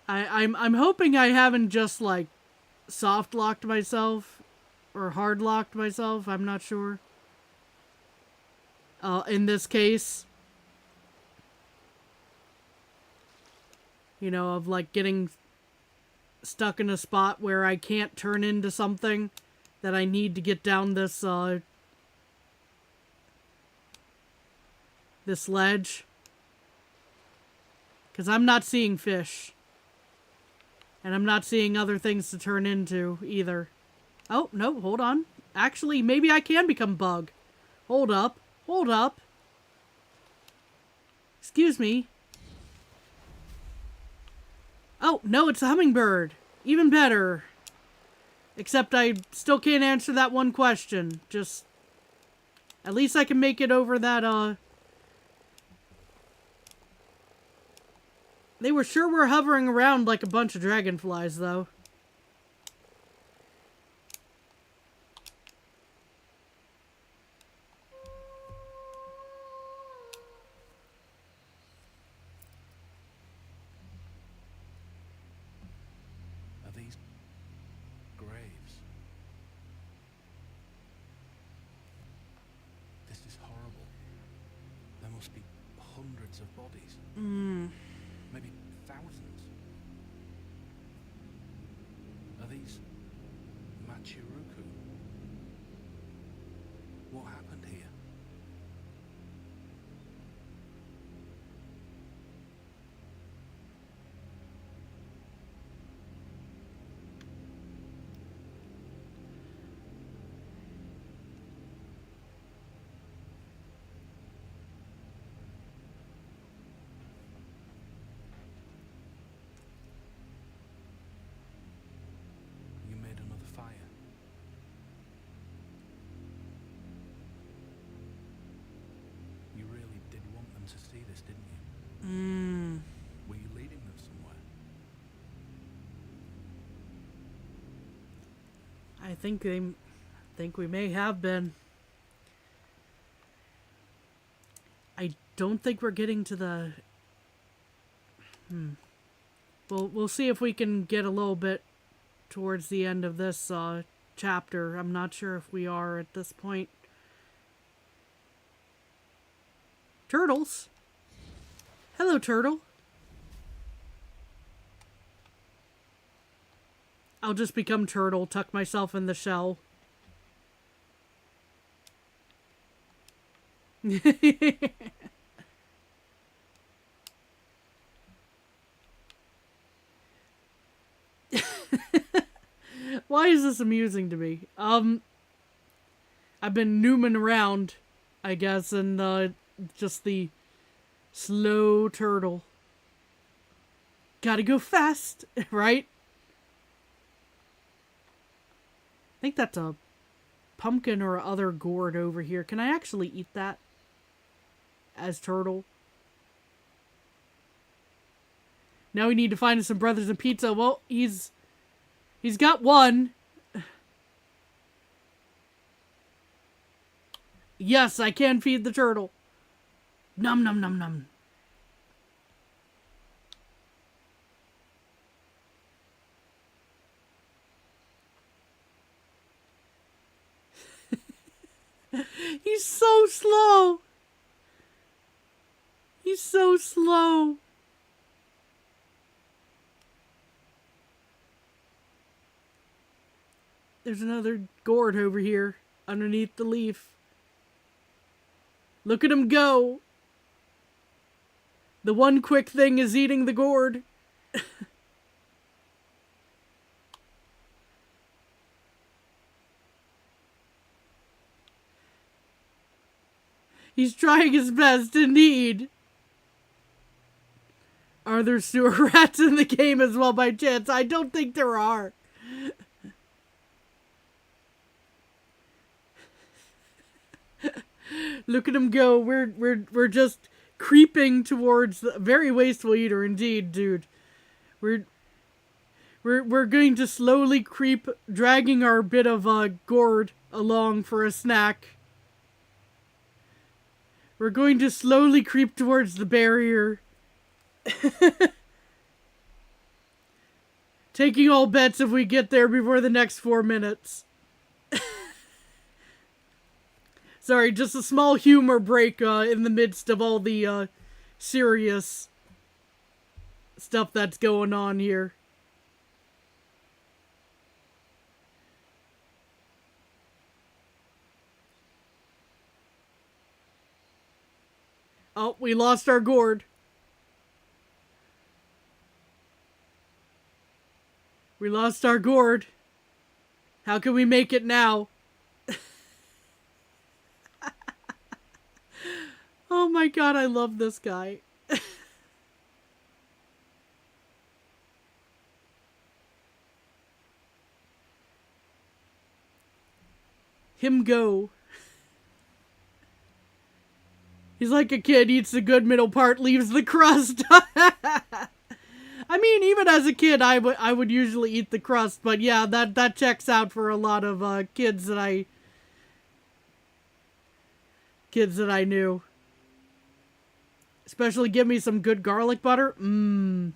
I'm hoping I haven't just like soft locked myself or hard locked myself. I'm not sure. In this case, you know, of like getting stuck in a spot where I can't turn into something that I need to get down this this ledge. 'Cause I'm not seeing fish. And I'm not seeing other things to turn into either. Oh, no, hold on. Actually, maybe I can become bug. Hold up. Hold up. Excuse me. Oh, no, it's a hummingbird. Even better. Except I still can't answer that one question. Just... At least I can make it over that, They were hovering around like a bunch of dragonflies, though. Are these graves? This is horrible. There must be hundreds of bodies. Maybe thousands. Are these Machiruku? What happened here? You made another fire. You really did want them to see this, didn't you? Were you leading them somewhere? I think we may have been. I don't think we're getting to the... We'll see if we can get a little bit towards the end of this chapter. I'm not sure if we are at this point. Turtles. Hello, turtle. I'll just become turtle, tuck myself in the shell. Why is this amusing to me? I've been nooming around, I guess, and just the slow turtle. Gotta go fast, right? I think that's a pumpkin or other gourd over here. Can I actually eat that as turtle? Now we need to find some brothers in pizza. Well, he's got one. Yes, I can feed the turtle. Num num num num. He's so slow. He's so slow. There's another gourd over here underneath the leaf. Look at him go. The one quick thing is eating the gourd. He's trying his best, indeed. Are there sewer rats in the game as well by chance? I don't think there are. Look at him go. We're just creeping towards the very wasteful eater indeed, dude. We're going to slowly creep, dragging our bit of gourd along for a snack. We're going to slowly creep towards the barrier. Taking all bets if we get there before the next 4 minutes. Sorry, just a small humor break in the midst of all the serious stuff that's going on here. Oh, we lost our gourd. We lost our gourd. How can we make it now? Oh my god, I love this guy. Him go. He's like a kid, eats the good middle part, leaves the crust. I mean, even as a kid, I would usually eat the crust, but yeah, that checks out for a lot of kids that I knew. Especially give me some good garlic butter. Mmm.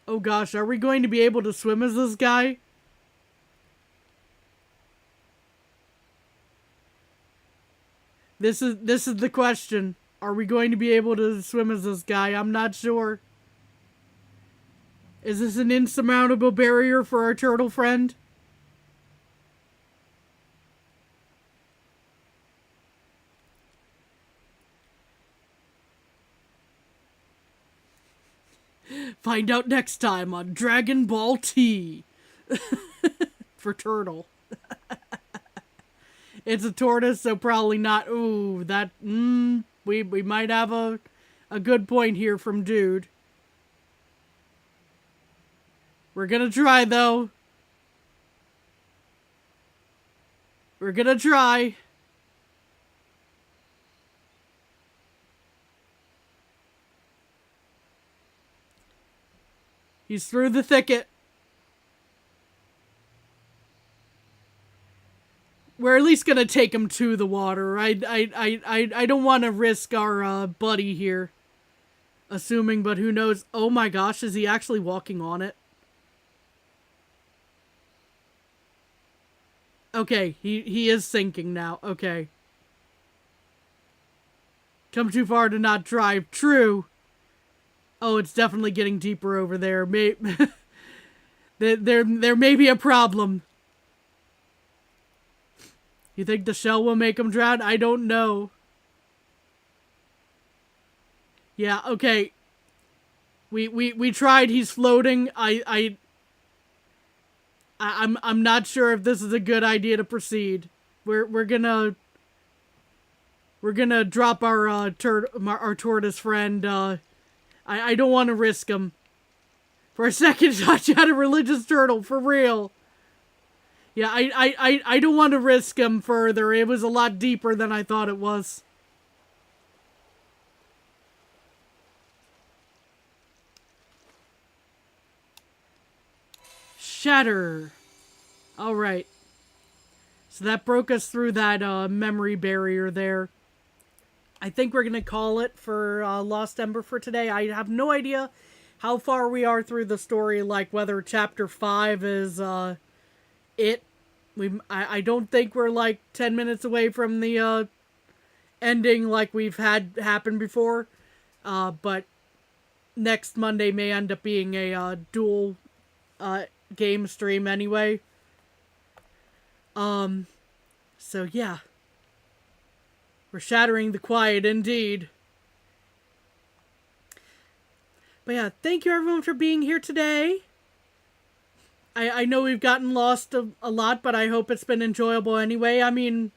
Oh gosh, are we going to be able to swim as this guy? This is the question. Are we going to be able to swim as this guy? I'm not sure. Is this an insurmountable barrier for our turtle friend? Find out next time on Dragon Ball T. For turtle. It's a tortoise, so probably not. Ooh, that... we might have a good point here from dude. We're gonna try, though. We're gonna try. He's through the thicket. We're at least gonna take him to the water. I don't want to risk our buddy here. Assuming, but who knows? Oh my gosh, is he actually walking on it? Okay, he is sinking now. Okay. Come too far to not drive. True. Oh, it's definitely getting deeper over there. There may be a problem. You think the shell will make him drown? I don't know. Yeah, okay. We tried. He's floating. I'm not sure if this is a good idea to proceed. We're gonna drop our tortoise friend. I don't want to risk him. For a second, I had a religious turtle, for real. Yeah, I don't want to risk him further. It was a lot deeper than I thought it was. Shatter. Alright. So that broke us through that memory barrier there. I think we're going to call it for Lost Ember for today. I have no idea how far we are through the story, like whether Chapter 5 is it. I don't think we're like 10 minutes away from the ending like we've had happen before. But next Monday may end up being a dual game stream anyway. So yeah. We're shattering the quiet indeed. But yeah, thank you everyone for being here today. I know we've gotten lost a lot, but I hope it's been enjoyable anyway. I mean,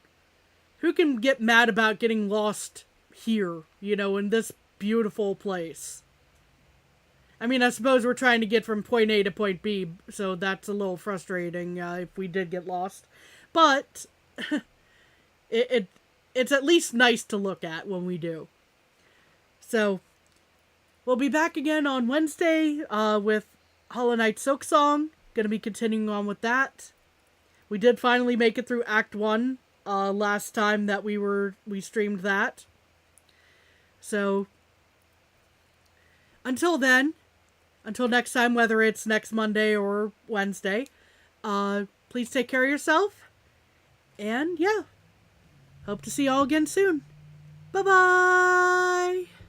who can get mad about getting lost here, in this beautiful place? I mean, I suppose we're trying to get from point A to point B, so that's a little frustrating if we did get lost. But it's at least nice to look at when we do. So, we'll be back again on Wednesday with Hollow Knight Silksong. Gonna be continuing on with that. We did finally make it through Act 1 last time that we streamed that. So, until then, until next time, whether it's next Monday or Wednesday, please take care of yourself. And yeah, hope to see y'all again soon. Bye-bye!